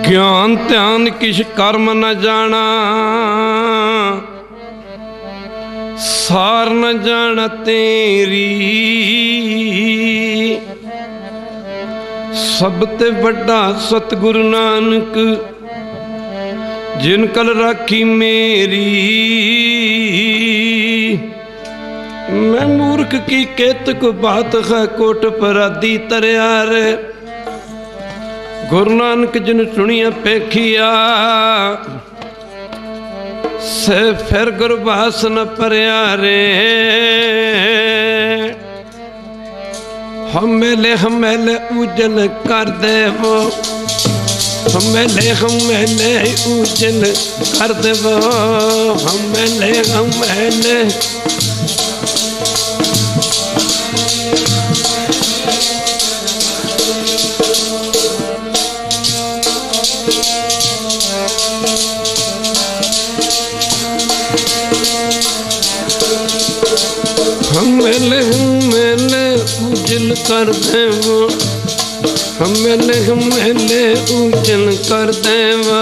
ज्ञान ध्यान किश कर्म न जाना, सार न जाना तेरी। सब ते बड़ा सतगुरु नानक जिन कल राखी मेरी। मैं मूर्ख की केतक बात है कोट पर आदि तरयार। गुरु नानक जिन सुनिया पेखिया से फिर गुरबास न परयारे। हमेले उजल कर देवो, हमेले उजल कर देवो, हमेले हमेले उजल कर देवो, हमेले उजल कर देवा।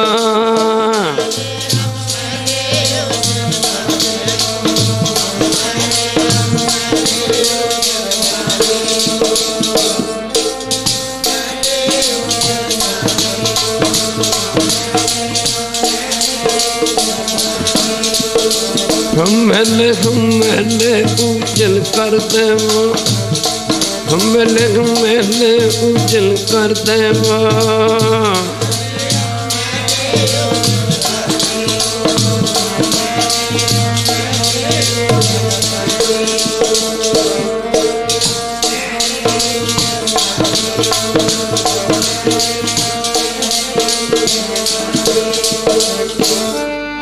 हमेले उजल कर देवा, हमेले उजल कर देवा।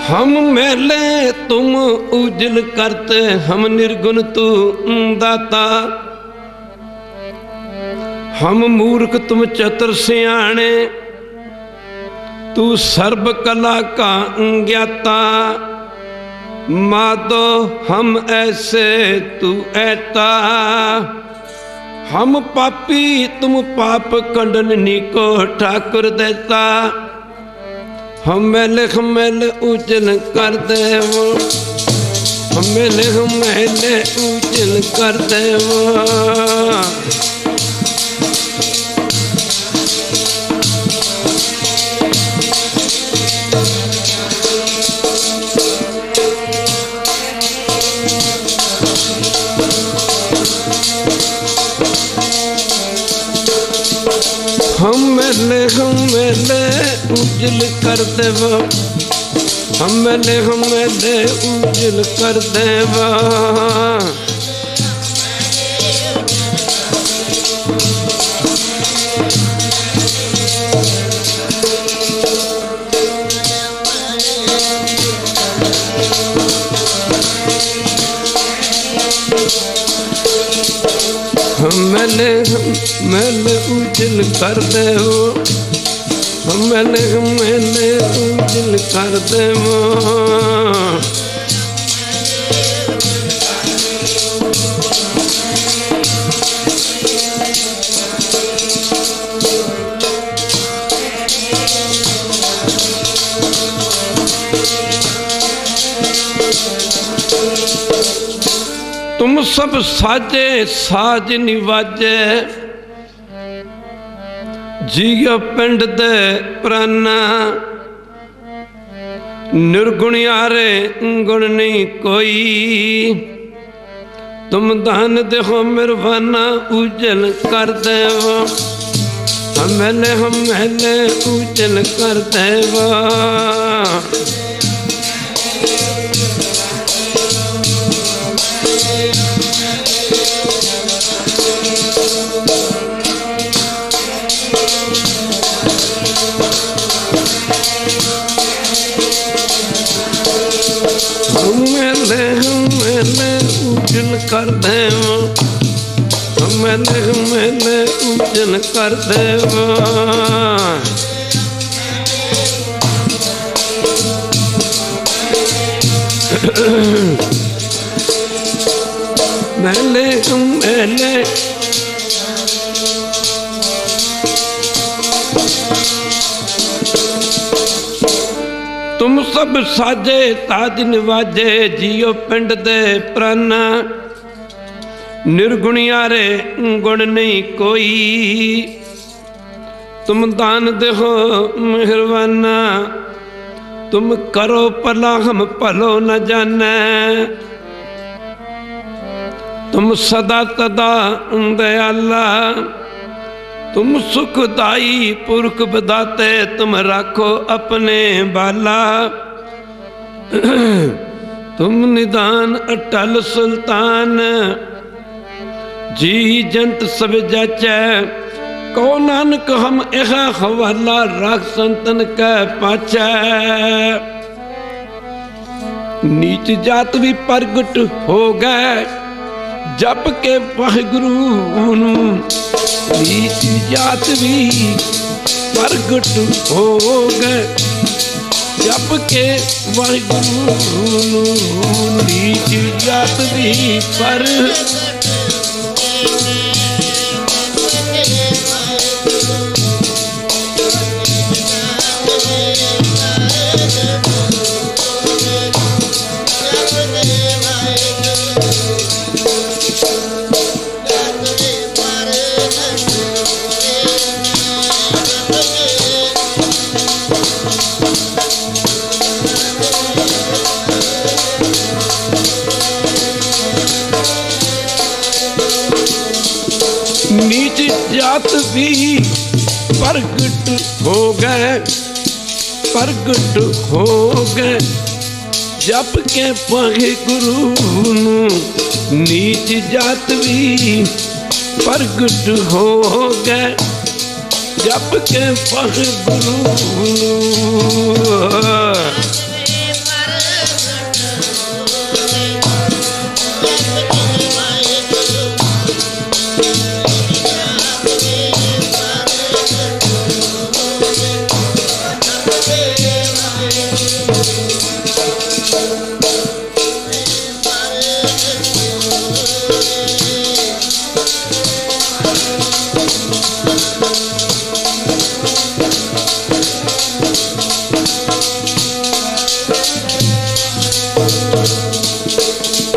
हम मेले तुम उजल करते, हम निर्गुण तू दाता। हम मूर्ख तुम चतुर सियाणे, तू सर्व कला का ज्ञाता। माधो हम ऐसे तू ऐता, हम पापी तुम पाप कंडनी को ठाकुर देता। हमेले उजल कर देवो, हमेले उजल कर देवो। हमेले उजल कर देवा, हमेले उजल कर देवा। हमेले उजल कर देवो, हमेले उजल कर देवो। तुम सब साजे साज निवाजे, जियो पिंड दे प्राना। निर्गुण यारे गुण नहीं कोई, तुम दान देखो मिरवाना उजल कर देवो, हमेले उजल कर देवो। हमेले उजल कर देवो, हमेले उजल कर देवो। मेले सब साजे ताज निवाजे जियो पिंड दे प्राना निर्गुणियारे गुण नहीं कोई तुम दान देहो मेहरबाना तुम करो भला हम भलो न जाने तुम सदा तदा दयाला तुम सुखदाई पुरख बदाते तुम राखो अपने बाला तुम निदान अटल सुल्तान जी जंत सब जाचै कहो नानक हम एह हवाला राख संतन कै पाचै नीच जात भी प्रगट हो गए जप के वाहिगुरु नीच जात भी प्रगट हो गए जप के वाहिगुरु नीच जात भी पर नीच जात भी प्रगट हो गए प्रगट हो गए जप के वाहिगुरु नीच जात भी प्रगट हो गए जप के वाहिगुरु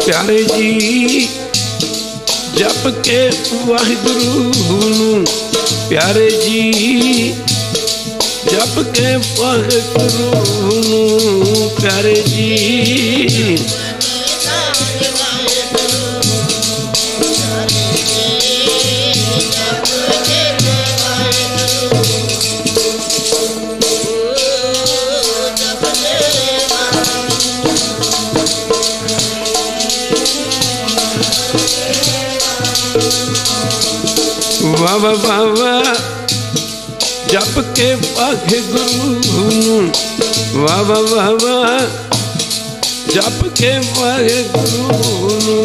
प्यारे जी जप के वाहिगुरु प्यारे जी जप के वाहिगुरु प्यारे जी वाह वाह वाह जप के वाहिगुरु वाह वाह वाह जप के वाहिगुरु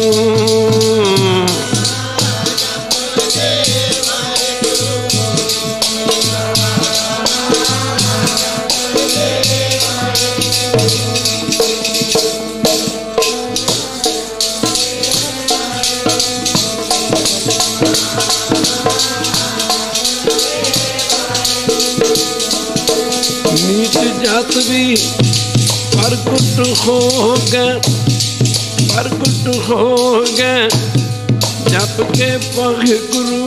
नीच जात भी प्रगट हो गए प्रगट हो गए जप के वाहिगुरु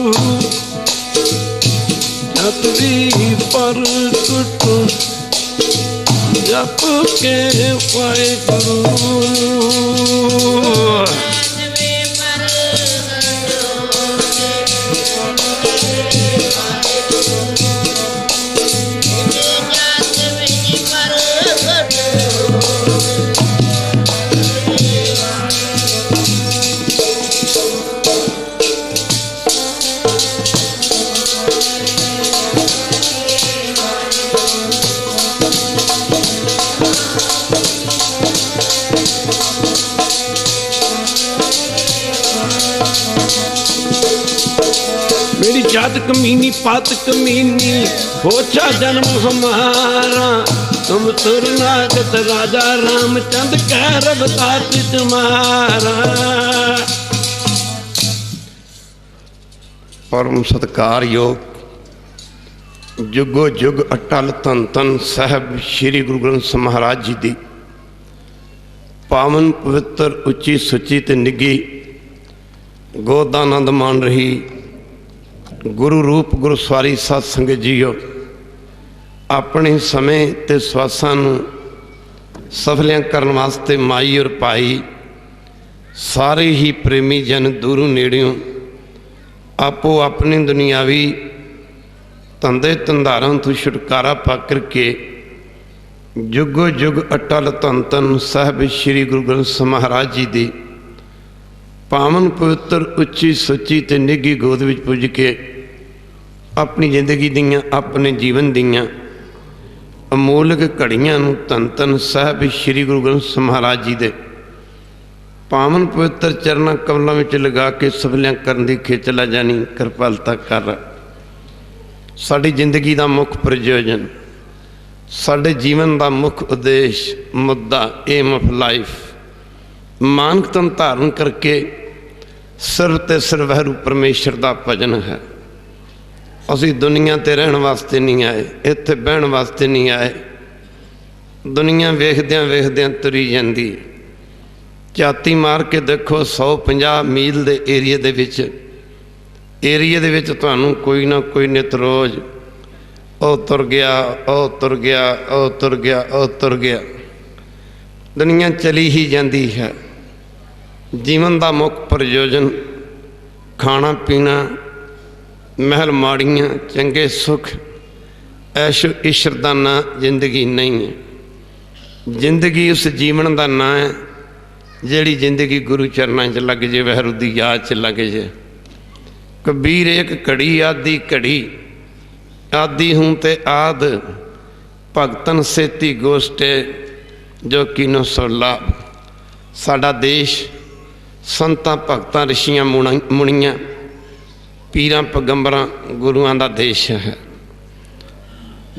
जप भी प्रगट जप के वाहिगुरु मेरी जात कमीनी पात कमीनी होचा जन्म हमारा तुम सुरनागत राजा रामचंद्र कह रवतार तुम्हारा। परम सत्कार योग जुगो जुग अटल धन धन साहब श्री गुरु ग्रंथ साहिब महाराज जी की पावन पवित्र उच्ची सुची ते निगी गोद दा आनंद मान रही गुरु रूप गुरु सवारी सत संगत जीओ, अपने समय ते स्वासां नूं सफलियां करन वास्ते माई और भाई सारे ही प्रेमी जन दूरों नेड़ियों आपो अपनी दुनियावी धंधे धंधारां तो छुटकारा पा करके जुगो जुग अटल धन धन साहब श्री गुरु ग्रंथ साहिब महाराज जी की पावन पवित्र उच्ची सुची ते निघी गोद विच पुज के अपनी जिंदगी दियां अपने जीवन दियां अमोलक घड़ियां नूं धन धन साहब श्री गुरु ग्रंथ साहिब महाराज जी दे पावन पवित्र चरणा कमलों में लगा के सफलियां करन दी खिचला जानी कृपालता कर। साडी जिंदगी का मुख प्रयोजन, साडे जीवन का मुख उद्देश्य, मुद्दा, एम ऑफ लाइफ मानक तन धारण करके सिर ते सिरवहरू परमेश्वर का भजन है। असी दुनिया ते रहन वास्ते नहीं आए, इत्थे बहन वास्ते नहीं आए। दुनिया वेखद्यां वेखद्यां तुरी जाती, झाती मार के देखो 150 मील के एरिए दे विच तुहानूं कोई ना कोई नित रोज़ ओ तुर गया, ओ तुर गया, ओ तुर गया, ओ तुर गया। दुनिया चली ही जाती है। जीवन का मुख प्रयोजन खाना पीना, महल माड़ियाँ, चंगे सुख, ऐशो इशरदाना जिंदगी नहीं है। जिंदगी उस जीवन का नाम है जिहड़ी जिंदगी गुरु चरणों च लग जे, वैरू दी याद च लग जे। कबीर एक घड़ी आदि घड़ी, आदि हूँ ते आद, भगतन सेती गोष्ठे जो कीनो सो लाभ। साडा देश संतां भगतां ऋषियां मुनियां पीरां पैगंबरां गुरुआं दा देश है।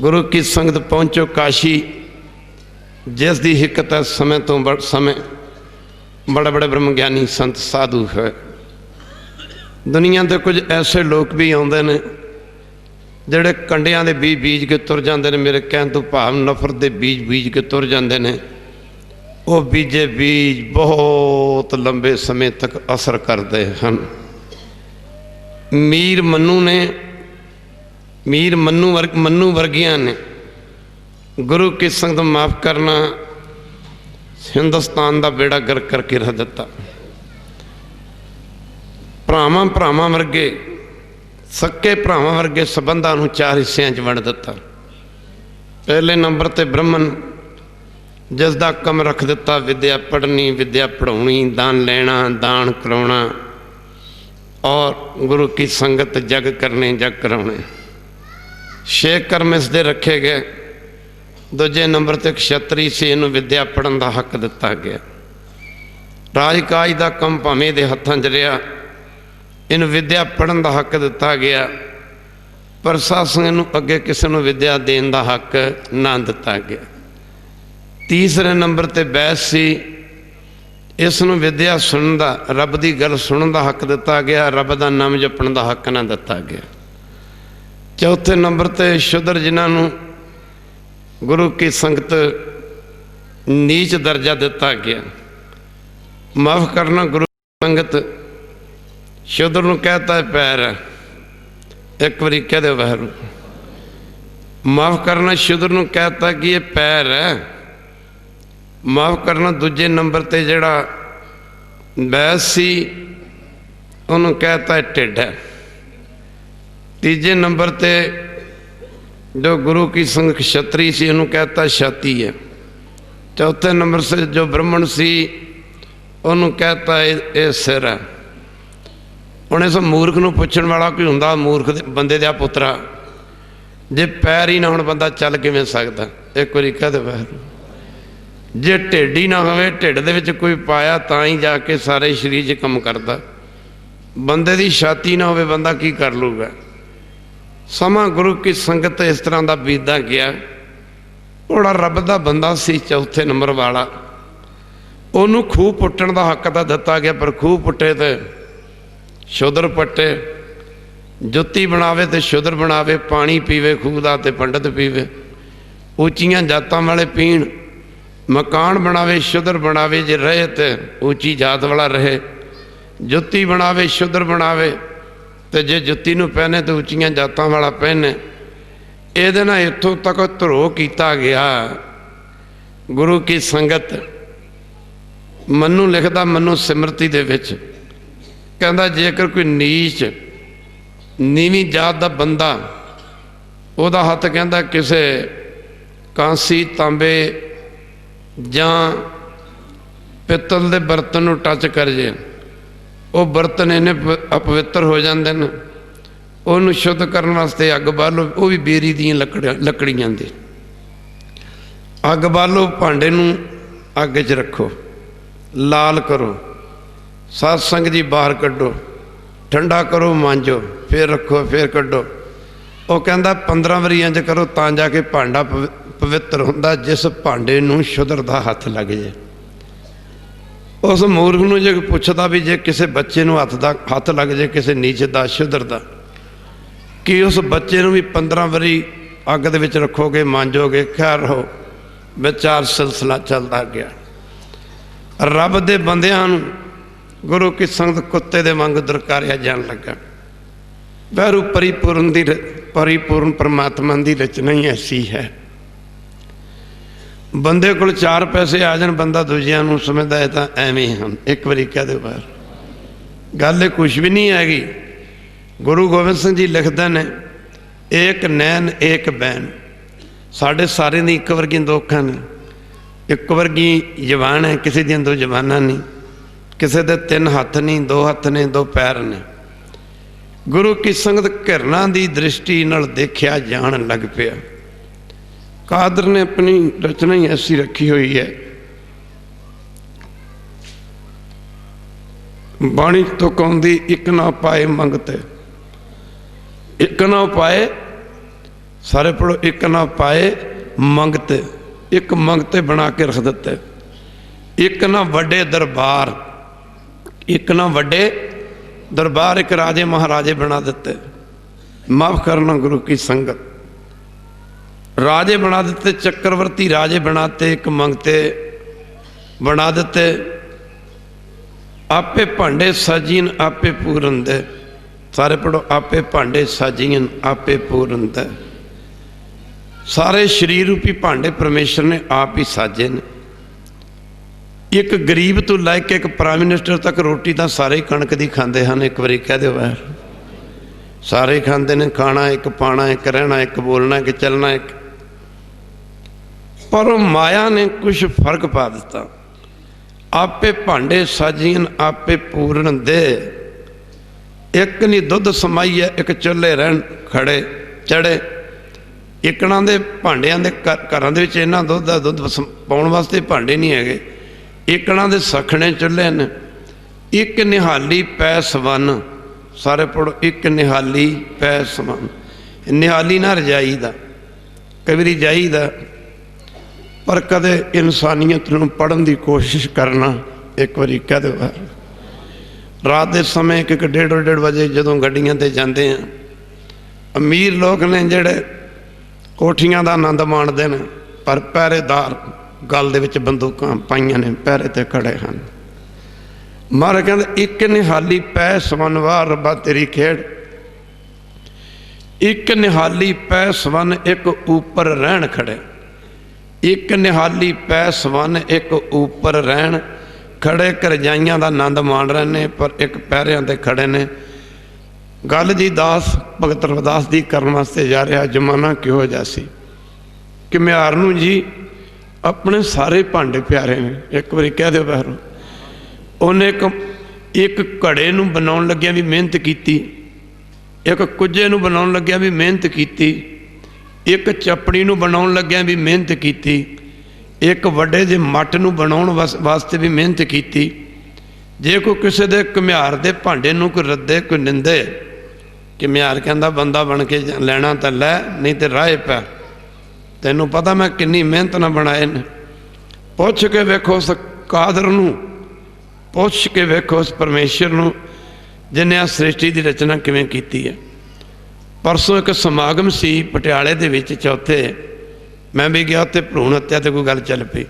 गुरु की संगत पहुँचो काशी, जिस दी हिकत है समय तो समय बड़े बड़े ब्रह्मज्ञानी संत साधु है। दुनिया के कुछ ऐसे लोग भी आते हैं जोड़े कंडियां के बीज बीज के तुर जाते हैं। मेरे कहने तो भाव नफरत के बीज बीज के तुर जाते हैं। वो बीजे बीज बहुत लंबे समय तक असर करते हैं। मीर मन्नू वर्गियां ने गुरु की संगत माफ़ करना हिंदुस्तान का बेड़ा गर्क करके रख दिता। भरावां वर्गे सक्के भरावां वर्गे संबंधां नूं 4 हिस्सियां च वंड दिता। पहले नंबर ते ब्राह्मण जिसका कम रख दिता विद्या पढ़नी, विद्या पढ़ाउणी, दान लेना, दान कराउणा और गुरु की संगत जग करने, जग कराउणे। 6 कर्म इसदे रखे गए। दूजे नंबर ते क्षत्री से इनू विद्या पढ़न का हक दिता गया। राजकाज का कम भावें दे हत्थां च रहा, इन विद्या पढ़न का हक दिता गया। प्रशासन इनू अगे किसी को विद्या देने का हक ना दिता गया। तीसरे नंबर ते बैस सी, इसनू विद्या सुनन का, रब की गल सुनन का हक दिता गया। रब का नाम जपण का हक ना दिता गया। चौथे नंबर ते शुद्र जिन्होंने गुरु की संगत नीच दर्जा दिता गया। माफ़ करना, गुरु की संगत शुद्र नूं कहता है पैर है, एक बारी कह दे वहरू। माफ़ करना, शुद्र नूं कहता कि ये पैर है। माफ़ करना, दूजे नंबर ते जिहड़ा बैस सी उन्होंने कहता है ढिड है। तीजे नंबर ते जो गुरु की संग क्षत्री सी उन्होंने कहता छाती है। चौथे नंबर से जो ब्राह्मण सी उन्होंने कहता है ये सिर है। हुण इस मूर्ख नूं पुछण वाला कोई हुंदा, मूर्ख बंदे दा पुत्रा, जे पैर ही ना होण बंदा चल किवें सकदा? एक बारी कह दे वैरू। जे ढिड ही ना होवे, ढिड दे विच कोई पाया तां ही जाके सारे शरीर 'च काम करदा। बंदे दी छाती ना होवे बंदा की कर लूगा? समा गुरु की संगत इस तरह का बीतदा गया। बड़ा रब का बंदा सी चौथे नंबर वाला, उन्होंने खूह पुट्टण का हक तो दिता गया, पर खूह पुट्टे तो शुद्र पट्टे जुत्ती बनावे तो शुद्र बनावे, पानी पीवे खूह दा ते पंडित पीवे, उच्चियां जातां वाले पीण, मकान बनावे शुद्र बनावे, जे रहे तो ऊँची जात वाला रहे, जुत्ती बनावे शुद्र बनावे, तो जे जुत्ती नूं पहने तो उच्चियां जातां वाला पहने। इहदे नाल इत्थों तक धरो किया गया। गुरु की संगत मनु लिखदा मनु सिमरती दे विच कहंदा जेकर कोई नीच नीवीं जात दा बंदा उहदा हत्थ कहंदा किसे कांसी तांबे जां पित्तल दे बर्तन नूं टच कर जे, वो बर्तन इन्ने अपवित्र हो जाते हैं। उन्होंने शुद्ध करने वास्ते अग बालो, वो भी बेरी दी लकड़ियां दी अग बालो, भांडे नूं अग च रखो, लाल करो, सत्संग जी बाहर कड्डो, ठंडा करो मांजो, फिर रखो फिर कड्डो। वो कहता 15 वारी इंज करो तां जाके भांडा पवित्र हुंदा, जिस भांडे नूं शुद्र दा हथ लग जाए। उस मूर्ख नूं जे पुछदा भी जे किसी बच्चे नूं हथ लग जाए किसी नीच दा शुद्र दा, कि उस बच्चे नूं भी 15 वारी अग दे विच रखोगे मांजोगे? खैर हो विचार सिलसिला चलता गया। रब दे बंदियां नूं गुरु की संगत कुत्ते दे वांग दुरकारिया जान लगा। वैरू परिपूर्ण परमात्मा की रचना ही ऐसी है। बंदे कोल 4 पैसे आ जान, बंदा दूजियां नूं समझदा है तां एवें हैं। एक बारी कह दो बाहर गल कुछ भी नहीं हैगी। गुरु गोबिंद सिंह जी लिखते हैं एक नैन एक बैन, साढ़े सारे दी एक वर्गी दो अखां ने, एक वर्गी जबान है, किसी दी 2 जबानां नहीं, किसी दे 3 हथ नहीं, 2 हथ ने 2 पैर ने। गुरु की संगत घिरना की दृष्टि नाल देखिया जान लग पिया। कादर ने अपनी रचना ही ऐसी रखी हुई है। बाणी तो कहती एक ना पाए मंगते, एक ना पाए, सारे पढ़ो, एक ना पाए मंगते, एक मंगते बना के रख देते। एक ना वड्डे दरबार, एक ना वड्डे दरबार, एक राजे महाराजे बना देते। माफ करना गुरु की संगत, राजे बना देते, चक्रवर्ती राजे बनाते, एक मंगते बना देते। आपे भांडे साजीन आपे पूरन दे, सारे पढ़ो, आपे भांडे साजीन आपे पूरन दे। सारे शरीर रूपी भांडे परमेश्वर ने आप ही साजे ने। एक गरीब तो लैके एक प्राइम मिनिस्टर तक रोटी तो सारे ही कणक की खाते हैं। एक बारी कह दो बाहर, सारे ही खाते हैं। खाना एक, पाना एक, रहना एक, बोलना एक, चलना एक। पर माया ने कुछ फर्क पा दिता। आपे भांडे साजीन आपे पूरन दे। एक नहीं दुध समाई है, एक चुल्हे रहन खड़े चढ़े। इकना दे भांडियां दे घरां दे विच इन्ना दुध पाउण वास्ते भांडे नहीं हैगे। इकना दे सखने चुल्हे ने। एक निहाली पै सवन, सारे पढ़ो, एक निहाली पै सवन। निहाली ना रजाई दा, कभी रजाई दा, पर कदे इंसानियत नूं पढ़न की कोशिश करना। एक बारी कह दो रात के समय 1-1:30 बजे जदों गड्डियां ते जाते हैं, अमीर लोग ने जिहड़े कोठियां का आनंद माणते हैं, पर पहरेदार गल दे विच बंदूकां पाइयां ने, पहरे ते खड़े हैं। महाराज कहते एक निहाली पै सवन, वाह रब्बा तेरी खेड़। एक निहाली पै सवन, एक ऊपर रहन खड़े। एक निहाली पै सवन, एक ऊपर रहन खड़े। करजाइयां का आनंद माण रहे ने, पर एक पैरियां ते खड़े ने। गल जी दास भगत रविदास दी करन वास्ते जा रहा। जमाना किहो जिहा सी कि म्यार नूं जी अपने सारे भांडे प्यारे ने। एक बारी कह दो बाहरों, उन्हें एक घड़े नूं बनाउण लग्गिया भी मेहनत की, एक कुजे नूं बनाउण लग्गिया भी मेहनत की, एक चपड़ी नूं बनाउण लग्गिया भी मेहनत की, एक वड्डे जे मट नूं बनाउण वास्ते भी मेहनत की। जे कोई किसी दे घुमियार दे भांडे नूं कोई रद्दे कोई निंदे, कि म्यार कहंदा बंदा बन के लैना तो लै, नहीं तो राह पै। तैनूं पता मैं किन्नी मेहनत ना बनाए ने। पुछ के वेखो उस कादर नूं, पुछ के वेखो उस परमेश्वर नूं जिन्हें आ सृष्टि की रचना किवें कीती है। परसों एक समागम सी पटियाले दे विच चौथे, मैं भी गया उत्ते भ्रूण हत्या ते कोई गल चल पई।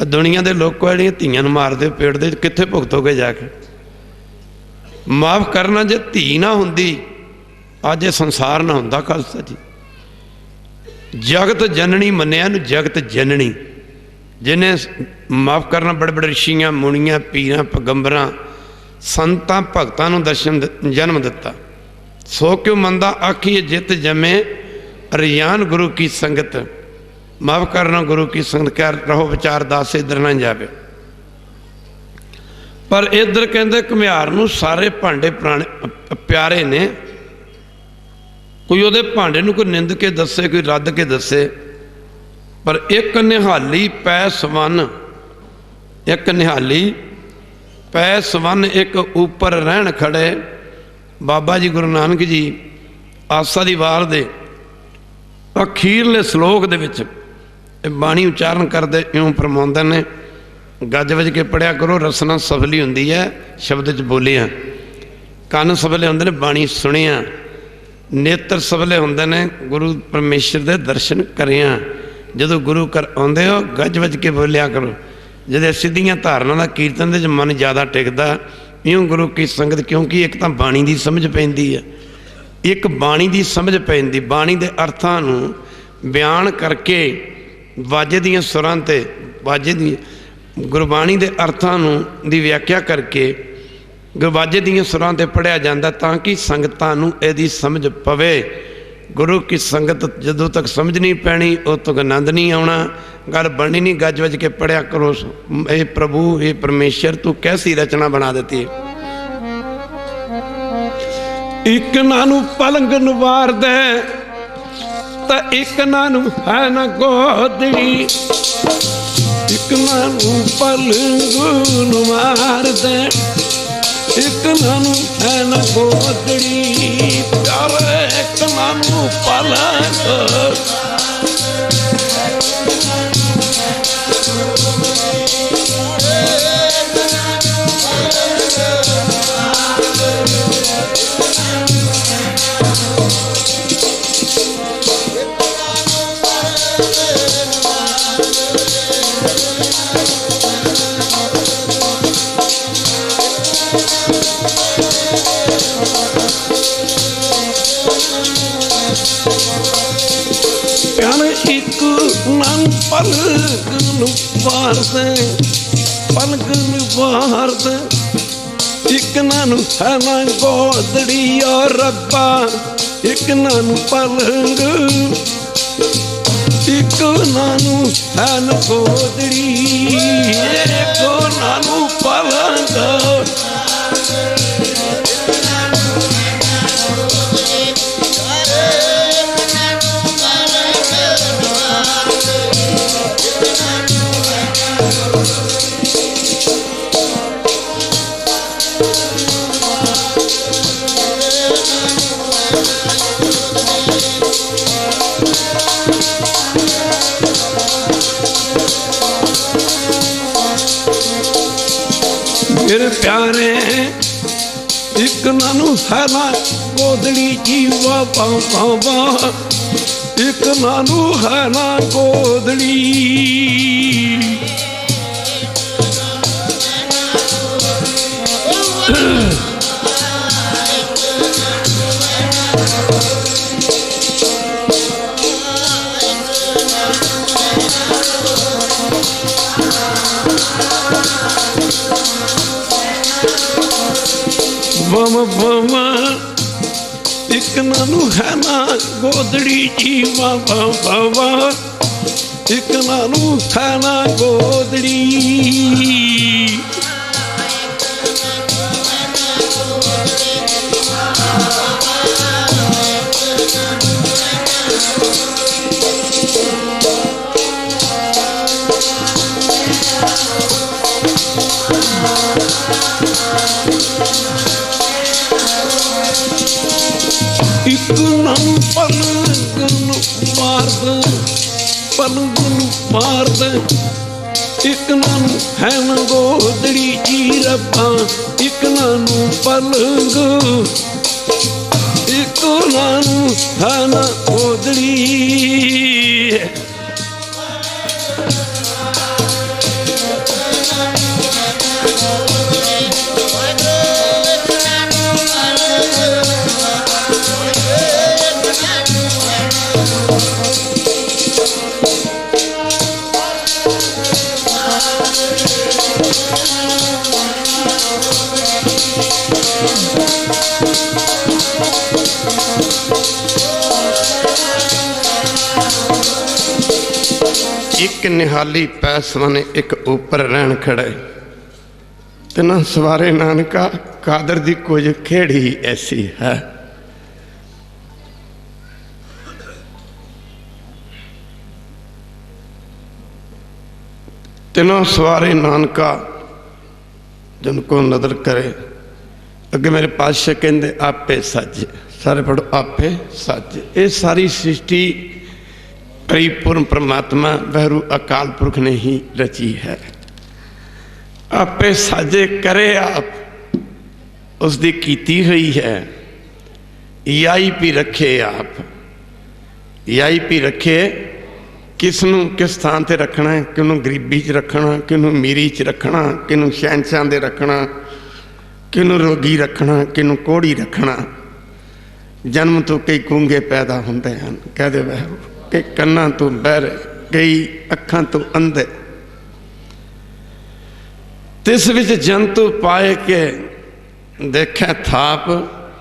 दुनिया के लोग ਜਿਹੜੀਆਂ ਧੀਆਂ ਨੂੰ मारते पेट दे कित्थे भुगतोगे जाके। माफ़ करना, जे धी ना हुंदी अज संसार ना हुंदा खालसा जी। जगत जननी मन्निया नूं जगत जननी, जिन्हें माफ़ करना बड़े बड़े ऋषियां मुनियां पीरां पैगंबरां संतां भगतां नूं दर्शन जन्म दिता। सो क्यों मंदा आखिए जित जमे रियान गुरु की संगत। माफ़ करना, गुरु की संगत कर रहो विचार दास इधर ना जावे। पर इधर कहते घुमियार नूं सारे भांडे पुराने प्यारे ने। कोई उहदे भांडे नूं कोई निंद के दसे, कोई रद्द के दसे, पर एक निहाली पै सवन, एक निहाली पै सवन एक ऊपर रहन खड़े। बाबा जी गुरु नानक जी आसा दी वार दे अखीरले श्लोक दे विच बाणी उच्चारण करते इउं फरमाउंदे ने, गज वज के पढ़िया करो, रसना सफली हुंदी है शब्द च बोलिया, कन सफले हुंदे ने बाणी सुनिया, नेत्र सफले हुंदे ने गुरु परमेश्वर दे दर्शन करिया। जदों गुरु कर आउंदे हो गज वज के बोलिया करो। जदे सिद्धियां धारना का कीर्तन दे मन ज़्यादा टिकदा इउं गुरु की संगत, क्योंकि एक तां बाणी दी समझ पैंदी है, एक बाणी दी समझ पैंदी, बाणी दे अर्थां नूं बयान करके वाजे दियां सुरां ते वाजे दी गुरबाणी दे अर्थां नूं दी व्याख्या करके गुरबाजे दियां सुरां ते पढ़िया जांदा ताकि संगतां नूं इहदी समझ पवे। गुरु की संगत जदों तक समझ नहीं पैनी उदों तक आनंद नहीं आउणा, गल बननी नहीं। गज वज के पढ़िया करो, ए प्रभु ए परमेश्वर तू कैसी रचना बना देती है। एक नानू पलंग नवार दे तो एक नानू है ना गोदड़ी, एक नानू पलंग नवार दे एक नानू है ना गोदड़ी, प्यारे एक नानू पलंग। पलक नवार दे एक नानू है ना गोदड़ी और रब्बा, एक नानू पलंग, एक नानू है ना गोदड़ी, एक नानू पलंग। मेरे प्यारे एक नानू है ना गोदड़ी जीवा बाबा, एक नानू है ना गोदड़ी। बाबा बाबा एक नानू है ना गोदड़ी जीवा बाबा, एक नानू है ना गोदड़ी। एक नानू पलंग मार दे, पलंग मार दे, एक नानू है ना गोदड़ी जी रब्बा, एक नानू पलंग, इको नानू थाना ओदड़ी। एक निहाली पैसवाने एक ऊपर रहन खड़े, तिना सवारे नानका कादर दी कुछ खेड़ी ऐसी है। तिनों सवारे नानका जिनको नदर करे अगे मेरे पातशाह कहते आपे सज, सारे पढ़ो आपे सज। ये सारी सृष्टि परिपूर्ण परमात्मा वहरू अकाल पुरख ने ही रची है। आपे साजे करे आप उसकी कीती हुई है। याई भी रखे आप, याई भी रखे किसनू किस स्थान पर रखना है, किनू गरीबी च रखना, किनू मीरी च रखना, किनू शहनशाह दे रखना, किनू रोगी रखना, किनू कोड़ी रखना। जन्म तो कई गूंगे पैदा होंदे हैं, कहते वहरू, कई कन्ना तो बहरे, कई अखां तो अंधे। तिस विच जंतु पाए के देखे थाप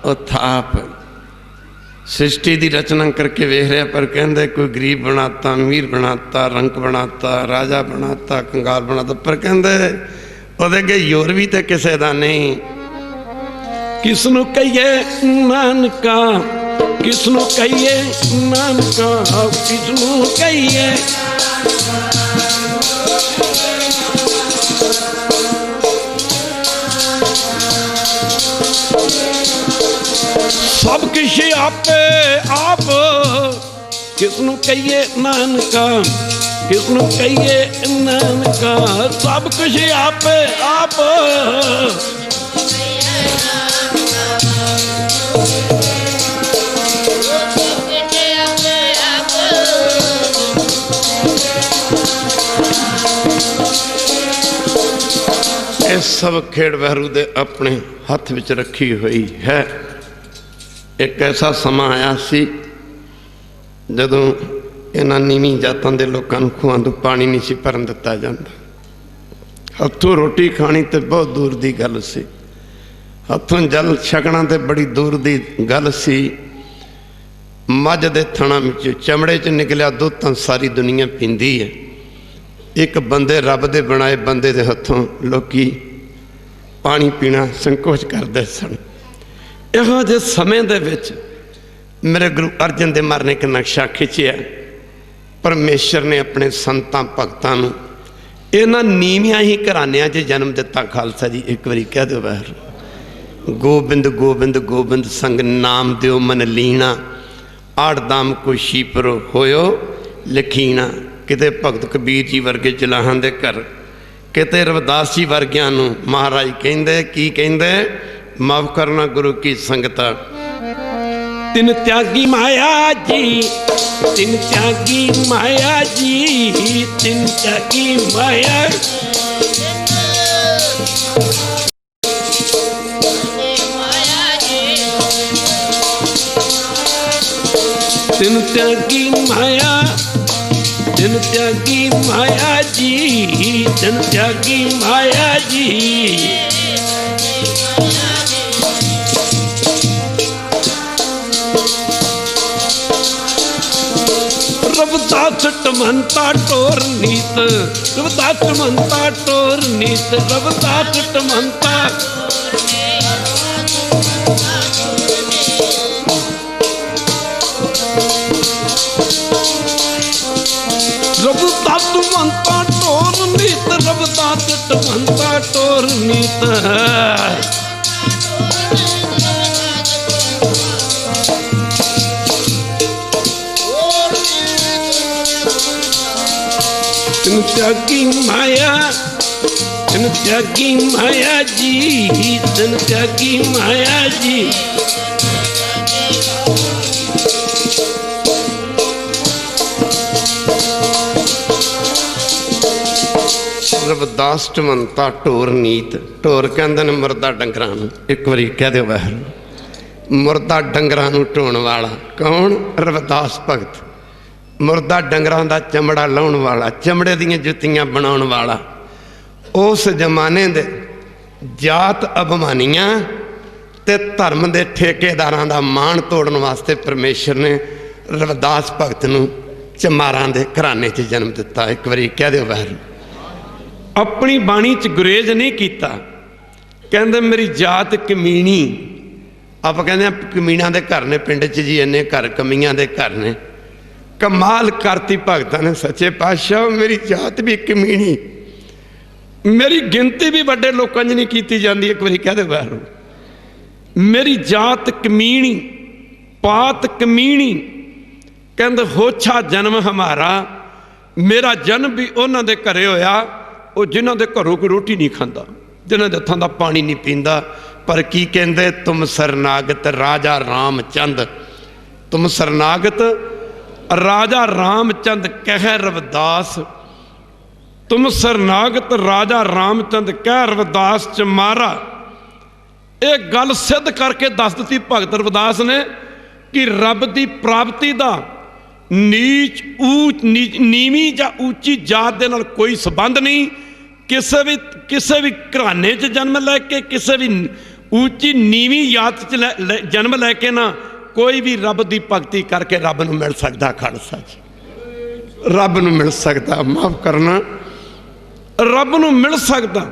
और थाप। सृष्टि की रचना करके वेख रहा, पर कहते कोई गरीब बनाता, अमीर बनाता, रंक बनाता, राजा बनाता, कंगाल बनाता, पर कहते ਉਹਦੇ अगे योर भी तो किसी का नहीं। किसनू कहिए नानका, किसनू कहिए नानका, किसनू कहिए। सब किश आपे आप, किसनू कहिए नानका, किसनू कहिए नानका। सब कुछ आपे आप, ये सब खेड़ वहरू दे अपने हथ विच रखी हुई है। एक ऐसा समा आया सी जदों इन्हां नीवीं जातां दे लोकां नूं खूहां तों पानी नहीं सी भरन दिता जांदा। हथों रोटी खानी ते बहुत दूर दी गल सी, हथों जल छकना ते बड़ी दूर दी गल सी। मझ दे थणा विच चमड़े च निकलिया दुध तां सारी दुनिया पींदी है। एक बंदे रब दे बनाए बंदे दे हथों लोकी पानी पीना संकोच करते सन। इहो जे समय दे विच मेरे गुरु अर्जन देव महाराज ने एक नक्शा खिंचिया। परमेश्वर ने अपने संतां भगतां नूं इन्हां नीवियां ही घरानियां 'च जन्म दिता। खालसा जी एक बारी कह दो वाहिगुरू। गोबिंद गोबिंद गोबिंद संग नाम दिओ मन लीना, आड़ दाम को शीपरो होयो लखीना। किते भगत कबीर जी वर्गे जलाहां दे घर, किते रविदास जी वर्गियां नूं महाराज कहंदे की कहंदे, माफ करना गुरु की संगता। तिन त्यागी माया जी, तिन त्यागी माया जी, तिन त्यागी माया। तिन त्यागी माया, तिन त्यागी माया जी, तिन त्यागी माया जी। रविदास टमंता टोर नीत, रविदास टमंता टोर नीत, रविदास टमंता। रविदास टमंता टोर नीत, रविदास टमंता टोर नीत। तिन त्यागी माया, तिन त्यागी माया जी, तिन त्यागी माया जी। रविदास चमनता ढोर नीत। ढोर कहते ने मुर्दा डंगरां नूं। एक बारी कह दो वाहिगुरू। मुर्दा डंगरां नूं ढोण वाला कौन? रविदास भगत। मुर्दा डंगरां दा चमड़ा लाउण वाला, चमड़े दीयां जुत्तियां बनाउण वाला। उस जमाने दे जात अभिमानियां ते धर्म दे ठेकेदारां दा मान तोड़न वास्ते परमेश्वर ने रविदास भगत नूं चमारां दे घराने च जन्म दिता। एक बारी कह दो वाहिगुरू। अपनी बाणी च गुरेज नहीं किया। कहते मेरी जात कमीनी। आप कहते हैं कमीना के घर ने पिंड च जी, इन्ने घर कमीयां के घर ने। कमाल करती भगतां ने सच्चे पातशाह। मेरी जात भी कमीनी, मेरी गिनती भी बड़े लोगों च नहीं की जाती। एक बारी कह दो वाहिगुरू। मेरी जात कमीनी, पात कमीनी। कहते होछा जन्म हमारा। मेरा जन्म भी उन्होंने दे घरे होया, वो जिन्हों के घरों कोई रोटी नहीं खाता, जिन्हों के हथों का पानी नहीं पींदा। पर की कहते? तुम शरनागत राजा रामचंद। तुम शरनागत राजा रामचंद कह रविदास। तुम शरनागत राजा रामचंद कह रविदास चमारा। एक गल सिद्ध करके दस दी भगत रविदास ने कि रब की प्राप्ति का नीच ऊच नीवी या उची जात के नाल कोई संबंध नहीं। किसी भी घराने च जन्म लैके, किसी भी ऊची नीवी जात च जन्म लैके ना कोई भी रब की भगती करके रब नूं मिल सकता। खालसा जी रब नूं मिल सकता। माफ करना, रब नूं मिल सकता।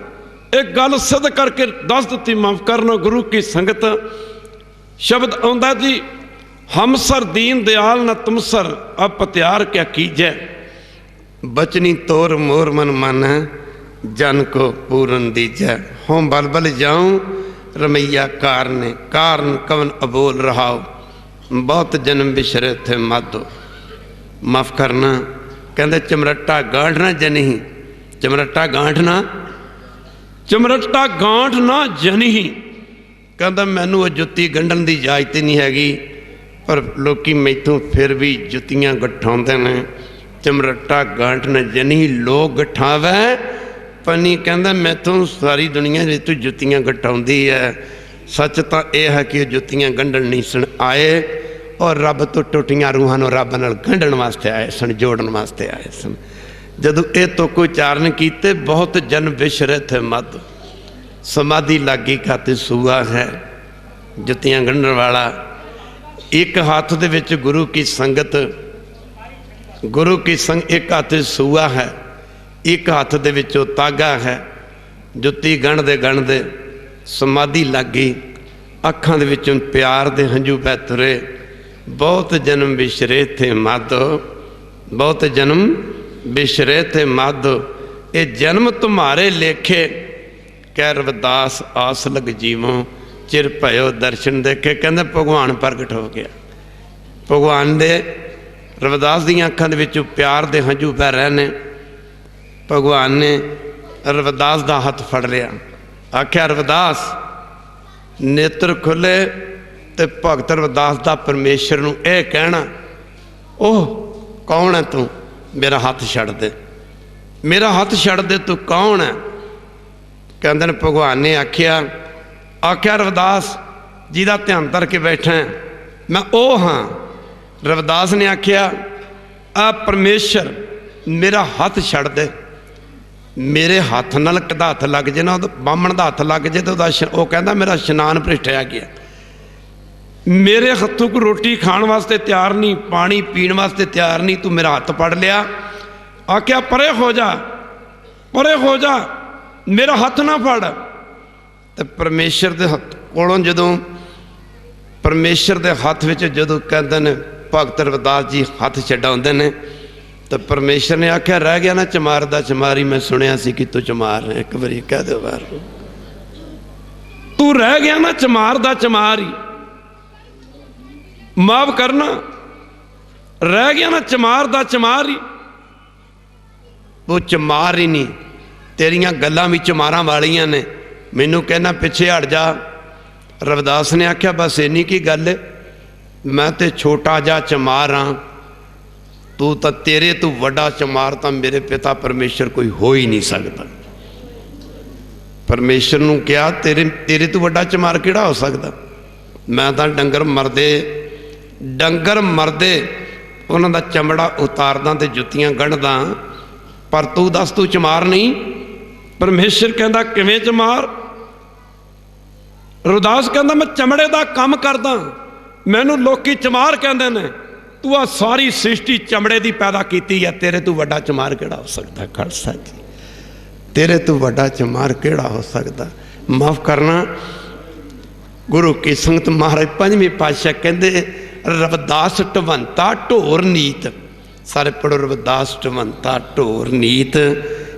एक गल सिद्ध करके दस दी। माफ करना गुरु की संगत। शब्द आउंदा जी, हम सर दीन दयाल न तुम सर अब पत्यार क्या कीजै। बचनी तोर मोर मन मन जन को पूरन दीजै। हों बल बल जाऊं रमैया कारने, कारण कवन अबोल रहाओ। बहुत जन्म बिछरे थे माधो। माफ करना, कहते चमरट्टा गांठना जनी। चमरट्टा गांठना, चमरट्टा गांठना जनी। कहता मैनू वो जुत्ती गंढन की इजाजत नहीं हैगी, पर लोकी मैथों फिर भी जुत्तियां गठाउंदे ने। चमरट्टा गांठना जनी लोग गठावे पनी। कहता मैथों सारी दुनिया तू जुत्तियां गठाउंदी है। सच तो यह है कि जुत्तियां गंढन नहीं सन आए, और रब तो टुटियां रूहां नूं रब नाल गंढन वास्ते आए सन, जोड़न वास्ते आए सन। जदों ये तो कोई उचारण कीते, बहुत जन विछरे थे मत। समाधि लागी खाते सूआ है जुत्तियां गंढन वाला। एक हाथ दे विच गुरु की संगत, गुरु की संग, एक हाथ सूआ है, एक हाथ दे विचों तागा है। जुत्ती गणदे समाधि लागी, अखां दे विचों प्यार दे हंझू पै तुरे। बहुत जन्म बिछरे थे माधो, बहुत जन्म बिछरे थे माधो। ये जन्म तुम्हारे लेखे कह रविदास आस लग जीवों। चिर भयो दर्शन देखे। कहते भगवान प्रगट हो गया। भगवान दे रविदास दी अखां दे विचों प्यार दे हंझू पै रहे ने। भगवान ने रविदास का हथ फड़ लिया। आख्या रविदास नेत्र खुले तो भगत रविदास का परमेश्वर नूं यह कहना, ओह कौन है तू, मेरा हाथ छड़ दे, मेरा हाथ छड़ दे, तू कौन है। कहते हैं भगवान ने आख्या रविदास जिहदा ध्यान करके बैठा है मैं ओ हाँ। रविदास ने आख्या आ परमेश्वर मेरा हाथ छड़ दे। मेरे हाथ नाल किदा हथ लग जे ना, बामण का हथ लग जे तो वो कहता मेरा इशनान भरिठया गया। मेरे हथों को रोटी खाण वास्ते तैयार नहीं, पानी पीण वास्ते तैयार नहीं, तू मेरा हाथ पड़ लिया। आख्या परे हो जा, परे हो जा, मेरा हाथ ना फड़। तो परमेश्वर के हथ कोलों जदों परमेश्वर के हाथ में जदों कहते हैं भगत रविदास जी हाथ छड्डाउंदे ने, तो परमेश्वर ने आख्या रह गया ना चमार दा चमारी। मैं सुनिया सी कि तू चमार है। एक बारी कह दो बार, तू रह गया ना चमार दा चमारी। माफ करना, रह गया ना चमार दा चमारी। वो चमार ही नहीं, तेरिया गल्लां भी चमारां वालियां ने। मैनू कहना पिछे हट जा। रविदास ने आख्या बस इन्नी की गल है, मैं तो छोटा जा चमार हाँ, तू तो तेरे तो वड्डा चमार तो मेरे पिता परमेश्वर कोई हो ही नहीं सकता। परमेश्वर नूं कहा तेरे तेरे तो वड्डा चमार किहड़ा हो सकदा। मैं तो डंगर मरदे उन्हां दा चमड़ा उतारदा ते जुत्तियां गढ़दा, पर तू दस तू चमार नहीं। परमेश्वर कहंदा किवें चमार? रविदास कहंदा मैं चमड़े दा काम करदा, मैनू लोकी चमार कहंदे ने। तू आ सारी सृष्टि चमड़े दी पैदा कीती है, तेरे तो वड्डा चमार किहड़ा हो सकदा? खालसा जी, तेरे तो वड्डा चमार किहड़ा हो सकदा? माफ़ करना, गुरु की संगत महाराज पंजवीं पातशाह कहंदे रविदास ढवंता ढोर नीत। सारे पढ़ो रविदास ढवंता ढोर नीत।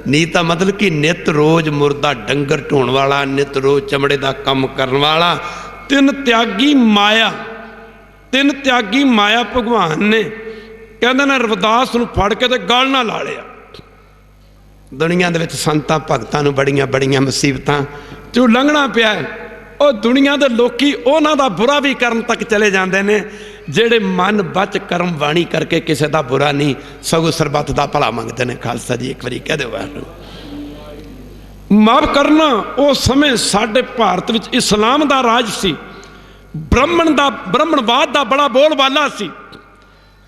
नीत का मतलब कि नित रोज मुर्दा डंगर ढोण वाला, नित रोज चमड़े का काम करने वाला, तिन त्यागी माया भगवान ने कहते ने रविदास नूं फड़ के ते गल ना ला लिया। दुनिया दे विच संतां भगतां नूं बड़ियां बड़ियां मुसीबतां चों लंघना पिया है। और दुनिया के लोकी उन्हां दा बुरा भी करन तक चले जाते हैं, जेड़े मन बच कर्म वाणी करके किसी का बुरा नहीं सगों सरबत का भला मंगते हैं। खालसा जी एक बारी कह दो वाहिगुरू। माफ करना, उस समय साडे भारत विच इस्लाम का राज सी, ब्राह्मणवाद का बड़ा बोलबाला सी।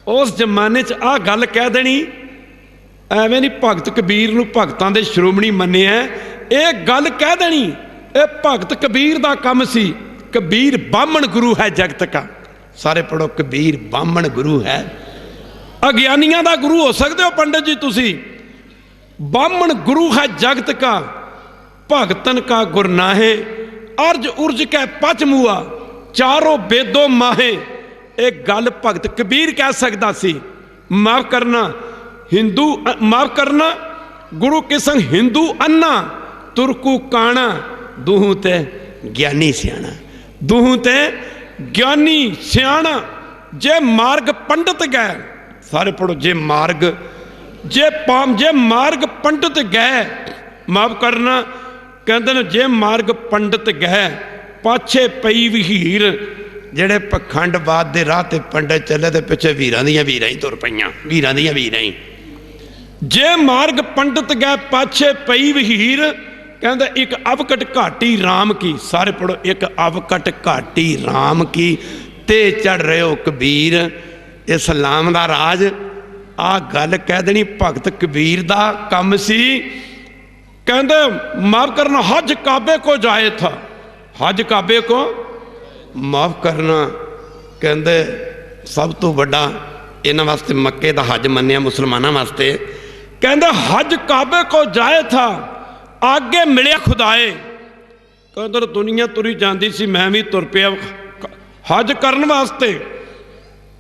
उस जमाने च आ गल कह देनी, एवें नहीं भगत कबीर नूं भगतां दे श्रोमणी मन्निया, ये गल कह देनी ये भगत कबीर का काम सी। कबीर बामण गुरु है जगत का। सारे पढ़ो कबीर बामण गुरु है। अज्ञानियों का गुरु हो सकते हो पंडित जी तुसी। बामण गुरु है जगत का, भगतन का गुरनाहे, अर्ज उर्ज कै पच मुआ, चारों बेदों माहे। एक गल भगत कबीर कह सकता सी। माफ करना, हिंदू माफ करना, गुरु के संग हिंदू अन्ना तुरकू काना, दूहू ते ज्ञानी सियाणा, दूहू ते ज्ञानी सियाणा। जे मार्ग पंडित गए, सारे पढ़ो, जे मार्ग पंडित गए, माफ करना, कहते हैं जे मार्ग पंडित गए पाछे पई वहीर। जेड़े पखंडवाद के राह ते पंडित चले तो पिछे वीरां दियां वीरां ही तुर पईयां, वीरां दियां वीरां ही। जे मार्ग पंडित गए पाछे पई वहीर, कहते एक अवकट घाटी राम की। सारे पढ़ो, एक अवकट घाटी राम की ते चढ़ रहे हो कबीर। इस्लाम का राज आ गल कह देनी भगत कबीर का काम सी। कहते माफ करना, हज काबे को जाए था, हज काबे को माफ करना, कहते सब तो बड़ा इन्हां वास्ते मक्के का हज मन्निया मुसलमानों वास्ते। कहते हज काबे को जाए था, आगे मिलिया खुदाए। कहते दुनिया तुरी जाती सी, मैं भी तुर पिया हज करन वास्ते,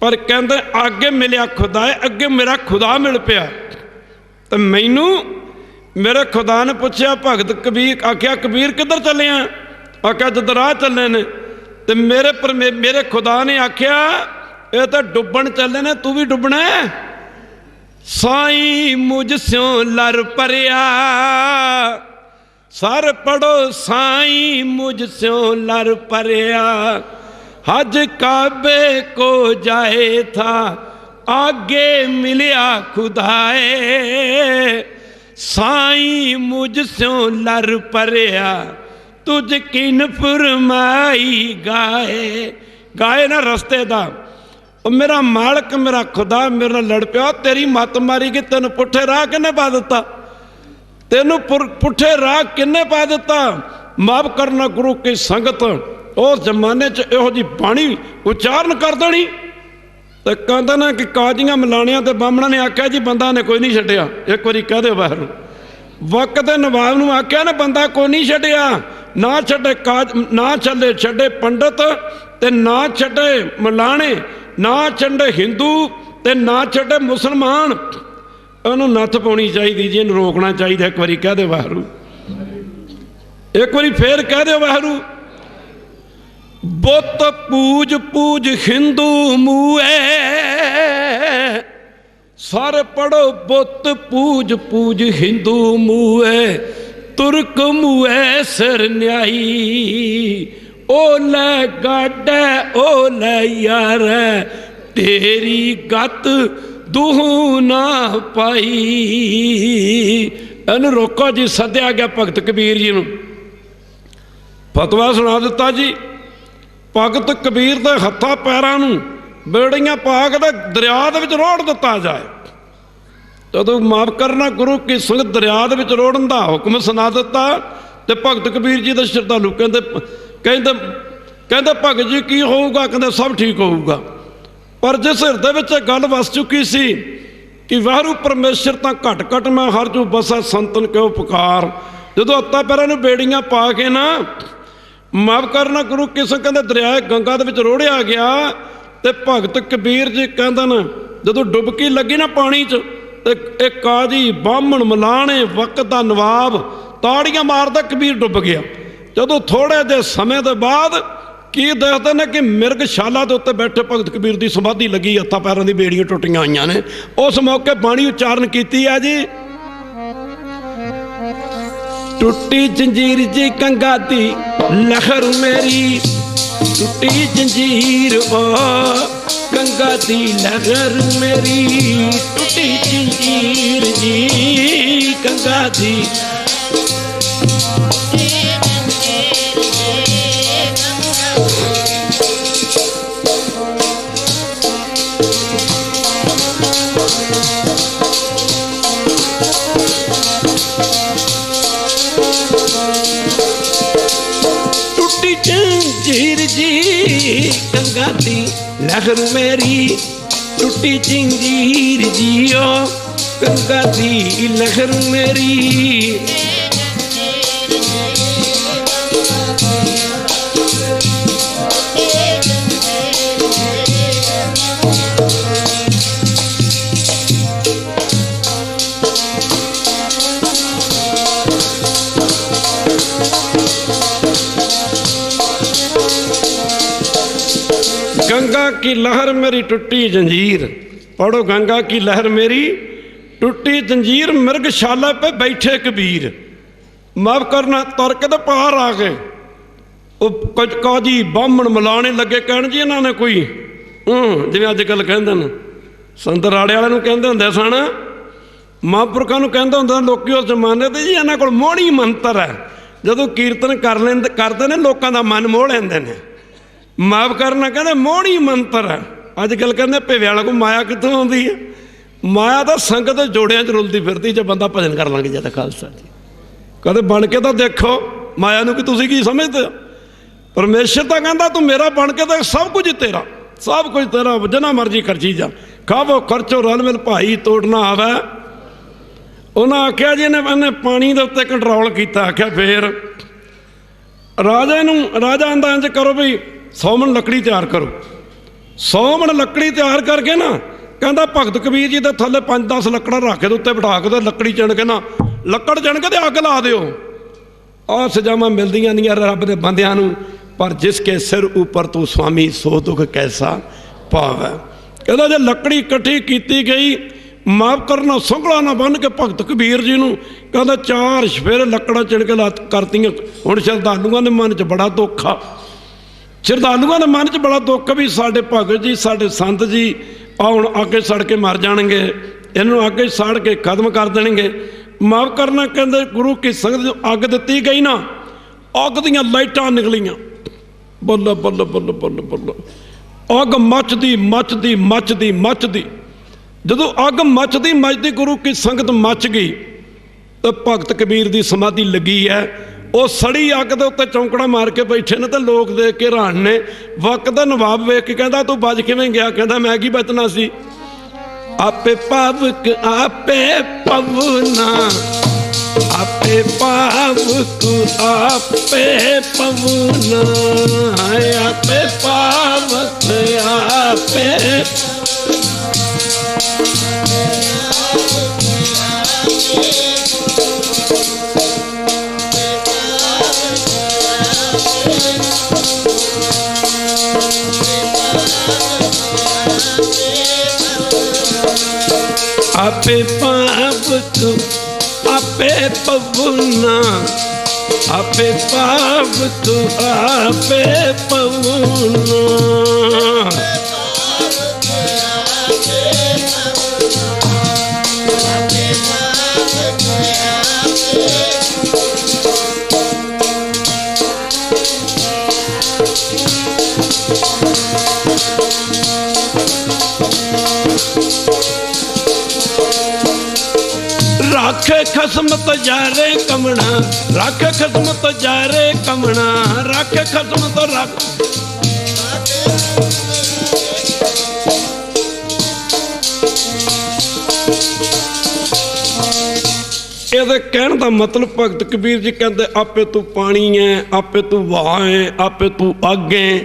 पर कहते आगे मिलिया खुदाए, अगे मेरा खुदा मिल पिया। तो मैनू मेरे खुदा ने पूछा भगत कबीर, आख्या कबीर किधर चले हैं? आख्या जिधर राह चले ने। तो मेरे खुदा ने आख्या ये तो डुबन चले ने, तू भी डुबना है। साईं मुझस्यों लर परिया, सर पढ़ो, साईं मुझस्यों लर परिया। हज काबे को जाए था, आगे मिलिया खुदाए। साईं मुझस्यों लर परिया, तुझ किन फरमाई गाए। गाए ना रस्ते दा, मेरा मालक मेरा खुदा मेरे नाल लड़ पिया, तेरी मत मारी कि तेन पुठे राह किन्ने पा दिता, तेनू पुठे राह किन्ने पा दिता। माफ करना, गुरु की संगत उस जमाने च इहो जी बाणी उच्चारण कर देनी। तो कहते ना कि काजियां मलाणियां ते बामणा ने आख्या जी बंदा ने कोई नहीं छड्डिया। एक बारी कह दे वाहिगुरू। वक्त नवाब नूं आख्या ना बंदा कोई नहीं छड्डिया, ना छड्डे ना छड्डे पंडित ते ना छड्डे मलाणे, ना छड्डे हिंदू ते ना छड्डे मुसलमान। इहनूं नत्थ पाउणी चाहीदी जी, इहनूं रोकना चाहिए। एक बारी कह दे वाहिगुरू, एक बारी फिर कह दे वाहिगुरू। बुत पूज पूज हिंदू मूए, सारे पढ़ो, बुत पूज पूज हिंदू मूए। तुर्क मूए सिर न्याई, ओले गाडे ओले यार, तेरी गत दूहू ना पाई। इन्हूं रोको जी, सद्या गया भगत कबीर जी नूं। फतवा सुना दिता जी, भगत कबीर के हत्थां पैरां नूं बेड़ियां पा के दरिया दे विच रोड़ दिता जाए। जदों माफ करना गुरु की संगत दरिया दे विच रोड़न दा हुक्म सुना दिता तो भगत कबीर जी दे श्रद्धालु कहंदे कहंदे कहंदे भगत जी की होऊगा, कहंदे सब ठीक होऊगा। पर जिस हिरदे विच गल वस चुकी सी कि वाहरू परमेश्वर तां घट घट मैं हर जू बसा संतन क्यों पुकार, जदों हत्थां पैरां नूं बेड़ियां पा के ना माफ करना गुरु किस्म कहते दरिया गंगा दे विच रोड़िया गया तो भगत कबीर जी कहते न जदों डुबकी लगी ना पानी च ते एक काजी बामण मलाने वक्त दा नवाब ताड़ियां मारदा कबीर डुब गया। जदों थोड़े जे समय के बाद की देखते हैं कि मिर्गशाला के उत्ते बैठे भगत कबीर की समाधि लगी, हत्थां पैरां दी बेड़ियां टुटियां आईयां ने। उस मौके बाणी उच्चारण कीती है जी, टुटी जंजीर जी कंगा दी लहर मेरी, टुटी जंजीर ओ गंगा दी लहर मेरी, टुटी जंजीर जी गंगा दी। जंजीर जी गंगा दी लहर मेरी, टूटी जंजीर जी ओ गंगा दी लहर मेरी। गंगा की लहर मेरी टूटी जंजीर, पढ़ो गंगा की लहर मेरी टूटी जंजीर, मिर्गशाला पे बैठे कबीर। माफ करना तुर के तो पार आ गए, कुछ काजी बामण मिलाने लगे कहण जी इन्होंने कोई जिवें अजकल कहंदे ने संत राड़े वाले कहंदे हुंदे सन, महापुरखों नूं कहंदे हुंदे लोकी उस जमाने ते जी इन्हां कोल मोहणी मंत्र है, जदों कीर्तन करते ने लोगों का मन मोह लैंदे ने। माफ करना कहते मोहनी मंत्र है, अजकल कहते भेवे वाला को माया कितों आती है, माया तो संगत जोड़ियां च रुलती फिरती जो बंदा भजन कर लग जाता। खालसा जी कहते बन के तो देखो माया नूं कि तुसीं की समझते हो, परमेश्वर तो कहता तू मेरा बन के तो सब कुछ तेरा, सब कुछ तेरा, जिन्ना मर्जी खर्ची जा, खावो खर्चो रल मिल भाई तोड़ना आवे। उन्हें आख्या जी इन्हें पानी के उत्ते कंट्रोल किया, आख्या फिर राजा नूं राजा आंदा इंज करो भी 100 मन लकड़ी तैयार करो। 100 मन लकड़ी तैयार करके ना कहता भगत कबीर जी के थले 5-10 लकड़ा रख के उत्ते बिठा के लकड़ी चिण के ना लकड़ चिण के अग ला दिओ। आ सजावां मिलदियां नहीं रब दे बंदियां नूं, पर जिसके सिर ऊपर तू स्वामी सो दुख कैसा पावै। कहता जे लकड़ी इकट्ठी की गई, माफ करना संगला ना बन के भगत कबीर जी नूं कहता 4 सफेरे लकड़ा चिण के करतियां। हुण श्रद्धालुआं दे मन च बड़ा दुख आ, श्रद्धालुआं दे मन च बड़ा दुख भी साडे भगत जी साडे संत जी आउण आगे सड़ के मर जाणगे, इन्हों आगे सड़ के खत्म कर देणगे। माफ करना कहते गुरु की संगत अग दिती गई ना, अग दियां लाइटां निकलियां, बल्ल बल्ल बल्ल बल्ल बल्ल, अग मचदी मचदी मचदी मचदी। जदों अग मचदी मचदी गुरु की संगत मच गई तो भगत कबीर की समाधि लगी है। वो सड़ी अग के उत्ते चौंकड़ा मार के बैठे ने तो लोग देख के हैरान ने। वक्त का नवाब वेख के कहता तू बच किवें गया, कहता मैं की बचना सी। आपे पावक आपे पवना, आपे पावक आपे पवना, आपे पावक आपे आपे पावक आपे पवना, आपे पावक आपे पवना। राखे खसम तो जारे कमना, राखे खसम तो जारे कमना, राखे खसम तो रख। ਇਹਦੇ ਕਹਿਣ ਦਾ ਮਤਲਬ ਭਗਤ ਕਬੀਰ ਜੀ ਕਹਿੰਦੇ ਆਪੇ ਤੂੰ ਪਾਣੀ ਹੈ, ਆਪੇ ਤੂੰ ਵਾਹ ਹੈ, ਆਪੇ ਤੂੰ ਅੱਗ ਹੈ,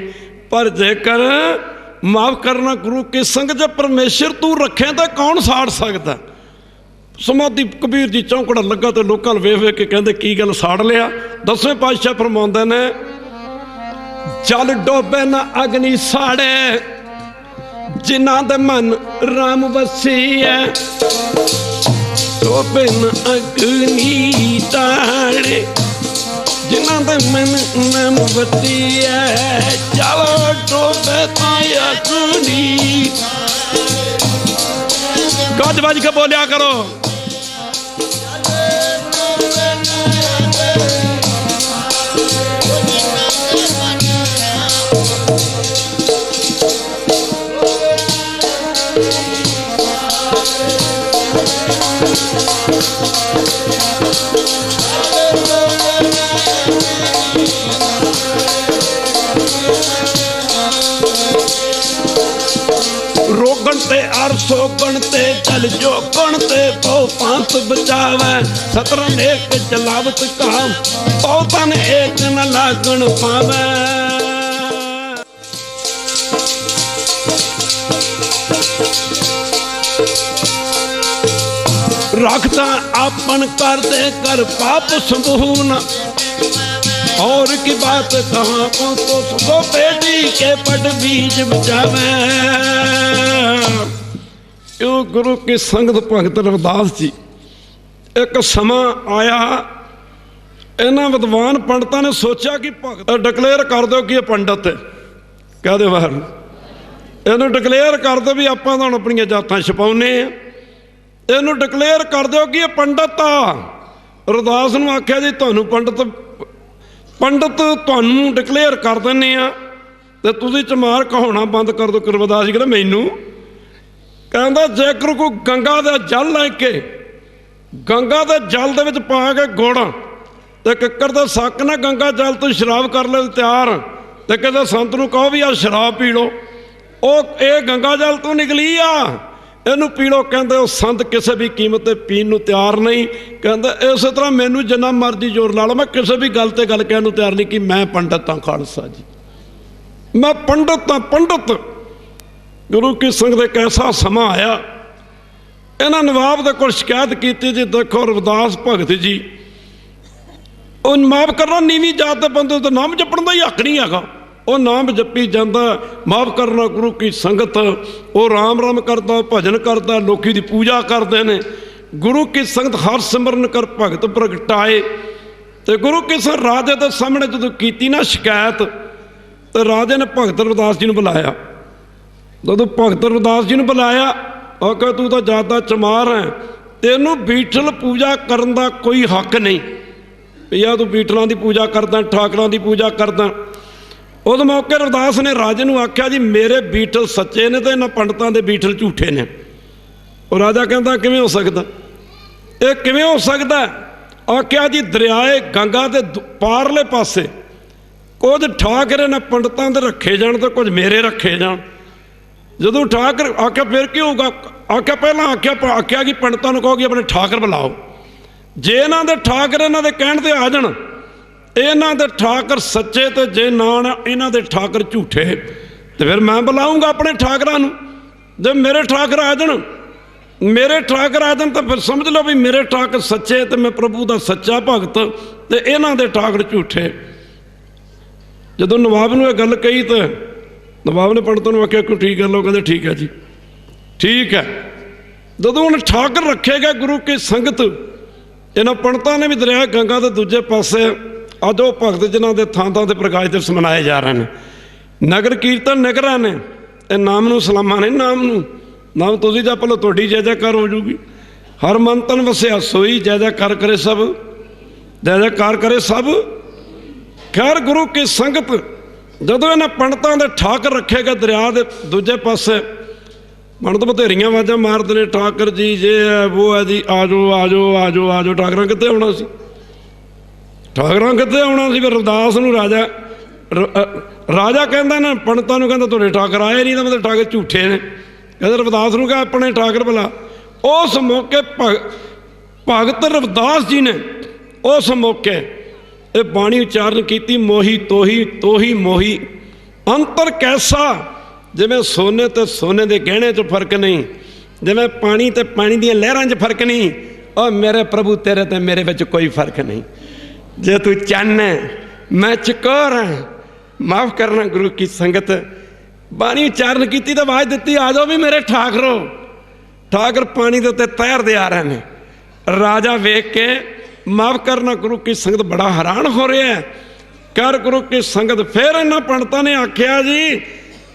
ਪਰ ਜੇਕਰ ਮਾਫ ਕਰਨਾ ਗੁਰੂ ਕੀ ਸੰਗ ਜੇ ਪਰਮੇਸ਼ਰ ਤੂੰ ਰੱਖੇ ਤਾਂ ਕੌਣ ਸਾੜ ਸਕਦਾ। ਸਮਾਧੀ ਕਬੀਰ ਜੀ ਚੌਂਕੜਾ ਲੱਗਾ ਤੇ ਲੋਕਾਂ ਨੂੰ ਵੇਖ ਵੇਖ ਕੇ ਕਹਿੰਦੇ ਕੀ ਗੱਲ ਸਾੜ ਲਿਆ। 10ਵੇਂ ਪਾਤਸ਼ਾਹ ਫਰਮਾਉਂਦੇ ਨੇ ਜਲ ਡੋਬੇ ਨਾ ਅਗਨੀ ਸਾੜੇ, ਜਿਨ੍ਹਾਂ ਦੇ ਮਨ ਰਾਮ ਵਸੀ ਹੈ। ਡੋਬੇ ਨਾ ਅਗਨੀ ਸਾੜੇ, ਜਿਨ੍ਹਾਂ ਦੇ ਮਨ ਨਾਮ ਵਸੀ ਹੈ। ਚਲੋ ਡੋਬੇ ਤਾਂ ਅਗਨੀ। ਗੱਜ ਵੱਜ ਕੇ ਬੋਲਿਆ ਕਰੋ। रोगण ते अर सोगण ते चल जोगण ते बहु पांत बचावे। सतरन एक जलावत काम, बहुतन एक न लागण पावे। रखता आपन कर दे कर पाप संभून, और की बात कहाँ को तो सुबह बेटी के पट बीज बचावे। यो गुरु की संगत भगत रविदास जी, एक समा आया इन्हां विद्वान पंडितां ने सोचा कि भगत डिकलेयर कर दो कि ये पंडित है, कह दे बाहर इन्हूं डिकलेयर कर दो भी आपां तां अपणियां जातां छपाउने आ, इन्हूं डिकलेयर कर दो कि ये पंडित आ। रविदास नूं आख्या जी तुहानूं पंडित तुहानूं डिकलेयर कर दिंदे आ ते तुसीं चमार कहाउणा बंद कर दो। रविदास जी कहंदा मैनूं कहंदा जेकर कोई गंगा का जल लैके गंगा के जल दे विच पा के गुड़ ते किक्कर दा सक ना गंगा जल तो शराब कर ले तैयार, ते कहते संत नूं कहो भी आ शराब पी लो, ये गंगा जल तो निकली आ, इनू पी लो। कहते वो संत किसी भी कीमत ते पीण नूं तैयार नहीं। कहते इस तरह मैनू जिन्ना मर्जी जोर ला लो, मैं किसी भी गल ते गल कहण नूं तैयार नहीं कि मैं पंडित हाँ खालसा जी, मैं पंडित हाँ पंडित। गुरु की संगत एक ऐसा समा आया, इन्हां नवाब दे कोल शिकायत की जी देखो रविदास भगत जी वो माफ करना नीवीं जात के बंदे तो नाम जपण का ही हक नहीं हैगा, वो नाम जपी जाता। माफ करना गुरु की संगत वो राम राम करता, भजन करता, लोकी दी पूजा करते हैं। गुरु की संगत हर सिमरन कर भगत प्रगटाए। तो गुरु की संगत राजे के सामने जो की ना शिकायत, तो राजे ने भगत रविदास जी ने बुलाया। जो भगत रविदास जी ने बुलाया आखिया तू तो ज़्यादा चमार है, तेनू बीठल पूजा करने का कोई हक नहीं, भैया तू बीठलों की पूजा करदा, ठाकरां की पूजा करदा। उस मौके रविदास ने राजे नूं आख्या जी मेरे बीठल सच्चे ने तो इन्हां पंडितां दे बीठल झूठे ने। और राजा कहता किवें हो सकदा, ये किवें हो सकदा? आख्या जी दरियाए गंगा के पारले पासे कुछ ठाकरे ने पंडितां दे रखे जाण तो कुछ मेरे रखे जाण। जदों ठाकर आख्या फिर की होगा? आख्या पहला आख्या कि पंडितां नूं कहो कि अपने ठाकर बुलाओ, जे इन्हां दे ठाकर इन्हां दे कहण ते आ जाण, इन्हां दे ठाकर सच्चे ते जे ना इन्हां दे ठाकर झूठे, तो फिर मैं बुलाऊंगा अपने ठाकरां नूं। जे मेरे ठाकर आ जाण, मेरे ठाकर आ जाण तो फिर समझ लो भी मेरे ठाकर सच्चे तो मैं प्रभु का सच्चा भगत, तो इन्हां दे ठाकर झूठे। जदों नवाब नूं इह गल कही तो नवाब ने पंडितों ने आख्या क्यों ठीक कर लो, कहते ठीक है जी ठीक है। जदों उन्हें ठाकर रखे गए गुरु की संगत, इन्होंने पंडितों ने भी दरिया गंगा के दूजे पासे अज वो भगत जिन्हों के थां थां ते प्रकाश दिवस मनाए जा रहे हैं, नगर कीर्तन निकरा ने, नाम नूं सलामा नहीं, नाम तुसीं जप लो तुहाडी जय जयकार हो जूगी। हर मन तन वसिया सोई, जय जयकार करे सब, जय जयकार करे सब। खैर गुरु की संगत जदों इन्हां पंडितां दे ठाकर रखे गए दरिया के दूजे पासे, ਮਨ ਤਾਂ ਬਥੇਰੀਆਂ ਆਵਾਜ਼ਾਂ ਮਾਰਦੇ ਨੇ, ਠਾਕਰ ਜੀ ਜੇ ਹੈ ਉਹ ਹੈ ਜੀ, ਆ ਜਾਓ ਆ ਜਾਓ ਆ ਜਾਓ ਆ ਜਾਓ। ਠਾਕਰਾਂ ਕਿੱਥੇ ਆਉਣਾ ਸੀ? ਠਾਕਰਾਂ ਕਿੱਥੇ ਆਉਣਾ ਸੀ? ਫਿਰ ਰਵਿਦਾਸ ਨੂੰ ਰਾਜਾ ਕਹਿੰਦਾ ਨਾ ਪੰਡਤਾਂ ਨੂੰ, ਕਹਿੰਦਾ ਤੁਹਾਡੇ ਠਾਕਰ ਆਏ ਨਹੀਂ, ਤਾਂ ਮਤਲਬ ਠਾਕਰ ਝੂਠੇ ਨੇ। ਕਹਿੰਦਾ ਰਵਿਦਾਸ ਨੂੰ ਕਿਹਾ ਆਪਣੇ ਠਾਕਰ ਭਲਾ। ਉਸ ਮੌਕੇ ਭਗਤ ਰਵਿਦਾਸ ਜੀ ਨੇ ਉਸ ਮੌਕੇ ਇਹ ਬਾਣੀ ਉਚਾਰਨ ਕੀਤੀ, ਮੋਹੀ ਤੋਹੀ ਤੋਹੀ ਮੋਹੀ ਅੰਤਰ ਕੈਸਾ। ਜਿਵੇਂ ਸੋਨੇ ਤੇ ਸੋਨੇ ਦੇ ਗਹਿਣੇ 'ਚ ਫਰਕ ਨਹੀਂ, ਜਿਵੇਂ ਪਾਣੀ ਤੇ ਪਾਣੀ ਦੀਆਂ ਲਹਿਰਾਂ 'ਚ ਫਰਕ ਨਹੀਂ, ਉਹ ਮੇਰੇ ਪ੍ਰਭੂ ਤੇਰੇ ਤੇ ਮੇਰੇ ਵਿੱਚ ਕੋਈ ਫਰਕ ਨਹੀਂ। ਜੇ ਤੂੰ ਚੰਨ ਹੈ ਮੈਂ ਚਕੋਰ ਹਾਂ। ਮਾਫ ਕਰਨਾ ਗੁਰੂ ਕੀ ਸੰਗਤ, ਬਾਣੀ ਉਚਾਰਨ ਕੀਤੀ ਤਾਂ ਆਵਾਜ਼ ਦਿੱਤੀ, ਆ ਜਾਓ ਵੀ ਮੇਰੇ ਠਾਕਰੋ। ਠਾਕਰ ਪਾਣੀ ਦੇ ਉੱਤੇ ਤੈਰਦੇ ਆ ਰਹੇ ਨੇ। ਰਾਜਾ ਵੇਖ ਕੇ ਮਾਫ ਕਰਨਾ ਗੁਰੂ ਕੀ ਸੰਗਤ ਬੜਾ ਹੈਰਾਨ ਹੋ ਰਿਹਾ ਹੈ। ਕਰ ਗੁਰੂ ਕੀ ਸੰਗਤ ਫਿਰ ਇਹਨਾਂ ਪੰਡਤਾਂ ਨੇ ਆਖਿਆ ਜੀ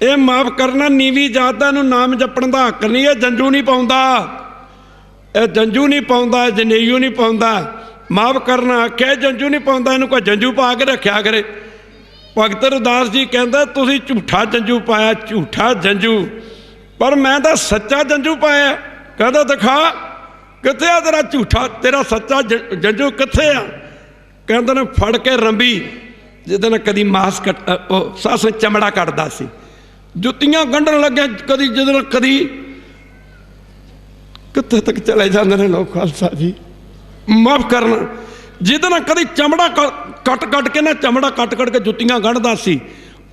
ਇਹ ਮਾਫ ਕਰਨਾ ਨੀਵੀਂ ਜਾਤਾਂ ਨੂੰ ਨਾਮ ਜਪਣ ਦਾ ਹੱਕ ਨਹੀਂ, ਇਹ ਜੰਜੂ ਨਹੀਂ ਪਾਉਂਦਾ, ਇਹ ਜੰਜੂ ਨਹੀਂ ਪਾਉਂਦਾ, ਜਨੇਊ ਨਹੀਂ ਪਾਉਂਦਾ। ਮਾਫ ਕਰਨਾ ਆਖਿਆ ਜੰਜੂ ਨਹੀਂ ਪਾਉਂਦਾ, ਇਹਨੂੰ ਕੋਈ ਜੰਜੂ ਪਾ ਕੇ ਰੱਖਿਆ ਕਰੇ। ਭਗਤ ਰਵਿਦਾਸ ਜੀ ਕਹਿੰਦਾ ਤੁਸੀਂ ਝੂਠਾ ਜੰਜੂ ਪਾਇਆ, ਝੂਠਾ ਜੰਜੂ, ਪਰ ਮੈਂ ਤਾਂ ਸੱਚਾ ਜੰਜੂ ਪਾਇਆ। ਕਹਿੰਦਾ ਦਿਖਾ ਕਿੱਥੇ ਆ ਤੇਰਾ ਝੂਠਾ, ਤੇਰਾ ਸੱਚਾ ਜੰਜੂ ਕਿੱਥੇ ਆ? ਕਹਿੰਦੇ ਨੇ ਫੜ ਕੇ ਰੰਬੀ ਜਿਹਦੇ ਨਾਲ ਕਦੀ ਮਾਸ ਉਹ ਸੱਸ ਚਮੜਾ ਕੱਟਦਾ ਸੀ, ਜੁੱਤੀਆਂ ਗੰਢਣ ਲੱਗਿਆ ਕਦੀ, ਜਿਹਦੇ ਨਾਲ ਕਦੀ ਕਿੱਥੇ ਤੱਕ ਚਲੇ ਜਾਂਦੇ ਨੇ ਲੋਕ ਖਾਲਸਾ ਜੀ। ਮਾਫ ਕਰਨਾ ਜਿਹਦੇ ਨਾਲ ਕਦੀ ਚਮੜਾ ਕੱਟ ਕੇ ਨਾ, ਚਮੜਾ ਕੱਟ ਕੇ ਜੁੱਤੀਆਂ ਗੰਢਦਾ ਸੀ,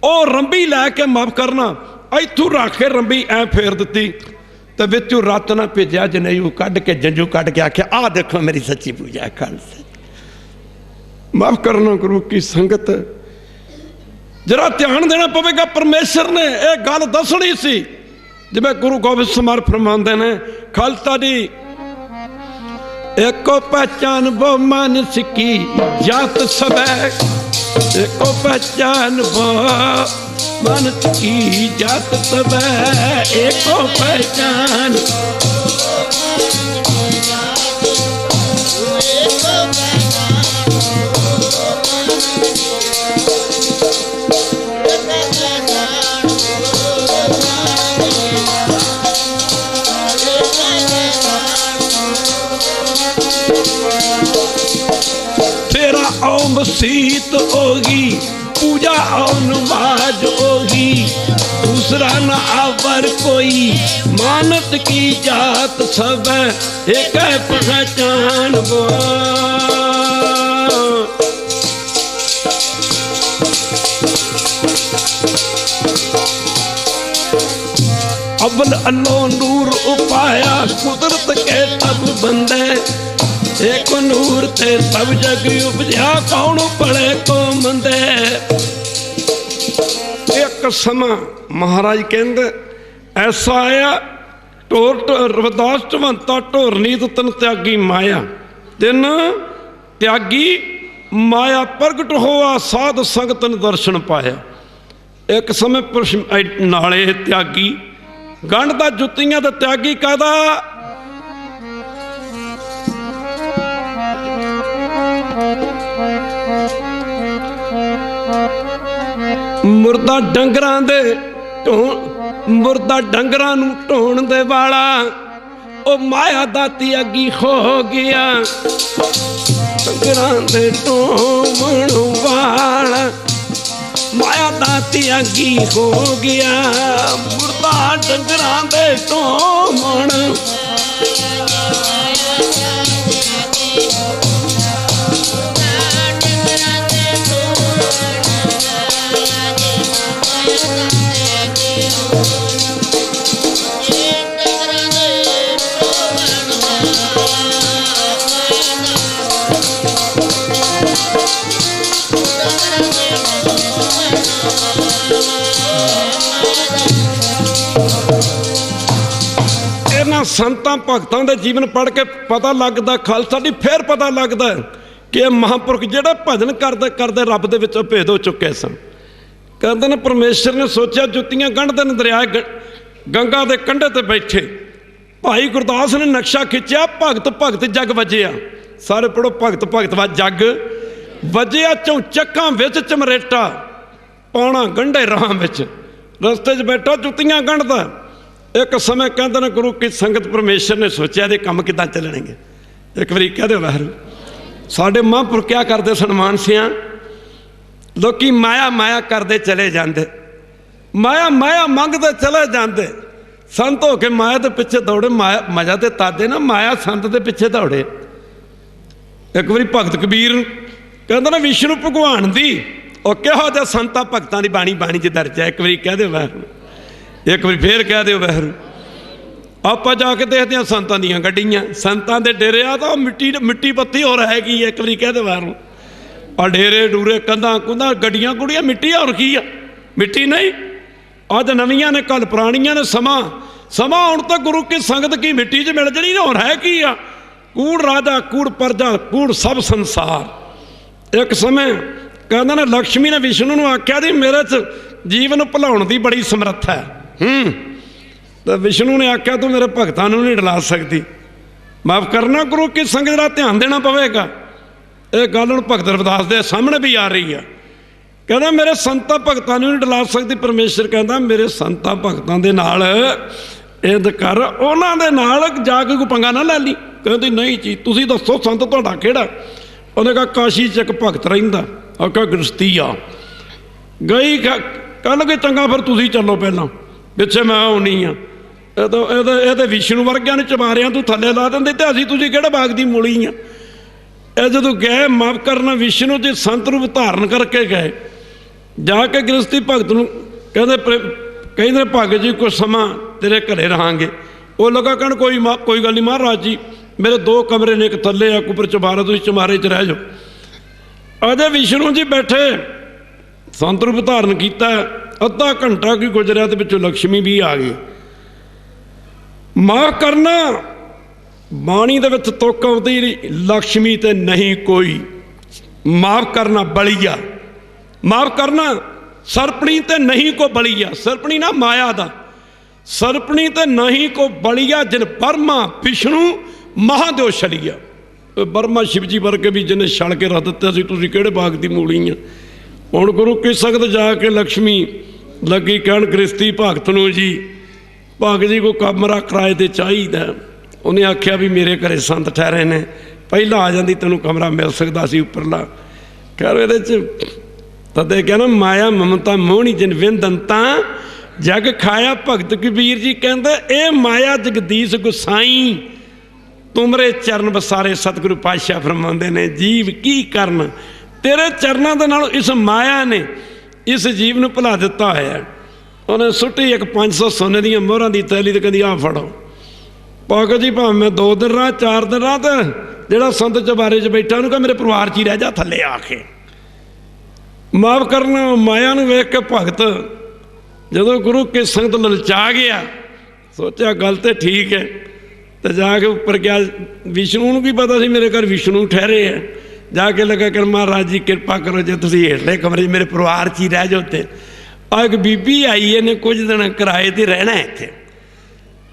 ਉਹ ਰੰਬੀ ਲੈ ਕੇ ਮਾਫ ਕਰਨਾ ਇੱਥੋਂ ਰੱਖ ਕੇ ਰੰਬੀ ਐ ਫੇਰ ਦਿੱਤੀ ਤੇ ਵਿੱਚੋਂ ਰੱਤ ਨਾ ਭੇਜਿਆ ਜਨੇਊ ਕੱਢ ਕੇ, ਜੰਜੂ ਕੱਢ ਕੇ ਆਖਿਆ ਆਹ ਦੇਖੋ ਮੇਰੀ ਸੱਚੀ ਪੂਜਾ ਖਾਲਸਾ। ਮਾਫ ਕਰਨਾ ਗੁਰੂ ਕੀ ਸੰਗਤ, ਜਰਾ ਧਿਆਨ ਦੇਣਾ ਪਵੇਗਾ। ਪਰਮੇਸ਼ਰ ਨੇ ਇਹ ਗੱਲ ਦੱਸਣੀ ਸੀ, ਜਿਵੇਂ ਗੁਰੂ ਗੋਬਿੰਦ ਸਮਰ ਫਰਮਾਉਂਦੇ ਨੇ ਖਾਲਸਾ ਜੀ, एको पहचान वो मानस की जात सबे, एको पहचान वो मानस की जात सबे, एको पहचान मसीत होगी पूजा और नमाज होगी, दूसरा न आवर कोई मानत की जात सब एक पहचान वो। अव्वल अल्लाह नूर उपाया कुदरत के सब बंदे, एक नूर ते सब जग उपजा कौन पड़े को मंदे। एक समा महाराज कहते ऐसा आया ढोर रविदास चवंता ढोर नीत तन त्यागी माया, दिन त्यागी माया प्रगट होआ साध संगत ने दर्शन पाया। एक समय नाले त्यागी गंढदा जुत्तियां दा त्यागी कहदा मुर्दा डंगरां दे मुर्दा डंगरां नूं ढोण दे वाला ओ माया दा त्यागी हो गया, डंगरां दे ढोण वाला माया दा त्यागी हो गया, मुर्दा डंगरां दे ढोण संतां भगतां दे जीवन पढ़ के पता लगदा खालसा जी, फिर पता लगदा कि महापुरख जिहड़े भजन करदे करदे रब दे विच भेद हो चुके सन। कहंदे ने परमेश्वर ने सोचा जुत्तियां गंढदे ने दरिया गंगा दे कंढे ते बैठे, भाई गुरदास ने नक्शा खिंचिया, भगत भगत जग वजिया। सारे पढ़ो भगत भगत वा जग वजिया, चौचक्कां विच चमरेटा पाउणा गंढे राह विच, रस्ते च बैठा जुत्तियां गंढदा। ਇੱਕ ਸਮੇਂ ਕਹਿੰਦੇ ਨੇ ਗੁਰੂ ਕੀ ਸੰਗਤ ਪਰਮੇਸ਼ਰ ਨੇ ਸੋਚਿਆ ਦੇ ਕੰਮ ਕਿੱਦਾਂ ਚੱਲਣਗੇ। ਇੱਕ ਵਾਰੀ ਕਹਦੇ ਵਾਹਿਗੁਰੂ ਸਾਡੇ ਮਹਾਂਪੁਰਖ ਕਿਆ ਕਰਦੇ ਸਨ ਮਾਨਸਿਆਂ, ਲੋਕੀ ਮਾਇਆ ਮਾਇਆ ਕਰਦੇ ਚਲੇ ਜਾਂਦੇ, ਮਾਇਆ ਮਾਇਆ ਮੰਗਦੇ ਚਲੇ ਜਾਂਦੇ, ਸੰਤ ਹੋ ਕੇ ਮਾਇਆ ਦੇ ਪਿੱਛੇ ਦੌੜੇ। ਮਾਇਆ ਮਜ਼ਾ ਤੇ ਤਾਦੇ ਨਾ ਮਾਇਆ ਸੰਤ ਦੇ ਪਿੱਛੇ ਦੌੜੇ। ਇੱਕ ਵਾਰੀ ਭਗਤ ਕਬੀਰ ਕਹਿੰਦਾ ਨਾ ਵਿਸ਼ਨੂੰ ਭਗਵਾਨ ਦੀ ਉਹ ਕਿਹੋ ਜਿਹਾ ਸੰਤਾਂ ਭਗਤਾਂ ਦੀ ਬਾਣੀ ਬਾਣੀ 'ਚ ਦਰਜ ਹੈ। ਇੱਕ ਵਾਰੀ ਕਹਿ ਦਿਓ ਵਾਹਿਗੁਰੂ, ਇੱਕ ਵਾਰੀ ਫੇਰ ਕਹਿ ਦਿਓ ਵਾਹਿਗੁਰੂ। ਆਪਾਂ ਜਾ ਕੇ ਦੇਖਦੇ ਹਾਂ ਸੰਤਾਂ ਦੀਆਂ ਗੱਡੀਆਂ, ਸੰਤਾਂ ਦੇ ਡੇਰੇ ਆ ਤਾਂ ਮਿੱਟੀ ਪੱਤੀ ਹੋਰ ਹੈਗੀ। ਇੱਕ ਵਾਰੀ ਕਹਿ ਦਿਓ ਵਾਹਿਗੁਰੂ। ਆ ਡੇਰੇ ਡੂਰੇ ਕੰਧਾਂ ਕੁੰਧਾਂ ਗੱਡੀਆਂ ਗੁੜੀਆਂ ਮਿੱਟੀ ਹੋਰ ਕੀ ਆ, ਮਿੱਟੀ ਨਹੀਂ। ਅੱਜ ਨਵੀਆਂ ਨੇ ਕੱਲ ਪੁਰਾਣੀਆਂ ਨੇ। ਸਮਾਂ ਹੁਣ ਤਾਂ ਗੁਰੂ ਕੀ ਸੰਗਤ ਕੀ ਮਿੱਟੀ 'ਚ ਮਿਲ ਜਣੀ ਨਾ, ਹੋਰ ਹੈ ਕੀ ਆ। ਕੂੜ ਰਾਜਾ ਕੂੜ ਪ੍ਰਜਾ ਕੂੜ ਸਭ ਸੰਸਾਰ। ਇੱਕ ਸਮੇਂ ਕਹਿੰਦਾ ਨਾ ਲਕਸ਼ਮੀ ਨੇ ਵਿਸ਼ਨੂੰ ਨੂੰ ਆਖਿਆ ਜੀ ਮੇਰੇ 'ਚ ਜੀਵਨ ਨੂੰ ਭੁਲਾਉਣ ਦੀ ਬੜੀ ਸਮਰੱਥਾ ਹੈ। ਤਾਂ ਵਿਸ਼ਨੂੰ ਨੇ ਆਖਿਆ ਤੂੰ ਮੇਰੇ ਭਗਤਾਂ ਨੂੰ ਨਹੀਂ ਡਲਾ ਸਕਦੀ, ਮਾਫ ਕਰਨਾ ਗੁਰੂ ਕੀ ਸੰਗਤ ਦਾ ਧਿਆਨ ਦੇਣਾ ਪਵੇਗਾ। ਇਹ ਗੱਲ ਹੁਣ ਭਗਤ ਰਵਿਦਾਸ ਦੇ ਸਾਹਮਣੇ ਵੀ ਆ ਰਹੀ ਆ। ਕਹਿੰਦਾ ਮੇਰੇ ਸੰਤਾਂ ਭਗਤਾਂ ਨੂੰ ਨਹੀਂ ਡਲਾ ਸਕਦੀ। ਪਰਮੇਸ਼ਰ ਕਹਿੰਦਾ ਮੇਰੇ ਸੰਤਾਂ ਭਗਤਾਂ ਦੇ ਨਾਲ ਇੰਦ ਕਰ, ਉਹਨਾਂ ਦੇ ਨਾਲ ਜਾ ਕੇ ਕੋਈ ਪੰਗਾ ਨਾ ਲੈ ਲਈ। ਕਹਿੰਦੀ ਨਹੀਂ ਜੀ ਤੁਸੀਂ ਦੱਸੋ ਸੰਤ ਤੁਹਾਡਾ ਕਿਹੜਾ। ਉਹਨੇ ਕਿਹਾ ਕਾਸ਼ੀ 'ਚ ਇੱਕ ਭਗਤ ਰਹਿੰਦਾ, ਆਖਿਆ ਗ੍ਰਸਤੀ ਆ ਗਈ। ਕੱਲ ਕਿ ਚੰਗਾ ਫਿਰ ਤੁਸੀਂ ਚੱਲੋ ਪਹਿਲਾਂ, ਪਿੱਛੇ ਮੈਂ ਆਉਣੀ ਆ। ਇਹਦੇ ਵਿਸ਼ਨੂੰ ਵਰਗਿਆਂ ਨੂੰ ਚਮਾਰਿਆਂ ਤੂੰ ਥੱਲੇ ਲਾ ਦਿੰਦੇ ਤੇ ਅਸੀਂ ਤੁਸੀਂ ਕਿਹੜੇ ਬਾਗ ਦੀ ਮੂਲੀ ਆ। ਇਹ ਜਦੋਂ ਗਏ ਮਾਫ ਕਰਨਾ ਵਿਸ਼ਨੂੰ ਜੀ ਸੰਤ ਰੂਪ ਧਾਰਨ ਕਰਕੇ ਗਏ, ਜਾ ਕੇ ਗ੍ਰਸਤੀ ਭਗਤ ਨੂੰ ਕਹਿੰਦੇ ਭਗਤ ਜੀ ਕੁਛ ਸਮਾਂ ਤੇਰੇ ਘਰੇ ਰਹਾਂਗੇ। ਉਹ ਲੱਗਾ ਕਹਿਣ ਕੋਈ ਗੱਲ ਨਹੀਂ ਮਹਾਰਾਜ ਜੀ ਮੇਰੇ 2 ਕਮਰੇ ਨੇ, ਇੱਕ ਥੱਲੇ ਆ ਉੱਪਰ ਚਮਾਰਾ, ਤੁਸੀਂ ਚਮਾਰੇ 'ਚ ਰਹਿ ਜਾਓ। ਅਜੇ ਵਿਸ਼ਨੂੰ ਜੀ ਬੈਠੇ ਸੰਤ ਰੂਪ ਧਾਰਨ ਕੀਤਾ, ਅੱਧਾ ਘੰਟਾ ਕੀ ਗੁਜ਼ਰਿਆ ਤੇ ਵਿੱਚੋਂ ਲਕਸ਼ਮੀ ਵੀ ਆ ਗਈ। ਮਾਫ ਕਰਨਾ ਬਾਣੀ ਦੇ ਵਿੱਚ ਤੁਕ ਆਉਂਦੀ ਲਕਸ਼ਮੀ ਤੇ ਨਹੀਂ ਕੋਈ, ਮਾਫ ਕਰਨਾ ਬਲੀਆ, ਮਾਫ ਕਰਨਾ ਸਰਪਣੀ ਤੇ ਨਹੀਂ ਕੋ ਬਲੀਆ। ਸਰਪਣੀ ਨਾ ਮਾਇਆ ਦਾ, ਸਰਪਣੀ ਤੇ ਨਹੀਂ ਕੋ ਬਲੀਆ ਜਿਨ ਬਰਮਾ ਵਿਸ਼ਨੂੰ ਮਹਾਦੇਵ ਛਲੀਆ। ਬਰਮਾ ਸ਼ਿਵ ਜੀ ਵਰਗੇ ਵੀ ਜਿਹਨੇ ਛਲ ਕੇ ਰੱਖ ਦਿੱਤਾ ਸੀ ਤੁਸੀਂ ਕਿਹੜੇ ਬਾਗ ਦੀ ਮੂਲੀ ਆ। ਹੁਣ ਗੁਰੂ ਕੀ ਸੰਗਤ ਜਾ ਕੇ ਲਕਸ਼ਮੀ ਲੱਗੀ ਕਹਿਣ ਗ੍ਰਸਤੀ ਭਗਤ ਨੂੰ ਜੀ ਭਗਤ ਜੀ ਕੋਈ ਕਮਰਾ ਕਿਰਾਏ 'ਤੇ ਚਾਹੀਦਾ। ਉਹਨੇ ਆਖਿਆ ਵੀ ਮੇਰੇ ਘਰੇ ਸੰਤ ਠਹਿਰੇ ਨੇ, ਪਹਿਲਾਂ ਆ ਜਾਂਦੀ ਤੈਨੂੰ ਕਮਰਾ ਮਿਲ ਸਕਦਾ ਸੀ ਉੱਪਰਲਾ। ਖੈਰ ਇਹਦੇ 'ਚ ਤਦੇ ਕਹਿੰਦਾ ਮਾਇਆ ਮਮਤਾ ਮੋਹਣੀ ਜਿਨ ਵਿੰਦੰਤਾ ਜਗ ਖਾਇਆ। ਭਗਤ ਕਬੀਰ ਜੀ ਕਹਿੰਦੇ ਇਹ ਮਾਇਆ ਜਗਦੀਸ਼ ਗੁਸਾਈ ਤੁਮਰੇ ਚਰਨ ਬਸਾਰੇ। ਸਤਿਗੁਰੂ ਪਾਤਸ਼ਾਹ ਫਰਮਾਉਂਦੇ ਨੇ ਜੀਵ ਕੀ ਕਰਨ, ਤੇਰੇ ਚਰਨਾਂ ਦੇ ਨਾਲ ਇਸ ਮਾਇਆ ਨੇ ਇਸ ਜੀਵ ਨੂੰ ਭੁਲਾ ਦਿੱਤਾ ਹੋਇਆ। ਉਹਨੇ ਸੁੱਟੀ ਇੱਕ 500 ਸੋਨੇ ਦੀਆਂ ਮੋਹਰਾਂ ਦੀ ਥੈਲੀ ਤੇ ਕਹਿੰਦੀ ਆਹ ਫੜੋ। ਭਗਤ ਜੀ ਭਾਵੇਂ ਮੈਂ 2 ਦਿਨ ਰਾਹ 4 ਦਿਨ ਰਾਹ, ਤੇ ਜਿਹੜਾ ਸੰਤ ਚੁਬਾਰੇ 'ਚ ਬੈਠਾ ਉਹਨੂੰ ਕਹ ਮੇਰੇ ਪਰਿਵਾਰ 'ਚ ਹੀ ਰਹਿ ਜਾ ਥੱਲੇ ਆ ਕੇ। ਮਾਫ ਕਰਨਾ ਮਾਇਆ ਨੂੰ ਵੇਖ ਕੇ ਭਗਤ ਜਦੋਂ ਗੁਰੂ ਕੀ ਸੰਗਤ ਲਲਚਾ ਗਿਆ, ਸੋਚਿਆ ਗੱਲ ਤੇ ਠੀਕ ਹੈ, ਤੇ ਜਾ ਕੇ ਉੱਪਰ ਗਿਆ। ਵਿਸ਼ਨੂੰ ਨੂੰ ਕੀ ਪਤਾ ਸੀ ਮੇਰੇ ਘਰ ਵਿਸ਼ਨੂੰ ਠਹਿਰੇ ਹੈ। ਜਾ ਕੇ ਲੱਗਾ ਕਰ ਮਹਾਰਾਜ ਜੀ ਕਿਰਪਾ ਕਰੋ ਜੇ ਤੁਸੀਂ ਹੇਠਲੇ ਕਮਰੇ 'ਚ ਮੇਰੇ ਪਰਿਵਾਰ 'ਚ ਹੀ ਰਹਿ ਜਾਓ। ਤੇ ਆ ਇੱਕ ਬੀਬੀ ਆਈ ਇਹਨੇ ਕੁਝ ਦਿਨ ਕਿਰਾਏ 'ਤੇ ਰਹਿਣਾ ਇੱਥੇ।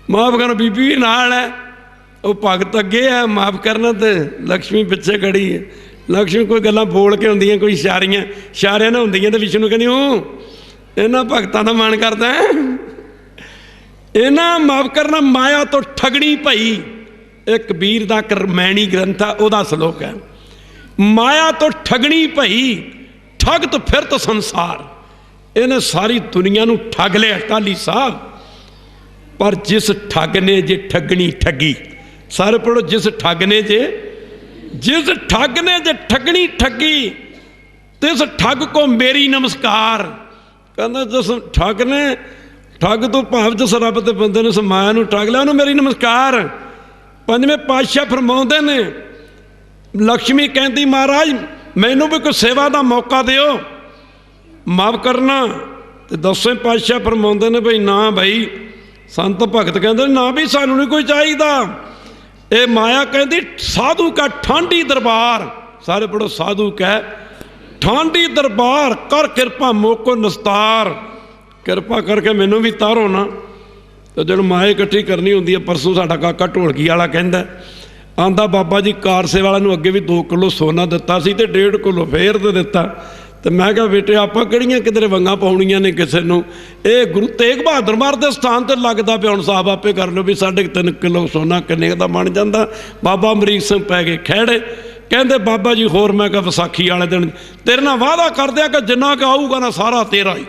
ਮਾਫ ਕਰਨਾ ਬੀਬੀ ਵੀ ਨਾਲ ਹੈ, ਉਹ ਭਗਤ ਅੱਗੇ ਹੈ ਮਾਫ ਕਰਨਾ, ਤੇ ਲਕਸ਼ਮੀ ਪਿੱਛੇ ਖੜੀ ਹੈ। ਲਕਸ਼ਮੀ ਕੋਈ ਗੱਲਾਂ ਬੋਲ ਕੇ ਹੁੰਦੀਆਂ, ਕੋਈ ਇਸ਼ਾਰਿਆਂ ਨਾਲ ਹੁੰਦੀਆਂ, ਤੇ ਵਿਸ਼ਨੂੰ ਕਹਿੰਦੀ ਇਹਨਾਂ ਭਗਤਾਂ ਦਾ ਮਨ ਕਰਦਾ ਇਹਨਾਂ ਮਾਫ ਕਰਨਾ ਮਾਇਆ ਤੋਂ ਠਗਣੀ ਪਈ। ਇਹ ਕਬੀਰ ਦਾ ਕਰਮੈਣੀ ਗ੍ਰੰਥ ਆ, ਉਹਦਾ ਸਲੋਕ ਹੈ ਮਾਇਆ ਤੋਂ ਠਗਣੀ ਪਈ ਠਗਤ ਫਿਰਤ ਸੰਸਾਰ। ਇਹਨੇ ਸਾਰੀ ਦੁਨੀਆ ਨੂੰ ਠੱਗ ਲਿਆ ਟਾਹਲੀ ਸਾਹਿਬ। ਪਰ ਜਿਸ ਠੱਗ ਨੇ ਜੇ ਠੱਗਣੀ ਠੱਗੀ, ਸਾਰੇ ਪੜੋ ਜਿਸ ਠੱਗ ਨੇ ਜੇ ਠੱਗਣੀ ਠੱਗੀ ਤਿਸ ਠੱਗ ਕੋ ਮੇਰੀ ਨਮਸਕਾਰ। ਕਹਿੰਦਾ ਜਿਸ ਠੱਗ ਨੇ ਠੱਗ ਤੋਂ ਭਾਵ ਜਿਸ ਰੱਬ ਤੇ ਬੰਦੇ ਨੇ ਮਾਇਆ ਨੂੰ ਠੱਗ ਲਿਆ ਉਹਨੂੰ ਮੇਰੀ ਨਮਸਕਾਰ। 5ਵੇਂ ਪਾਤਸ਼ਾਹ ਫਰਮਾਉਂਦੇ ਨੇ ਲਕਸ਼ਮੀ ਕਹਿੰਦੀ ਮਹਾਰਾਜ ਮੈਨੂੰ ਵੀ ਕੋਈ ਸੇਵਾ ਦਾ ਮੌਕਾ ਦਿਓ। ਮਾਫ ਕਰਨਾ ਤੇ 10ਵੇਂ ਪਾਤਸ਼ਾਹ ਫਰਮਾਉਂਦੇ ਨੇ ਬਈ ਨਾ ਬਈ ਸੰਤ ਭਗਤ ਕਹਿੰਦੇ ਨਾ ਵੀ ਸਾਨੂੰ ਨਹੀਂ ਕੋਈ ਚਾਹੀਦਾ। ਇਹ ਮਾਇਆ ਕਹਿੰਦੀ ਸਾਧੂ ਕਾ ਠਾਂਡੀ ਦਰਬਾਰ, ਸਾਰੇ ਪੜੋ ਸਾਧੂ ਕਹਿ ਠਾਂਡੀ ਦਰਬਾਰ ਕਰ ਕਿਰਪਾ ਮੋਕੋ ਨਸਤਾਰ। ਕਿਰਪਾ ਕਰਕੇ ਮੈਨੂੰ ਵੀ ਤਾਰੋ ਨਾ। ਤੇ ਜਦੋਂ ਮਾਇਆ ਇਕੱਠੀ ਕਰਨੀ ਹੁੰਦੀ ਹੈ, ਪਰਸੋਂ ਸਾਡਾ ਕਾਕਾ ਢੋਲਕੀ ਵਾਲਾ ਕਹਿੰਦਾ ਆਂਦਾ ਬਾਬਾ ਜੀ ਕਾਰ ਸੇਵਾ ਵਾਲਾ ਨੂੰ ਅੱਗੇ ਵੀ 2 ਕਿਲੋ ਸੋਨਾ ਦਿੱਤਾ ਸੀ ਤੇ 1.5 ਕਿਲੋ ਫੇਰ ਤੇ ਦਿੱਤਾ, ਤੇ ਤੇ ਮੈਂ ਕਿਹਾ ਬੇਟੇ ਆਪਾਂ ਕਿਹੜੀਆਂ ਕਿਧਰੇ ਵੰਗਾਂ ਪਾਉਣੀਆਂ ਨੇ ਕਿਸੇ ਨੂੰ, ਇਹ ਗੁਰੂ ਤੇਗ ਬਹਾਦਰ ਮਾਰ ਦੇ ਸਥਾਨ ਤੇ ਲੱਗਦਾ ਪਿਆ। ਹੁਣ ਸਾਹਿਬ ਆਪੇ ਕਰ ਲਓ ਵੀ 3.5 ਕਿਲੋ ਸੋਨਾ ਕਿੰਨੇ ਦਾ ਬਣ ਜਾਂਦਾ। ਬਾਬਾ ਅਮਰੀਕ ਸਿੰਘ ਪੈ ਗਏ ਖਹਿੜੇ, ਕਹਿੰਦੇ ਬਾਬਾ ਜੀ ਹੋਰ। ਮੈਂ ਕਿਹਾ ਵਿਸਾਖੀ ਵਾਲੇ ਦਿਨ ਤੇਰੇ ਨਾਲ ਵਾਅਦਾ ਕਰਦੇ ਆ ਕਿ ਜਿੰਨਾ ਕੁ ਆਊਗਾ ਨਾ ਸਾਰਾ ਤੇਰਾ ਹੀ।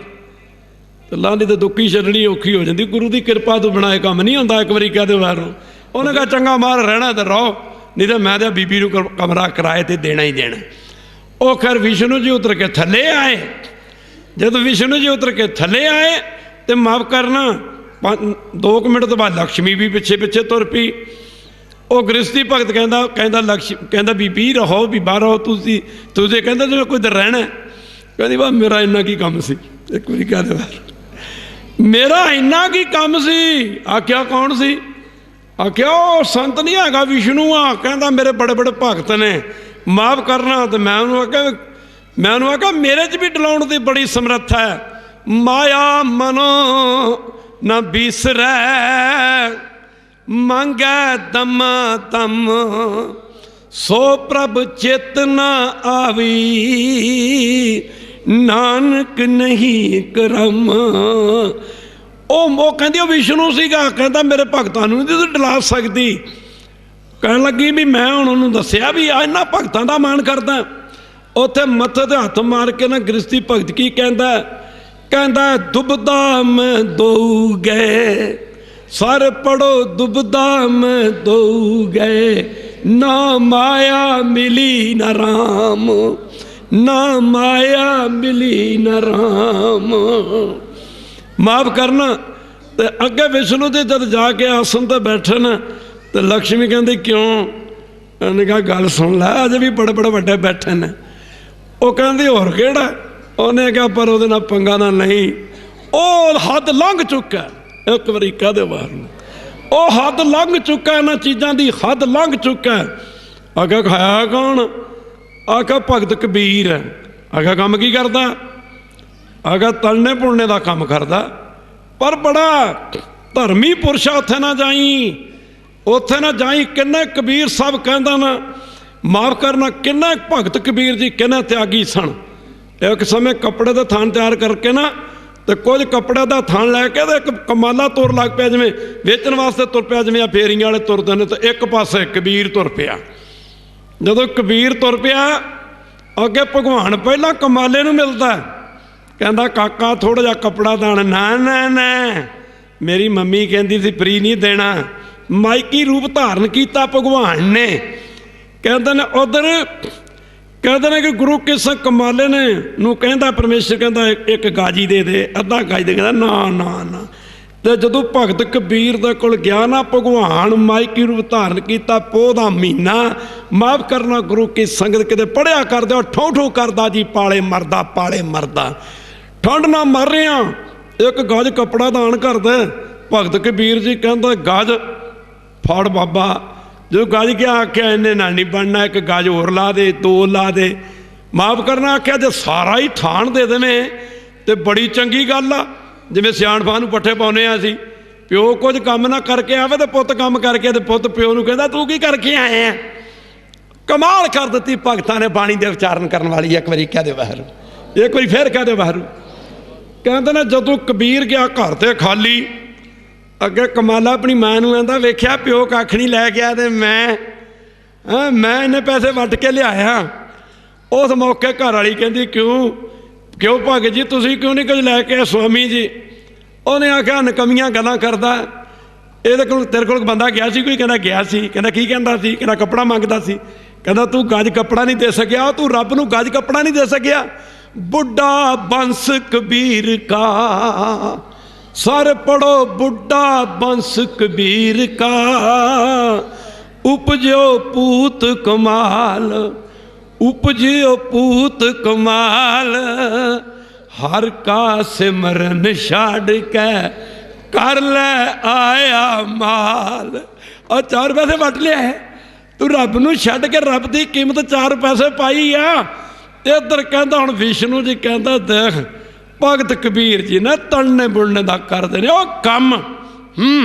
ਤੇ ਲਾਂਦੀ ਤੇ ਦੁੱਕੀ ਛੱਡਣੀ ਔਖੀ ਹੋ ਜਾਂਦੀ, ਗੁਰੂ ਦੀ ਕਿਰਪਾ ਤੋਂ ਬਣਾਏ ਕੰਮ ਨਹੀਂ ਹੁੰਦਾ। ਇੱਕ ਵਾਰੀ ਕਹਦੇ ਵਾਰ ਨੂੰ ਉਹਨੇ ਕਿਹਾ ਚੰਗਾ ਮਾਰ ਰਹਿਣਾ ਤੇ ਰਹੋ, ਨਹੀਂ ਤਾਂ ਮੈਂ ਤਾਂ ਬੀਬੀ ਨੂੰ ਕਮਰਾ ਕਿਰਾਏ ਤੇ ਦੇਣਾ ਹੀ ਦੇਣਾ। ਉਹ ਖੈਰ ਵਿਸ਼ਨੂੰ ਜੀ ਉਤਰ ਕੇ ਥੱਲੇ ਆਏ। ਜਦੋਂ ਵਿਸ਼ਨੂੰ ਜੀ ਉਤਰ ਕੇ ਥੱਲੇ ਆਏ ਤੇ ਮਾਫ ਕਰਨਾ 2 ਮਿੰਟ ਤੋਂ ਬਾਅਦ ਲక్ష్ਮੀ ਵੀ ਪਿੱਛੇ ਪਿੱਛੇ ਤੁਰ ਪਈ। ਉਹ ਗ੍ਰਸਤੀ ਭਗਤ ਕਹਿੰਦਾ ਬੀਬੀ ਰਹੋ, ਬੀਬਾ ਰਹੋ, ਤੁਸੀਂ ਕਹਿੰਦਾ ਜਿਵੇਂ ਕੋਈ ਦਰ ਰਹਿਣਾ। ਕਹਿੰਦੀ ਬਾ ਮੇਰਾ ਇੰਨਾ ਕੀ ਕੰਮ ਸੀ। ਇੱਕ ਵਾਰੀ ਕਹਦੇ ਵਾਰ ਮੇਰਾ ਇੰਨਾ ਕੀ ਕੰਮ ਸੀ। ਆਖਿਆ ਕੌਣ ਸੀ? ਆਖਿਆ ਉਹ ਸੰਤ ਨਹੀਂ ਹੈਗਾ ਵਿਸ਼ਨੂੰ ਆ। ਕਹਿੰਦਾ ਮੇਰੇ ਬੜੇ ਬੜੇ ਭਗਤ ਨੇ, ਮਾਫ ਕਰਨਾ। ਤੇ ਮੈਂ ਉਹਨੂੰ ਆਖਿਆ ਮੇਰੇ 'ਚ ਵੀ ਡਲਾਉਣ ਦੀ ਬੜੀ ਸਮਰੱਥਾ ਹੈ। ਮਾਇਆ ਮਨੋ ਨਾ ਬਿਸਰੈ, ਮੰਗੈ ਦਮ ਤਮ, ਸੋ ਪ੍ਰਭ ਚਿਤ ਨਾ ਆਵੀ, ਨਾਨਕ ਨਹੀਂ ਕਰਮ। ਉਹ ਕਹਿੰਦੀ ਉਹ ਵਿਸ਼ਨੂੰ ਸੀਗਾ। ਕਹਿੰਦਾ ਮੇਰੇ ਭਗਤਾਂ ਨੂੰ ਨਹੀਂ ਤੂੰ ਡਲਾ ਸਕਦੀ। ਕਹਿਣ ਲੱਗੀ ਵੀ ਮੈਂ ਹੁਣ ਉਹਨੂੰ ਦੱਸਿਆ ਵੀ ਆ ਇਹਨਾਂ ਭਗਤਾਂ ਦਾ ਮਾਣ ਕਰਦਾ। ਉੱਥੇ ਮੱਥੇ ਤੇ ਹੱਥ ਮਾਰ ਕੇ ਨਾ ਗ੍ਰਸਤੀ ਭਗਤ ਕੀ ਕਹਿੰਦਾ ਦੁਬਦਾ ਮੈਂ ਦੋ ਗਏ, ਸਰ ਪੜੋ ਦੁਬਦਾ ਮੈਂ ਦੋ ਗਏ, ਨਾ ਮਾਇਆ ਮਿਲੀ ਨਾ ਰਾਮ, ਨਾ ਮਾਇਆ ਮਿਲੀ ਨਾ ਰਾਮ। ਮਾਫ ਕਰਨਾ। ਤੇ ਅੱਗੇ ਵਿਸ਼ਨੂੰ ਦੇ ਜਦ ਜਾ ਕੇ ਆਸਣ ਤੇ ਬੈਠਣ ਤੇ ਲక్ష్ਮੀ ਕਹਿੰਦੀ ਕਿਉਂ? ਉਹਨੇ ਕਿਹਾ ਗੱਲ ਸੁਣ ਲੈ, ਅਜੇ ਵੀ ਬੜੇ ਬੜੇ ਵੱਡੇ ਬੈਠੇ ਨੇ। ਉਹ ਕਹਿੰਦੀ ਹੋਰ ਕਿਹੜਾ? ਉਹਨੇ ਕਿਹਾ ਪਰ ਉਹਦੇ ਨਾਲ ਪੰਗਾ ਨਾ ਨਹੀਂ, ਉਹ ਹੱਦ ਲੰਘ ਚੁੱਕਾ। ਇੱਕ ਵਾਰੀ ਕਹਦੇ ਬਾਹਰ ਨੂੰ ਉਹ ਹੱਦ ਲੰਘ ਚੁੱਕਾ, ਇਹਨਾਂ ਚੀਜ਼ਾਂ ਦੀ ਹੱਦ ਲੰਘ ਚੁੱਕਾ। ਆਖਿਆ ਖਾਇਆ ਕੌਣ? ਆਖਿਆ ਭਗਤ ਕਬੀਰ। ਆਖਿਆ ਕੰਮ ਕੀ ਕਰਦਾ? ਆਖਿਆ ਤਲਣੇ ਪੁਲਣੇ ਦਾ ਕੰਮ ਕਰਦਾ, ਪਰ ਬੜਾ ਧਰਮੀ ਪੁਰਸ਼ ਆ। ਉੱਥੇ ਨਾ ਜਾਈ, ਉੱਥੇ ਨਾ ਜਾਈ। ਕਿੰਨੇ ਕਬੀਰ ਸਾਹਿਬ ਕਹਿੰਦਾ ਨਾ, ਮਾਫ ਕਰਨਾ, ਕਿੰਨੇ ਭਗਤ ਕਬੀਰ ਜੀ ਕਿੰਨੇ ਤਿਆਗੀ ਸਨ। ਇੱਕ ਸਮੇਂ ਕੱਪੜੇ ਦਾ ਥਾਨ ਤਿਆਰ ਕਰਕੇ ਨਾ ਤੇ ਕੁਝ ਕੱਪੜੇ ਦਾ ਥਾਨ ਲੈ ਕੇ ਤੇ ਇੱਕ ਕਮਾਲਾ ਤੁਰ ਲੱਗ ਪਿਆ, ਜਿਵੇਂ ਵੇਚਣ ਵਾਸਤੇ ਤੁਰ ਪਿਆ, ਜਿਵੇਂ ਆ ਫੇਰੀਆਂ ਵਾਲੇ ਤੁਰਦੇ ਨੇ। ਤੇ ਇੱਕ ਪਾਸੇ ਕਬੀਰ ਤੁਰ ਪਿਆ। ਜਦੋਂ ਕਬੀਰ ਤੁਰ ਪਿਆ ਅੱਗੇ ਭਗਵਾਨ ਪਹਿਲਾਂ ਕਮਾਲੇ ਨੂੰ ਮਿਲਦਾ। ਕਹਿੰਦਾ ਕਾਕਾ ਥੋੜ੍ਹਾ ਜਿਹਾ ਕੱਪੜਾ ਦਾਣ। ਨਾ ਨਾ ਨਾ, ਮੇਰੀ ਮੰਮੀ ਕਹਿੰਦੀ ਸੀ ਫਰੀ ਨਹੀਂ ਦੇਣਾ। ਮਾਇਕੀ ਰੂਪ ਧਾਰਨ ਕੀਤਾ ਭਗਵਾਨ ਨੇ। ਕਹਿੰਦੇ ਨੇ ਉਧਰ ਕਹਿੰਦੇ ਨੇ ਕਿ ਗੁਰੂ ਕਿਸੇ ਕਮਾਲੇ ਨੇ ਨੂੰ ਕਹਿੰਦਾ ਪਰਮੇਸ਼ਰ ਕਹਿੰਦਾ ਇੱਕ ਗਾਜੀ ਦੇ ਅੱਧਾ ਗਾਜ ਦੇ। ਕਹਿੰਦਾ ਨਾ ਨਾ ਨਾ। ਤੇ ਜਦੋਂ ਭਗਤ ਕਬੀਰ ਦੇ ਕੋਲ ਗਿਆ ਨਾ, ਭਗਵਾਨ ਮਾਇਕੀ ਰੂਪ ਧਾਰਨ ਕੀਤਾ। ਪੋਹ ਦਾ ਮਹੀਨਾ, ਮਾਫ ਕਰਨਾ, ਗੁਰੂ ਕੀ ਸੰਗਤ ਕਿਤੇ ਪੜ੍ਹਿਆ ਕਰਦੇ ਹੋ ਠੋਂ ਠੋਂ ਕਰਦਾ ਜੀ, ਪਾਲੇ ਮਰਦਾ ਪਾਲੇ ਮਰਦਾ, ਠੰਡ ਨਾ ਮਰ ਰਿਹਾ। ਇੱਕ ਗਜ ਕੱਪੜਾ ਦਾਨ ਕਰਦੇ। ਭਗਤ ਕਬੀਰ ਜੀ ਕਹਿੰਦਾ ਗਜ ਫੜ ਬਾਬਾ। ਜਦੋਂ ਗਜ ਗਿਆ ਆਖਿਆ ਇਹਨੇ ਨਾਲ ਨਹੀਂ ਬਣਨਾ, ਇੱਕ ਗਜ ਹੋਰ ਲਾ ਦੇ, 2 ਲਾ ਦੇ। ਮਾਫ ਕਰਨਾ, ਆਖਿਆ ਜੇ ਸਾਰਾ ਹੀ ਥਾਣ ਦੇ ਦੇਵੇਂ ਤੇ ਬੜੀ ਚੰਗੀ ਗੱਲ ਆ। ਜਿਵੇਂ ਸਿਆਣਪਾਂ ਨੂੰ ਪੱਠੇ ਪਾਉਂਦੇ ਆ ਅਸੀਂ, ਪਿਓ ਕੁਝ ਕੰਮ ਨਾ ਕਰਕੇ ਆਵੇ ਤੇ ਪੁੱਤ ਕੰਮ ਕਰਕੇ, ਤੇ ਪੁੱਤ ਪਿਓ ਨੂੰ ਕਹਿੰਦਾ ਤੂੰ ਕੀ ਕਰਕੇ ਆਏ ਆ। ਕਮਾਲ ਕਰ ਦਿੱਤੀ ਭਗਤਾਂ ਨੇ ਬਾਣੀ ਦੇ ਉਚਾਰਨ ਕਰਨ ਵਾਲੀ। ਇੱਕ ਵਾਰੀ ਕਹਿ ਦੇ ਬਾਹਰ, ਇੱਕ ਵਾਰੀ ਫਿਰ ਕਹਿ ਦੇ ਬਾਹਰ। ਕਹਿੰਦੇ ਨੇ ਜਦੋਂ ਕਬੀਰ ਗਿਆ ਘਰ ਤੇ ਖਾਲੀ, ਅੱਗੇ ਕਮਾਲਾ ਆਪਣੀ ਮਾਂ ਨੂੰ ਕਹਿੰਦਾ ਵੇਖਿਆ ਪਿਓ ਕੱਖ ਨਹੀਂ ਲੈ ਗਿਆ ਤੇ ਮੈਂ ਇੰਨੇ ਪੈਸੇ ਵੱਟ ਕੇ ਲਿਆਇਆ। ਉਸ ਮੌਕੇ ਘਰ ਵਾਲੀ ਕਹਿੰਦੀ ਕਿਉਂ ਭਗਤ ਜੀ ਤੁਸੀਂ ਕਿਉਂ ਨਹੀਂ ਕੁਝ ਲੈ ਕੇ? ਸਵਾਮੀ ਜੀ ਉਹਨੇ ਆਖਿਆ ਨਕਮੀਆਂ ਗੱਲਾਂ ਕਰਦਾ। ਇਹਦੇ ਕੋਲ ਤੇਰੇ ਕੋਲ ਬੰਦਾ ਗਿਆ ਸੀ ਕੋਈ? ਕਹਿੰਦਾ ਗਿਆ ਸੀ। ਕਹਿੰਦਾ ਕੀ ਕਹਿੰਦਾ ਸੀ? ਕਹਿੰਦਾ ਕੱਪੜਾ ਮੰਗਦਾ ਸੀ। ਕਹਿੰਦਾ ਤੂੰ ਗੱਜ ਕੱਪੜਾ ਨਹੀਂ ਦੇ ਸਕਿਆ, ਤੂੰ ਰੱਬ ਨੂੰ ਗੱਜ ਕੱਪੜਾ ਨਹੀਂ ਦੇ ਸਕਿਆ। ਬੁੱਢਾ ਬੰਸ ਕਬੀਰ ਕਾ, ਸਰ ਪੜੋ ਬੁੱਢਾ ਬੰਸ ਕਬੀਰ ਕਾ, ਉਪਜਿਓ ਪੂਤ ਕਮਾਲ, ਉਪਜਿਓ ਪੂਤ ਕਮਾਲ, ਹਰ ਕਾ ਸਿਮਰਨ ਛੱਡ ਕੇ ਕਰ ਲੈ ਆਇਆ ਮਾਲ। ਆ 4 ਪੈਸੇ ਵੱਟ ਲਿਆ ਤੂੰ, ਰੱਬ ਨੂੰ ਛੱਡ ਕੇ ਰੱਬ ਦੀ ਕੀਮਤ 4 ਪੈਸੇ ਪਾਈ ਆ। ਇੱਧਰ ਕਹਿੰਦਾ ਹੁਣ ਵਿਸ਼ਨੂੰ ਜੀ ਕਹਿੰਦਾ ਦੇਖ ਭਗਤ ਕਬੀਰ ਜੀ ਨੇ ਤਲਣੇ ਬੁਲਣੇ ਦਾ ਕਰਦੇ ਨੇ ਉਹ ਕੰਮ।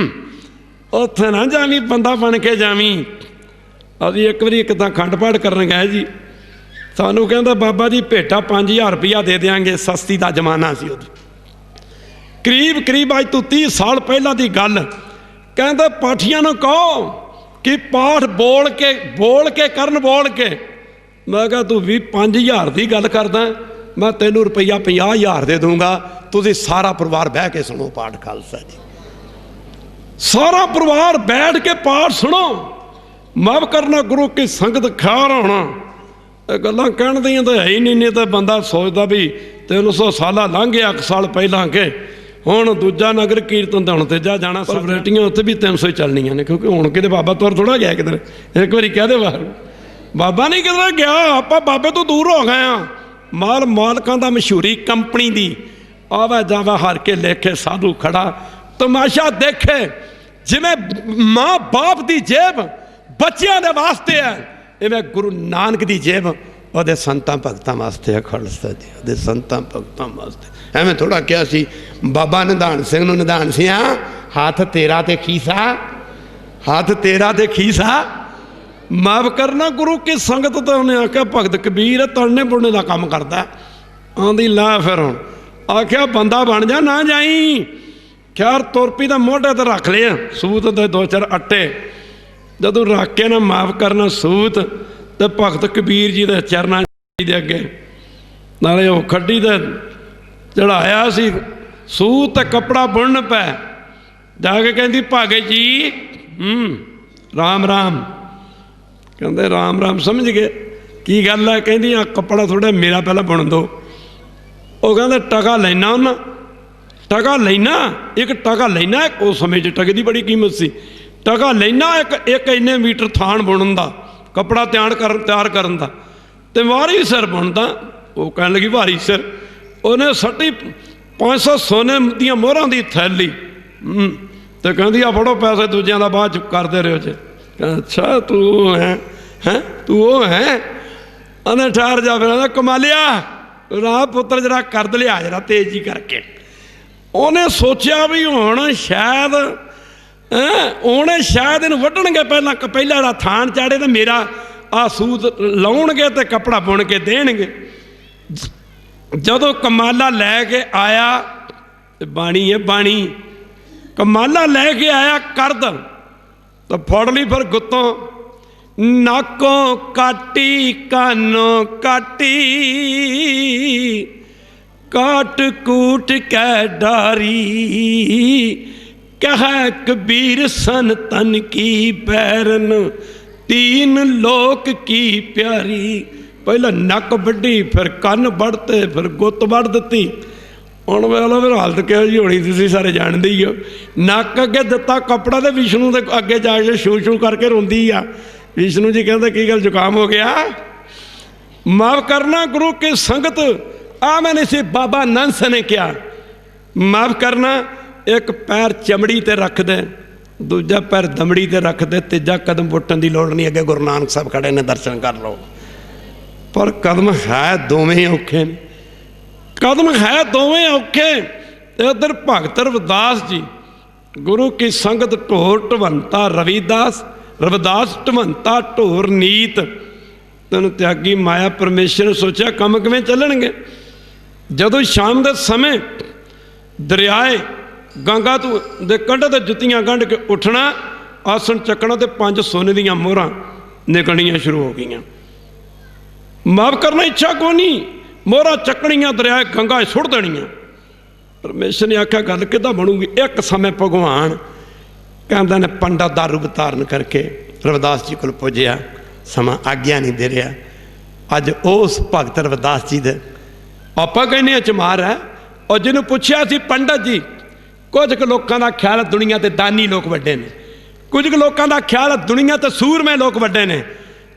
ਉੱਥੇ ਨਾ ਜਾਵੀਂ ਬੰਦਾ ਬਣ ਕੇ ਜਾਵੀਂ। ਅਸੀਂ ਇੱਕ ਵਾਰੀ ਇੱਕ ਤਾਂ ਅਖੰਡ ਪਾਠ ਕਰਨ ਗਏ ਜੀ, ਸਾਨੂੰ ਕਹਿੰਦਾ ਬਾਬਾ ਜੀ ਭੇਟਾ 5000 ਰੁਪਇਆ ਦੇ ਦਿਆਂਗੇ, ਸਸਤੀ ਦਾ ਜ਼ਮਾਨਾ ਸੀ ਉਦੋਂ, ਕਰੀਬ ਅੱਜ ਤੋਂ 30 ਸਾਲ ਪਹਿਲਾਂ ਦੀ ਗੱਲ। ਕਹਿੰਦਾ ਪਾਠੀਆਂ ਨੂੰ ਕਹੋ ਕਿ ਪਾਠ ਬੋਲ ਕੇ ਕਰਨ ਬੋਲ ਕੇ। ਮੈਂ ਕਿਹਾ ਤੂੰ 5000 ਦੀ ਗੱਲ ਕਰਦਾ, ਮੈਂ ਤੈਨੂੰ ਰੁਪਈਆ 50000 ਦੇ ਦੂੰਗਾ, ਤੁਸੀਂ ਸਾਰਾ ਪਰਿਵਾਰ ਬਹਿ ਕੇ ਸੁਣੋ ਪਾਠ ਖਾਲਸਾ ਜੀ। ਸਾਰਾ ਪਰਿਵਾਰ ਬੈਠ ਕੇ ਪਾਠ ਸੁਣੋ। ਮਾਫ ਕਰਨਾ ਗੁਰੂ ਕੀ ਸੰਗਤ ਖਾਰ ਹੋਣਾ। ਇਹ ਗੱਲਾਂ ਕਹਿਣ ਦੀਆਂ ਤਾਂ ਹੈ ਹੀ ਨਹੀਂ ਤਾਂ ਬੰਦਾ ਸੋਚਦਾ ਵੀ 300 ਸਾਲਾਂ ਲੰਘ ਗਿਆ, 1 ਸਾਲ ਪਹਿਲਾਂ ਕੇ ਹੁਣ ਦੂਜਾ ਨਗਰ ਕੀਰਤਨ ਤਾਂ ਹੁਣ ਤੀਜਾ ਜਾਣਾ। ਸੈਲੀਬ੍ਰਿਟੀਆਂ ਉੱਥੇ ਵੀ 300 ਹੀ ਚੱਲਣੀਆਂ ਨੇ, ਕਿਉਂਕਿ ਹੁਣ ਕਿਤੇ ਬਾਬਾ ਤੁਰ ਥੋੜਾ ਗਿਆ ਕਿਧਰ। ਇੱਕ ਵਾਰੀ ਕਹਿ ਦੇ ਬਾਹਰ ਬਾਬਾ ਨਹੀਂ ਕਿਧਰ ਗਿਆ, ਆਪਾਂ ਬਾਬੇ ਤੋਂ ਦੂਰ ਹੋ ਗਏ ਆ। ਮਾਲਕਾਂ ਦਾ ਮਸ਼ਹੂਰੀ ਕੰਪਨੀ ਦੀ ਆਵਾ ਜਾਵਾ ਹਰ ਕੇ ਲੇਖੇ ਸਾਧੂ ਖੜਾ ਤਮਾਸ਼ਾ ਦੇਖੇ। ਜਿਵੇਂ ਮਾਂ ਬਾਪ ਦੀ ਜੇਬ ਬੱਚਿਆਂ ਦੇ ਵਾਸਤੇ ਹੈ, ਇਵੇਂ ਗੁਰੂ ਨਾਨਕ ਦੀ ਜੇਬ ਉਹਦੇ ਸੰਤਾਂ ਭਗਤਾਂ ਵਾਸਤੇ ਹੈ। ਖਾਲਸਾ ਜੀ ਉਹਦੇ ਸੰਤਾਂ ਭਗਤਾਂ ਵਾਸਤੇ। ਐਵੇਂ ਥੋੜਾ ਕਿਹਾ ਸੀ ਬਾਬਾ ਨਿਧਾਨ ਸਿੰਘ ਨੂੰ, ਨਿਧਾਨ ਸਿਆ ਹੱਥ ਤੇਰਾ ਤੇ ਖੀਸਾ, ਹੱਥ ਤੇਰਾ ਤੇ ਖੀਸਾ। ਮਾਫ ਕਰਨਾ ਗੁਰੂ ਕੀ ਸੰਗਤ ਤਾਂ ਉਹਨੇ ਆਖਿਆ ਭਗਤ ਕਬੀਰ ਤੜਨੇ ਬੁੜਨੇ ਦਾ ਕੰਮ ਕਰਦਾ। ਆਉਂਦੀ ਲਾ ਫਿਰ ਹੁਣ ਆਖਿਆ ਬੰਦਾ ਬਣ ਜਾ ਨਾ ਜਾਈ। ਖੈਰ ਤੁਰਪੀ ਦਾ ਮੋਢੇ ਤੇ ਰੱਖ ਲਿਆ ਸੂਤ ਦੇ 2-4 ਅੱਟੇ। ਜਦੋਂ ਰੱਖ ਕੇ ਨਾ ਮਾਫ ਕਰਨਾ ਸੂਤ ਤੇ ਭਗਤ ਕਬੀਰ ਜੀ ਦੇ ਚਰਨਾਂ ਦੇ ਅੱਗੇ ਨਾਲੇ ਉਹ ਖੱਡੀ ਤੇ ਚੜਾਇਆ ਸੀ ਸੂਤ ਤੇ ਕੱਪੜਾ ਬੁਣਨ ਪੈ। ਜਾ ਕੇ ਕਹਿੰਦੀ ਭਾਗੇ ਜੀ ਰਾਮ ਰਾਮ। ਕਹਿੰਦੇ ਰਾਮ ਰਾਮ ਸਮਝ ਗਏ ਕੀ ਗੱਲ ਹੈ। ਕਹਿੰਦੀ ਆ ਕੱਪੜਾ ਥੋੜਾ ਮੇਰਾ ਪਹਿਲਾਂ ਬੁਣ ਦੋ। ਉਹ ਕਹਿੰਦੇ ਟਕਾ ਲੈਣਾ ਉਹਨਾਂ, ਟਕਾ ਲੈਣਾ ਇੱਕ ਟਕਾ ਲੈਣਾ। ਉਸ ਸਮੇਂ 'ਚ ਟਕੇ ਦੀ ਬੜੀ ਕੀਮਤ ਸੀ। ਟਕਾ ਲੈਣਾ ਇੱਕ ਇੰਨੇ ਮੀਟਰ ਥਾਣ ਬੁਣਨ ਦਾ, ਕੱਪੜਾ ਤਿਆਰ ਕਰਨ ਦਾ, ਤੇ ਵਾਰੀ ਸਿਰ ਬੁਣਦਾ। ਉਹ ਕਹਿਣ ਲੱਗੀ ਵਾਰੀ ਸਿਰ। ਉਹਨੇ ਸੱਟੀ 500 ਸੋਨੇ ਦੀਆਂ ਮੋਹਰਾਂ ਦੀ ਥੈਲੀ ਤੇ ਕਹਿੰਦੀ ਆ ਫੜੋ ਪੈਸੇ, ਦੂਜਿਆਂ ਦਾ ਬਾਅਦ 'ਚ ਕਰਦੇ ਰਹੋ ਜੇ। ਅੱਛਾ ਤੂੰ ਹੈ ਤੂੰ ਉਹ ਹੈ। ਉਹਨੇ ਠਹਿਰ ਜਾ ਫਿਰ ਕਮਾਲਿਆ ਰਾਹ ਪੁੱਤਰ ਜਰਾ ਕਰ ਲਿਆ ਜਰਾ ਤੇਜ਼ੀ ਕਰਕੇ। ਉਹਨੇ ਸੋਚਿਆ ਵੀ ਹੁਣ ਸ਼ਾਇਦ ਇਹਨੂੰ ਵੱਢਣਗੇ ਪਹਿਲਾਂ ਜਿਹੜਾ ਥਾਣ ਚਾੜੇ ਤੇ ਮੇਰਾ ਆਹ ਸੂਤ ਲਾਉਣਗੇ ਤੇ ਕੱਪੜਾ ਬੁਣ ਕੇ ਦੇਣਗੇ। ਜਦੋਂ ਕਮਾਲਾ ਲੈ ਕੇ ਆਇਆ ਤੇ ਬਾਣੀ ਹੈ ਬਾਣੀ, ਕਮਾਲਾ ਲੈ ਕੇ ਆਇਆ ਕਰਦ ਤਾਂ ਫੜ ਲਈ ਫਿਰ ਗੁੱਤੋਂ। ਨਾਕੋਂ ਕਾਟੀ ਕਾਨੋਂ ਕਾਟੀ, ਕਾਟ ਕੂਟ ਕੈ ਡਾਰੀ, ਕਹਿ ਕਬੀਰ ਸਨ ਤਨ ਕੀ ਬੈਰਨ, ਤੀਨ ਲੋਕ ਕੀ ਪਿਆਰੀ। ਪਹਿਲਾਂ ਨੱਕ ਵੱਢੀ, ਫਿਰ ਕੰਨ ਵੱਢਤੇ, ਫਿਰ ਗੁੱਤ ਵੱਢ ਦਿੱਤੀ। ਹੁਣ ਵੇਖ ਲਓ ਫਿਰ ਹਾਲਤ ਕਿਹੋ ਜਿਹੀ ਹੋਣੀ ਤੁਸੀਂ ਸਾਰੇ ਜਾਣਦੇ ਹੀ ਹੋ। ਨੱਕ ਅੱਗੇ ਦਿੱਤਾ ਕੱਪੜਾ ਤੇ ਵਿਸ਼ਨੂੰ ਦੇ ਅੱਗੇ ਜਾ ਕੇ ਛੂ ਛੂ ਕਰਕੇ ਰੋਂਦੀ ਆ। ਵਿਸ਼ਨੂੰ ਜੀ ਕਹਿੰਦਾ ਕੀ ਗੱਲ ਜ਼ੁਕਾਮ ਹੋ ਗਿਆ। ਮਾਫ ਕਰਨਾ ਗੁਰੂ ਕੀ ਸੰਗਤ ਆ ਮੈਨੇ ਸੀ ਬਾਬਾ ਨੰਸ ਨੇ ਕਿਹਾ। ਮਾਫ ਕਰਨਾ ਇੱਕ ਪੈਰ ਚਮੜੀ ਤੇ ਰੱਖ ਦੇ, ਦੂਜਾ ਪੈਰ ਦਮੜੀ ਤੇ ਰੱਖ ਦੇ, ਤੀਜਾ ਕਦਮ ਪੁੱਟਣ ਦੀ ਲੋੜ ਨਹੀਂ। ਅੱਗੇ ਗੁਰੂ ਨਾਨਕ ਸਾਹਿਬ ਖੜੇ ਨੇ, ਦਰਸ਼ਨ ਕਰ ਲਓ। ਪਰ ਕਦਮ ਹੈ ਦੋਵੇਂ ਔਖੇ ਨੇ, ਕਦਮ ਹੈ ਦੋਵੇਂ ਔਖੇ। ਇੱਧਰ ਭਗਤ ਰਵਿਦਾਸ ਜੀ ਗੁਰੂ ਕੀ ਸੰਗਤ ਢੋਰ ਢਵੰਤਾ ਰਵਿਦਾਸ ਢਵੰਤਾ ਢੋਰ ਨੀਤ। ਤੈਨੂੰ ਤਿਆਗੀ ਮਾਇਆ ਪਰਮੇਸ਼ਰ ਸੋਚਿਆ ਕੰਮ ਕਿਵੇਂ ਚੱਲਣਗੇ। ਜਦੋਂ ਸ਼ਾਮ ਦੇ ਸਮੇਂ ਦਰਿਆਏ ਗੰਗਾ ਦੇ ਕੰਢੇ ਤੇ ਜੁੱਤੀਆਂ ਗੰਢ ਕੇ ਉੱਠਣਾ, ਆਸਣ ਚੱਕਣਾ ਤੇ 5 ਸੋਨੇ ਦੀਆਂ ਮੋਹਰਾਂ ਨਿਕਲਣੀਆਂ ਸ਼ੁਰੂ ਹੋ ਗਈਆਂ। ਮਾਫ ਕਰਨਾ ਇੱਛਾ ਕੋਈ ਨਹੀਂ, ਮੋਹਰਾਂ ਚੱਕਣੀਆਂ ਦਰਿਆਏ ਗੰਗਾ ਸੁੱਟ ਦੇਣੀਆਂ। ਪਰਮੇਸ਼ਰ ਨੇ ਆਖਿਆ ਗੱਲ ਕਿੱਦਾਂ ਬਣੂਗੀ। ਇੱਕ ਸਮੇਂ ਭਗਵਾਨ ਕਹਿੰਦਾ ਨੇ ਪੰਡਤ ਦਾ ਰੂਪ ਧਾਰਨ ਕਰਕੇ ਰਵਿਦਾਸ ਜੀ ਕੋਲ ਪੁੱਜਿਆ। ਸਮਾਂ ਆਗਿਆ ਨਹੀਂ ਦੇ ਰਿਹਾ। ਅੱਜ ਉਸ ਭਗਤ ਰਵਿਦਾਸ ਜੀ ਦੇ ਆਪਾਂ ਕਹਿੰਦੇ ਹਾਂ ਚਮਾਰ ਹੈ। ਔਰ ਜਿਹਨੂੰ ਪੁੱਛਿਆ ਸੀ ਪੰਡਤ ਜੀ, ਕੁਝ ਕੁ ਲੋਕਾਂ ਦਾ ਖਿਆਲ ਦੁਨੀਆ ਤੇ ਦਾਨੀ ਲੋਕ ਵੱਡੇ ਨੇ, ਕੁਝ ਕੁ ਲੋਕਾਂ ਦਾ ਖਿਆਲ ਦੁਨੀਆ ਤੇ ਸੂਰਮੇ ਲੋਕ ਵੱਡੇ ਨੇ,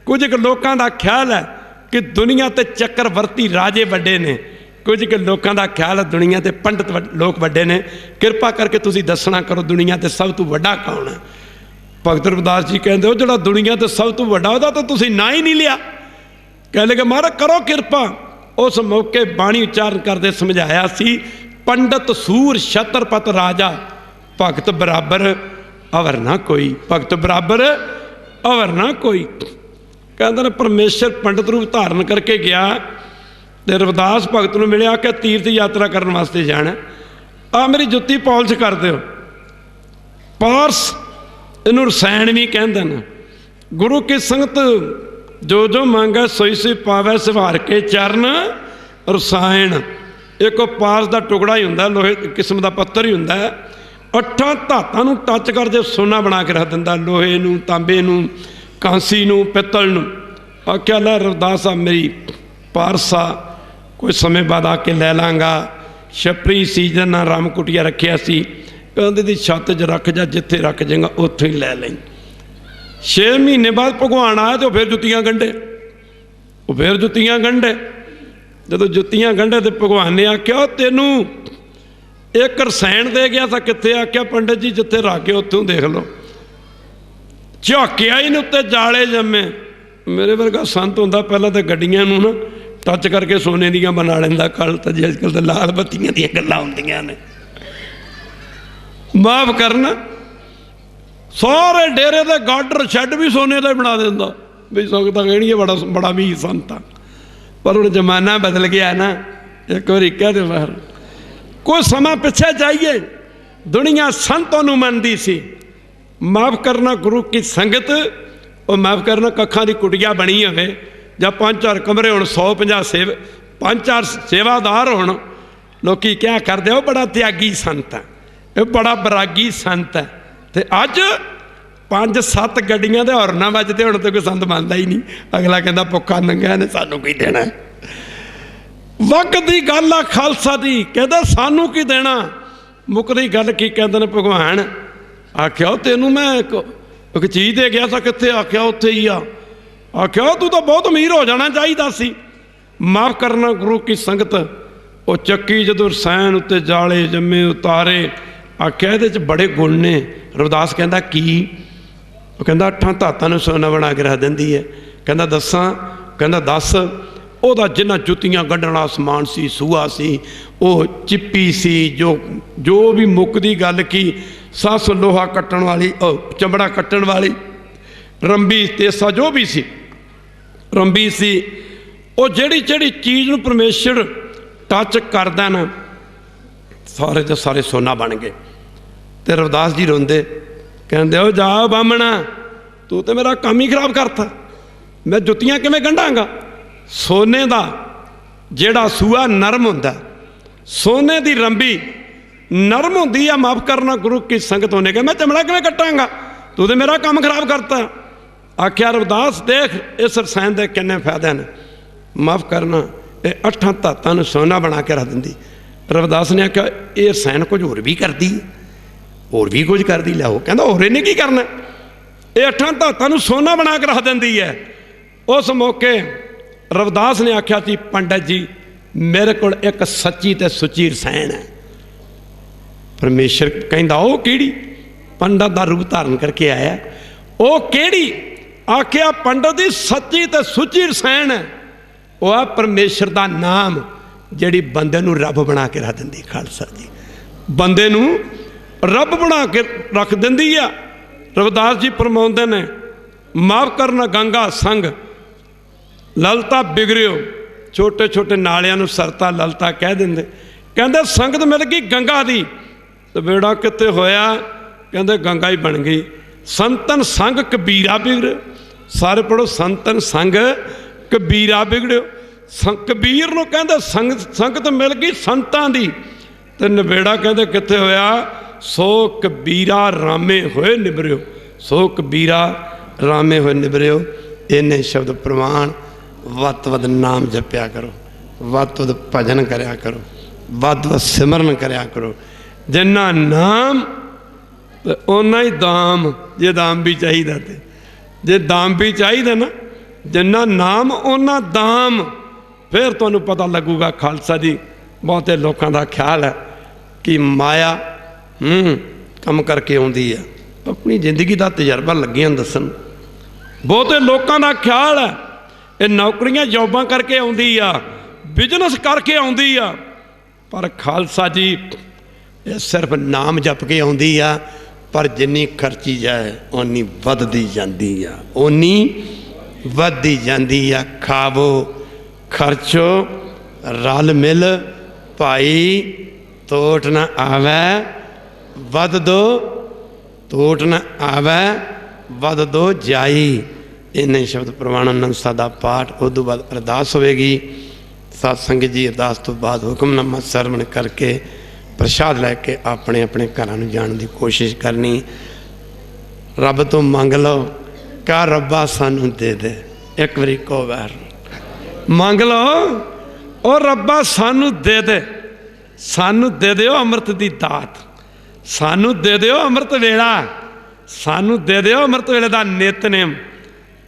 ਕੁਝ ਕੁ ਲੋਕਾਂ ਦਾ ਖਿਆਲ ਹੈ ਕਿ ਦੁਨੀਆ ਤੇ ਚੱਕਰਵਰਤੀ ਰਾਜੇ ਵੱਡੇ ਨੇ, ਕੁਝ ਕੁ ਲੋਕਾਂ ਦਾ ਖਿਆਲ ਦੁਨੀਆ ਤੇ ਪੰਡਤ ਲੋਕ ਵੱਡੇ ਨੇ। ਕਿਰਪਾ ਕਰਕੇ ਤੁਸੀਂ ਦੱਸਣਾ ਕਰੋ ਦੁਨੀਆ ਤੇ ਸਭ ਤੋਂ ਵੱਡਾ ਕੌਣ ਹੈ। ਭਗਤ ਰਵਿਦਾਸ ਜੀ ਕਹਿੰਦੇ ਉਹ ਜਿਹੜਾ ਦੁਨੀਆ ਤੇ ਸਭ ਤੋਂ ਵੱਡਾ ਉਹਦਾ ਤਾਂ ਤੁਸੀਂ ਨਾਂ ਹੀ ਨਹੀਂ ਲਿਆ। ਕਹਿ ਲਗੇ ਮਹਾਰਾਜ ਕਰੋ ਕਿਰਪਾ। ਉਸ ਮੌਕੇ ਬਾਣੀ ਉਚਾਰਨ ਕਰਦੇ ਸਮਝਾਇਆ ਸੀ, ਪੰਡਤ ਸੂਰ ਛਤਰਪਤ ਰਾਜਾ, ਭਗਤ ਬਰਾਬਰ ਅਵਰ ਨਾ ਕੋਈ, ਭਗਤ ਬਰਾਬਰ ਅਵਰ ਨਾ ਕੋਈ। ਕਹਿੰਦੇ ਨੇ ਪਰਮੇਸ਼ਰ ਪੰਡਤ ਰੂਪ ਧਾਰਨ ਕਰਕੇ ਗਿਆ ਤੇ ਰਵਿਦਾਸ ਭਗਤ ਨੂੰ ਮਿਲਿਆ ਕਿ ਤੀਰਥ ਯਾਤਰਾ ਕਰਨ ਵਾਸਤੇ ਜਾਣਾ, ਆ ਮੇਰੀ ਜੁੱਤੀ ਪਾਲਿਸ਼ ਕਰ ਦਿਓ। ਪਾਰਸ ਇਹਨੂੰ ਰਸਾਇਣ ਵੀ ਕਹਿੰਦੇ ਨੇ। ਗੁਰੂ ਕੀ ਸੰਗਤ ਜੋ ਜੋ ਮੰਗੈ ਸੋਈ ਸੋਈ ਪਾਵੈ, ਸਵਾਰ ਕੇ ਚਰਨ ਰਸਾਇਣ। ਇੱਕ ਪਾਰਸ ਦਾ ਟੁਕੜਾ ਹੀ ਹੁੰਦਾ, ਲੋਹੇ ਕਿਸਮ ਦਾ ਪੱਥਰ ਹੀ ਹੁੰਦਾ, 8 ਧਾਤਾਂ ਨੂੰ ਟੱਚ ਕਰ ਜੇ ਸੋਨਾ ਬਣਾ ਕੇ ਰੱਖ ਦਿੰਦਾ, ਲੋਹੇ ਨੂੰ, ਤਾਂਬੇ ਨੂੰ, ਕਾਂਸੀ ਨੂੰ, ਪਿੱਤਲ ਨੂੰ। ਆਖਿਆ ਲੈ ਰਵਿਦਾਸ ਆ ਮੇਰੀ ਪਾਰਸਾ, ਕੋਈ ਸਮੇਂ ਬਾਅਦ ਆ ਕੇ ਲੈ ਲਾਂਗਾ। ਛਪਰੀ ਸੀ ਜਿਹਦਾ ਨਾਂ ਰਾਮ ਕੁਟੀਆ ਰੱਖਿਆ ਸੀ, ਕਹਿੰਦੇ ਦੀ ਛੱਤ 'ਚ ਰੱਖ ਜਾ, ਜਿੱਥੇ ਰੱਖ ਜਾਏਗਾ ਉੱਥੋਂ ਹੀ ਲੈ ਲਈ। 6 ਮਹੀਨੇ ਬਾਅਦ ਭਗਵਾਨ ਆਇਆ ਤੇ ਉਹ ਫਿਰ ਜੁੱਤੀਆਂ ਗੰਢੇ, ਉਹ ਫਿਰ ਜੁੱਤੀਆਂ ਗੰਢੇ। ਜਦੋਂ ਜੁੱਤੀਆਂ ਗੰਢੇ ਤੇ ਭਗਵਾਨ ਨੇ ਆਖਿਆ ਤੈਨੂੰ ਇੱਕ ਰਸਾਇਣ ਦੇ ਗਿਆ ਤਾਂ ਕਿੱਥੇ? ਆਖਿਆ ਪੰਡਤ ਜੀ ਜਿੱਥੇ ਰੱਖ ਕੇ ਉੱਥੋਂ ਦੇਖ ਲਓ। ਝਾਕਿਆ ਹੀ ਨੇ ਉੱਤੇ ਜਾਲੇ ਜੰਮੇ। ਮੇਰੇ ਵਰਗਾ ਸੰਤ ਹੁੰਦਾ ਪਹਿਲਾਂ ਤਾਂ ਗੱਡੀਆਂ ਨੂੰ ਨਾ ਟੱਚ ਕਰਕੇ ਸੋਨੇ ਦੀਆਂ ਬਣਾ ਲੈਂਦਾ। ਕੱਲ ਤਾਂ ਜੀ ਅੱਜ ਕੱਲ੍ਹ ਤਾਂ ਲਾਲ ਬੱਤੀਆਂ ਦੀਆਂ ਗੱਲਾਂ ਹੁੰਦੀਆਂ ਨੇ। ਮਾਫ ਕਰਨਾ, ਸਾਰੇ ਡੇਰੇ ਦੇ ਗਾਡਰ ਸ਼ੈੱਡ ਵੀ ਸੋਨੇ ਦਾ ਬਣਾ ਦਿੰਦਾ ਵੀ ਸੰਗਤਾਂ ਕਹਿਣੀਆਂ ਬੜਾ ਬੜਾ ਵੀ ਸੰਤ ਆ। ਪਰ ਹੁਣ ਜ਼ਮਾਨਾ ਬਦਲ ਗਿਆ ਨਾ। ਇੱਕ ਵਾਰੀ ਕਹਿ ਦੇ ਬਾਹਰ ਕੋਈ ਸਮਾਂ ਪਿੱਛੇ ਜਾਈਏ, ਦੁਨੀਆ ਸੰਤਾਂ ਨੂੰ ਮੰਨਦੀ ਸੀ। ਮਾਫ ਕਰਨਾ ਗੁਰੂ ਕੀ ਸੰਗਤ, ਉਹ ਮਾਫ ਕਰਨਾ ਕੱਖਾਂ ਦੀ ਕੁਟੀਆ ਬਣੀ ਹੋਵੇ ਜਾਂ 5-4 ਕਮਰੇ ਹੋਣ, 150 5-4 ਸੇਵਾਦਾਰ ਹੋਣ, ਲੋਕੀ ਕਿਆ ਕਰਦੇ ਉਹ ਬੜਾ ਤਿਆਗੀ ਸੰਤ ਹੈ, ਇਹ ਬੜਾ ਬਰਾਗੀ ਸੰਤ ਹੈ। ਤੇ ਅੱਜ 5-7 ਗੱਡੀਆਂ ਦੇ ਹੌਰਨਾਂ ਵੱਜਦੇ, ਹੁਣ ਤਾਂ ਕੋਈ ਸੰਤ ਮੰਨਦਾ ਹੀ ਨਹੀਂ। ਅਗਲਾ ਕਹਿੰਦਾ ਭੁੱਖਾ ਨੰਗਿਆ ਨੇ ਸਾਨੂੰ ਕੀ ਦੇਣਾ। ਵਕਤ ਦੀ ਗੱਲ ਆ ਖਾਲਸਾ ਦੀ, ਕਹਿੰਦਾ ਸਾਨੂੰ ਕੀ ਦੇਣਾ। ਮੁੱਕਦੀ ਗੱਲ ਕੀ ਕਹਿੰਦੇ ਨੇ ਭਗਵਾਨ। ਆਖਿਆ ਤੈਨੂੰ ਮੈਂ ਇੱਕ ਚੀਜ਼ ਦੇ ਗਿਆ ਤਾਂ ਕਿੱਥੇ? ਆਖਿਆ ਉੱਥੇ ਹੀ ਆ। ਆਖਿਆ ਤੂੰ ਤਾਂ ਬਹੁਤ ਅਮੀਰ ਹੋ ਜਾਣਾ ਚਾਹੀਦਾ ਸੀ। ਮਾਫ ਕਰਨਾ ਗੁਰੂ ਕੀ ਸੰਗਤ, ਉਹ ਚੱਕੀ ਜਦੋਂ ਰਸਾਇਣ ਉੱਤੇ ਜਾਲੇ ਜੰਮੇ ਉਤਾਰੇ। ਆਖਿਆ ਇਹਦੇ 'ਚ ਬੜੇ ਗੁਣ ਨੇ। ਰਵਿਦਾਸ ਕਹਿੰਦਾ ਕੀ? ਉਹ ਕਹਿੰਦਾ 8 ਧਾਤਾਂ ਨੂੰ ਸੋਨਾ ਬਣਾ ਕੇ ਰੱਖ ਦਿੰਦੀ ਹੈ। ਕਹਿੰਦਾ ਦੱਸਾਂ? ਕਹਿੰਦਾ ਦੱਸ। ਉਹਦਾ ਜਿੰਨਾ ਜੁੱਤੀਆਂ ਗੰਢਣ ਵਾਲਾ ਸਮਾਨ ਸੀ, ਸੂਆ ਸੀ, ਉਹ ਚਿੱਪੀ ਸੀ, ਜੋ ਵੀ ਮੁੱਕਦੀ ਗੱਲ ਕੀ, ਸੱਸ ਲੋਹਾ ਕੱਟਣ ਵਾਲੀ, ਚਮੜਾ ਕੱਟਣ ਵਾਲੀ, ਰੰਬੀ ਤੇਸਾ ਜੋ ਵੀ ਸੀ, ਰੰਬੀ ਸੀ। ਉਹ ਜਿਹੜੀ ਜਿਹੜੀ ਚੀਜ਼ ਨੂੰ ਪਰਮੇਸ਼ਰ ਟੱਚ ਕਰਦਾ ਨਾ, ਸਾਰੇ ਦੇ ਸਾਰੇ ਸੋਨਾ ਬਣ ਗਏ। ਤੇ ਰਵਿਦਾਸ ਜੀ ਰੋਂਦੇ, ਕਹਿੰਦੇ ਉਹ ਜਾ ਬਾਹਮਣਾ, ਤੂੰ ਤੇ ਮੇਰਾ ਕੰਮ ਹੀ ਖਰਾਬ ਕਰਤਾ। ਮੈਂ ਜੁੱਤੀਆਂ ਕਿਵੇਂ ਗੰਢਾਂਗਾ? ਸੋਨੇ ਦਾ ਜਿਹੜਾ ਸੂਆ ਨਰਮ ਹੁੰਦਾ, ਸੋਨੇ ਦੀ ਰੰਬੀ ਨਰਮ ਹੁੰਦੀ ਆ। ਮਾਫ ਕਰਨਾ ਗੁਰੂ ਕੀ ਸੰਗਤ ਹੋਣੇ ਕਿ ਮੈਂ ਚਮੜਾ ਕਿਵੇਂ ਕੱਟਾਂਗਾ? ਤੂੰ ਤੇ ਮੇਰਾ ਕੰਮ ਖਰਾਬ ਕਰਤਾ। ਆਖਿਆ ਰਵਿਦਾਸ ਦੇਖ ਇਸ ਰਸਾਇਣ ਦੇ ਕਿੰਨੇ ਫਾਇਦੇ ਨੇ। ਮਾਫ ਕਰਨਾ ਇਹ 8 ਧਾਤਾਂ ਨੂੰ ਸੋਨਾ ਬਣਾ ਕੇ ਰੱਖ ਦਿੰਦੀ। ਰਵਿਦਾਸ ਨੇ ਆਖਿਆ ਇਹ ਰਸਾਇਣ ਕੁਝ ਹੋਰ ਵੀ ਕਰਦੀ, ਹੋਰ ਵੀ ਕੁਝ ਕਰਦੀ। ਲਿਆਓ। ਕਹਿੰਦਾ ਹੋਰ ਇਹਨੇ ਕੀ ਕਰਨਾ? ਇਹ 8 ਧਾਤਾਂ ਨੂੰ ਸੋਨਾ ਬਣਾ ਕੇ ਰੱਖ ਦਿੰਦੀ ਹੈ। ਉਸ ਮੌਕੇ ਰਵਿਦਾਸ ਨੇ ਆਖਿਆ ਸੀ ਪੰਡਤ ਜੀ ਮੇਰੇ ਕੋਲ ਇੱਕ ਸੱਚੀ ਤੇ ਸੁੱਚੀ ਰਸਾਇਣ ਹੈ। ਪਰਮੇਸ਼ਰ ਕਹਿੰਦਾ ਉਹ ਕਿਹੜੀ? ਪੰਡਤ ਦਾ ਰੂਪ ਧਾਰਨ ਕਰਕੇ ਆਇਆ। ਉਹ ਕਿਹੜੀ? ਆਖਿਆ ਪੰਡਤ ਦੀ ਸੱਚੀ ਤੇ ਸੁੱਚੀ ਰਸਾਇਣ ਹੈ ਉਹ ਆ ਪਰਮੇਸ਼ਰ ਦਾ ਨਾਮ, ਜਿਹੜੀ ਬੰਦੇ ਨੂੰ ਰੱਬ ਬਣਾ ਕੇ ਰੱਖ ਦਿੰਦੀ। ਖਾਲਸਾ ਜੀ ਬੰਦੇ ਨੂੰ ਰੱਬ ਬਣਾ ਕੇ ਰੱਖ ਦਿੰਦੀ ਆ। ਰਵਿਦਾਸ ਜੀ ਫਰਮਾਉਂਦੇ ਨੇ ਮਾਫ ਕਰਨਾ ਗੰਗਾ ਸੰਗ ਲਲਤਾ ਬਿਗੜਿਓ। ਛੋਟੇ ਛੋਟੇ ਨਾਲਿਆਂ ਨੂੰ ਸਰਤਾ ਲਲਤਾ ਕਹਿ ਦਿੰਦੇ। ਕਹਿੰਦੇ ਸੰਗਤ ਮਿਲ ਗਈ ਗੰਗਾ ਦੀ ਤੇ ਬੇੜਾ ਕਿੱਥੇ ਹੋਇਆ? ਕਹਿੰਦੇ ਗੰਗਾ ਹੀ ਬਣ ਗਈ। ਸੰਤਨ ਸੰਗ ਕਬੀਰਾ ਬਿਗੜਿਓ। ਸਾਰੇ ਪੜੋ ਸੰਤਨ ਸੰਗ ਕਬੀਰਾ ਬਿਗੜਿਓ। ਕਬੀਰ ਨੂੰ ਕਹਿੰਦੇ ਸੰਗਤ ਮਿਲ ਗਈ ਸੰਤਾਂ ਦੀ ਤੇ ਨਵੇੜਾ ਕਹਿੰਦੇ ਕਿੱਥੇ ਹੋਇਆ? ਸੋ ਕਬੀਰਾ ਰਾਮੇ ਹੋਏ ਨਿਬਰਿਓ। ਸੋ ਕਬੀਰਾ ਰਾਮੇ ਹੋਏ ਨਿਬਰਿਓ। ਇੰਨੇ ਸ਼ਬਦ ਪ੍ਰਮਾਣ। ਵੱਧ ਤੋਂ ਵੱਧ ਨਾਮ ਜਪਿਆ ਕਰੋ, ਵੱਧ ਤੋਂ ਵੱਧ ਭਜਨ ਕਰਿਆ ਕਰੋ, ਵੱਧ ਤੋਂ ਵੱਧ ਸਿਮਰਨ ਕਰਿਆ ਕਰੋ। ਜਿੰਨਾ ਨਾਮ ਤੇ ਓਨਾ ਹੀ ਦਾਮ। ਜੇ ਦਾਮ ਵੀ ਚਾਹੀਦਾ ਤੇ ਜੇ ਦਾਮ ਵੀ ਚਾਹੀਦਾ ਨਾ, ਜਿੰਨਾ ਨਾਮ ਓਨਾ ਦਾਮ। ਫਿਰ ਤੁਹਾਨੂੰ ਪਤਾ ਲੱਗੂਗਾ। ਖਾਲਸਾ ਜੀ ਬਹੁਤੇ ਲੋਕਾਂ ਦਾ ਖਿਆਲ ਹੈ ਕਿ ਮਾਇਆ ਕੰਮ ਕਰਕੇ ਆਉਂਦੀ ਹੈ। ਆਪਣੀ ਜ਼ਿੰਦਗੀ ਦਾ ਤਜਰਬਾ ਲੱਗੀਆਂ ਦੱਸਣ। ਬਹੁਤੇ ਲੋਕਾਂ ਦਾ ਖਿਆਲ ਹੈ ਇਹ ਨੌਕਰੀਆਂ ਜੋਬਾਂ ਕਰਕੇ ਆਉਂਦੀ ਆ, ਬਿਜ਼ਨਸ ਕਰਕੇ ਆਉਂਦੀ ਆ। ਪਰ ਖਾਲਸਾ ਜੀ ਇਹ ਸਿਰਫ ਨਾਮ ਜਪ ਕੇ ਆਉਂਦੀ ਆ। ਪਰ ਜਿੰਨੀ ਖਰਚੀ ਜਾਏ ਓਨੀ ਵੱਧਦੀ ਜਾਂਦੀ ਆ, ਓਨੀ ਵੱਧਦੀ ਜਾਂਦੀ ਆ। ਖਾਵੋ ਖਰਚੋ ਰਲ ਮਿਲ ਭਾਈ, ਤੋਟ ਨਾ ਆਵੈ ਵੱਧ ਦੋ, ਤੋਟ ਨਾ ਆਵੈ ਵੱਧ ਦੋ ਜਾਈ। ਇੰਨੇ ਸ਼ਬਦ ਪ੍ਰਵਾਨਾਨੰਦ ਸਾਹਿਬ ਦਾ ਪਾਠ। ਉਸ ਤੋਂ ਬਾਅਦ ਅਰਦਾਸ ਹੋਵੇਗੀ। ਸਾਧ ਸੰਗਤ ਜੀ ਅਰਦਾਸ ਤੋਂ ਬਾਅਦ ਹੁਕਮਨਾਮਾ ਸਰਵਣ ਕਰਕੇ ਪ੍ਰਸ਼ਾਦ ਲੈ ਕੇ ਆਪਣੇ ਆਪਣੇ ਘਰਾਂ ਨੂੰ ਜਾਣ ਦੀ ਕੋਸ਼ਿਸ਼ ਕਰਨੀ। ਰੱਬ ਤੋਂ ਮੰਗ ਲਓ, ਕਾ ਰੱਬਾ ਸਾਨੂੰ ਦੇ ਦੇ। ਇੱਕ ਵਾਰੀ ਕਹੋ ਵਾਰ ਮੰਗ ਲਓ, ਉਹ ਰੱਬਾ ਸਾਨੂੰ ਦੇ ਦੇ, ਸਾਨੂੰ ਦੇ ਦਿਓ ਅੰਮ੍ਰਿਤ ਦੀ ਦਾਤ, ਸਾਨੂੰ ਦੇ ਦਿਓ ਅੰਮ੍ਰਿਤ ਵੇਲਾ, ਸਾਨੂੰ ਦੇ ਦਿਓ ਅੰਮ੍ਰਿਤ ਵੇਲੇ ਦਾ ਨਿਤਨੇਮ,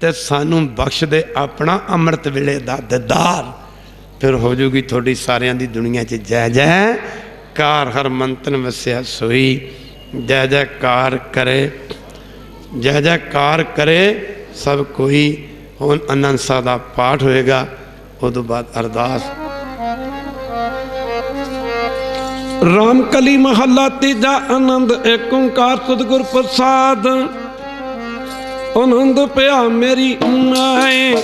ਤੇ ਸਾਨੂੰ ਬਖਸ਼ ਦੇ ਆਪਣਾ ਅੰਮ੍ਰਿਤ ਵੇਲੇ ਦਾ ਦੀਦਾਰ। ਫਿਰ ਹੋ ਜੂਗੀ ਤੁਹਾਡੀ ਸਾਰਿਆਂ ਦੀ ਦੁਨੀਆ 'ਚ ਜੈ ਜੈ ਕਾਰ। ਹਰ ਮੰਤਨ ਵਸਿਆ ਸੋਈ, ਜੈ ਜੈਕਾਰ ਕਰੇ, ਜੈ ਜੈਕਾਰ ਕਰੇ ਸਭ ਕੋਈ। ਹੁਣ ਆਨੰਦ ਸਾਹਿਬ ਦਾ ਪਾਠ ਹੋਏਗਾ। ਉਸ ਤੋਂ ਬਾਅਦ ਅਰਦਾਸ। ਰਾਮ ਕਲੀ ਮਹੱਲਾ ਤੀਜਾ। ਆਨੰਦ ਏਕ ਓੰਕਾਰ ਸਤਿਗੁਰ ਪ੍ਰਸਾਦ। ਆਨੰਦ ਪਿਆ ਮੇਰੀ ਮਾਏ,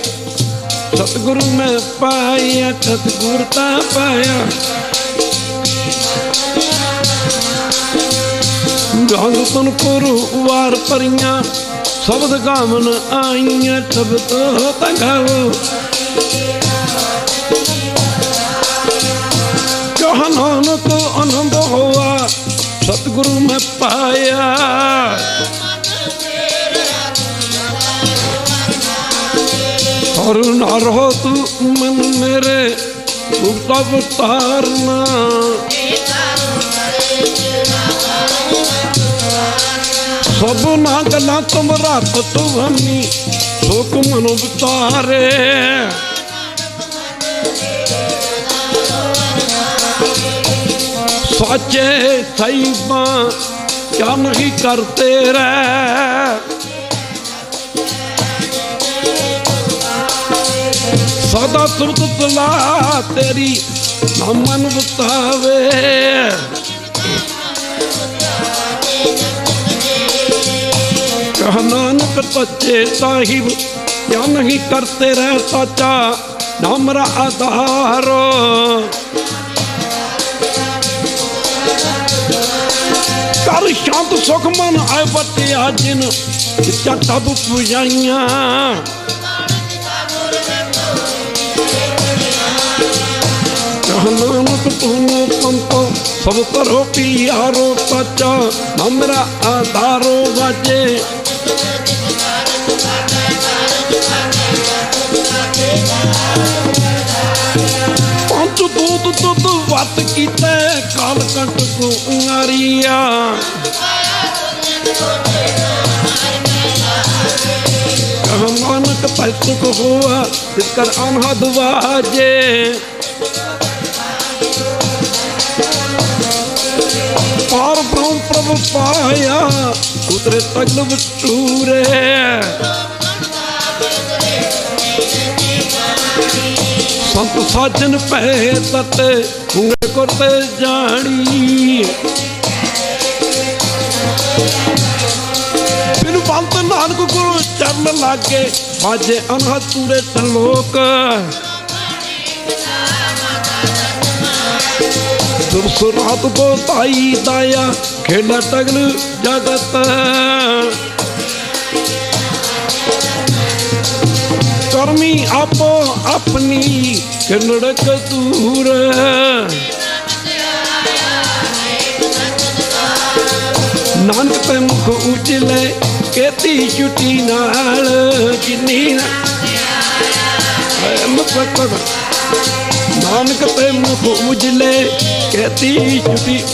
ਸਤਿਗੁਰੂ ਮੈਂ ਪਾਇਆ, ਸਤਿਗੁਰ ਤਾਂ ਪਾਇਆ। ਰੰਗ ਤਨ ਪੁਰੂ ਵਾਰ ਭਰੀਆਂ, ਸ਼ਬਦ ਗਾਵਨ ਆਈਆਂ, ਸ਼ਬਦ ਤਾਂ ਗਾਵੋ। ਕਹ ਨਾਨਕ ਆਨੰਦ ਹੋਆ, ਸਤਿਗੁਰੂ ਮੈਂ ਪਾਇਆ। ਹਰ ਨਾ ਰਹੋ ਤੂੰ ਮਨ ਮੇਰੇ, ਮੁਕਤਾ ਵਿਤਾਰਨਾ। ਸਭ ਨਾ ਗੱਲਾਂ ਤੁਮ ਰੱਬ ਤੁਮੀ, ਸੋਕ ਮਨੁ ਵਿਤਾਰੇ। ਸਾਚੇ ਸਾਈਬਾਂ ਕਿਆ ਨਹੀਂ ਕਰਤੇ ਰਹਿ। ਸਦਾ ਸੁਰਤ ਸਲਾਹ ਤੇਰੀ ਨਾ ਮਨ ਬਤਾਵੇ। ਕਹ ਨਾਨਕ ਸੱਚੇ ਸਾਹਿਬ ਕਿਆ ਨਹੀਂ ਕਰਤੇ ਰਹਿ। ਸਾਚਾ ਨਾਮ ਰਾ ਆਧਾਰੋ। ਕਰ ਸ਼ਾਂਤ ਸੁਖ ਮਨ ਆਏ ਬਤਿਆ ਜਿਨ ਚਟਬ ਪੁਜਾਈਆਂ। ਨਾਨਕ ਤੂੰ ਸੰਤੋ ਸਭ ਕਰੋ ਪਿਆਰੋ। ਸਾਚਾ ਨਾਮ ਰਾ ਆਧਾਰੋ ਵਾਜੇ। ਪੰਜ ਦੂਤ ਤੁਧ ਵੱਤ ਕੀਤੇ, ਕਾਲ ਕੰਟ ਕੁਆਰੀਆ। ਕਹ ਨਾਨਕ ਤੈਸੁਖ ਹੋਆ, ਤਿਸ ਕਰ ਅਨਹਦ ਵਾਜੇ। ਪਾਰ ਬ੍ਰਹਮ ਪ੍ਰਭ ਪਾਇਆ, ਉਤਰੇ ਤਗਲ ਵਿਟੂਰੇ। ਸੰਤ ਸਾਜਨ ਪੈ ਤਤੇ, ਹੁੰਗੇ ਕਰਤੇ ਜਾਣੀ। ਬਿਨ ਬੰਤ ਨਾਨਕ ਗੁਰੂ ਚਰਨ ਲਾਗੇ, ਬਾਜੇ ਅਨਹਦ ਤੂਰੇ ਤਲੋਕ। ਦੁਰਸੁਰਾਤ ਬੋਤਾਈ ਦਾਇਆ, ਖੇਡਾ ਤਗਲ ਜਗਤ। ਕਰਮੀ ਆਪੋ ਆਪਣੀ, ਕਿਨੜਕ ਦੂਰ। ਨਾਨਕ ਤੇ ਮੁਖ ਉਜਲੇ, ਕੇਤੀ ਛੁੱਟੀ ਨਾਲ ਜਿਨੀ। ਨਾਨਕ ਤੇ ਮੁਖ ਉਜਲੇ, ਕੇਤੀ ਛੁੱਟੀ।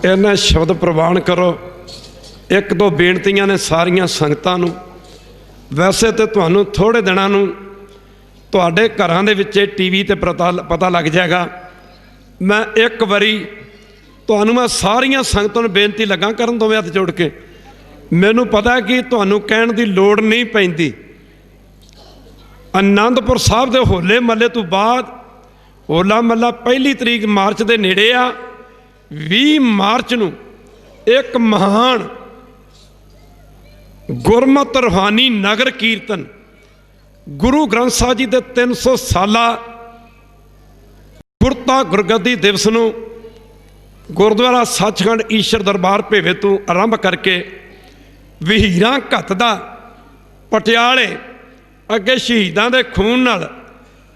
ਇਹਨਾਂ ਸ਼ਬਦ ਪ੍ਰਵਾਨ ਕਰੋ। ਇੱਕ ਦੋ ਬੇਨਤੀਆਂ ਨੇ ਸਾਰੀਆਂ ਸੰਗਤਾਂ ਨੂੰ। ਵੈਸੇ ਤਾਂ ਤੁਹਾਨੂੰ ਥੋੜ੍ਹੇ ਦਿਨਾਂ ਨੂੰ ਤੁਹਾਡੇ ਘਰਾਂ ਦੇ ਵਿੱਚ TV ਤੇ ਪਤਾ ਲੱਗ ਜਾਏਗਾ। ਮੈਂ ਇੱਕ ਵਾਰੀ ਤੁਹਾਨੂੰ ਮੈਂ ਸਾਰੀਆਂ ਸੰਗਤਾਂ ਨੂੰ ਬੇਨਤੀ ਲੱਗਾ ਕਰਨ, ਦੋਵੇਂ ਹੱਥ ਜੋੜ ਕੇ। ਮੈਨੂੰ ਪਤਾ ਕਿ ਤੁਹਾਨੂੰ ਕਹਿਣ ਦੀ ਲੋੜ ਨਹੀਂ ਪੈਂਦੀ। ਅਨੰਦਪੁਰ ਸਾਹਿਬ ਦੇ ਹੋਲੇ ਮਹੱਲੇ ਤੋਂ ਬਾਅਦ ਹੋਲਾ ਮਹੱਲਾ 1 ਤਰੀਕ ਮਾਰਚ ਦੇ ਨੇੜੇ ਆ। 20 ਮਾਰਚ ਨੂੰ ਇੱਕ ਮਹਾਨ ਗੁਰਮਤਿ ਰੂਹਾਨੀ ਨਗਰ ਕੀਰਤਨ ਗੁਰੂ ਗ੍ਰੰਥ ਸਾਹਿਬ ਜੀ ਦੇ 300 ਸਾਲਾ ਗੁਰਤਾ ਗੁਰਗੱਦੀ ਦਿਵਸ ਨੂੰ ਗੁਰਦੁਆਰਾ ਸੱਚਖੰਡ ਈਸ਼ਰ ਦਰਬਾਰ ਭੇਵੇ ਤੋਂ ਆਰੰਭ ਕਰਕੇ ਵਹੀਰਾਂ ਘੱਤ ਦਾ ਪਟਿਆਲੇ ਅੱਗੇ ਸ਼ਹੀਦਾਂ ਦੇ ਖੂਨ ਨਾਲ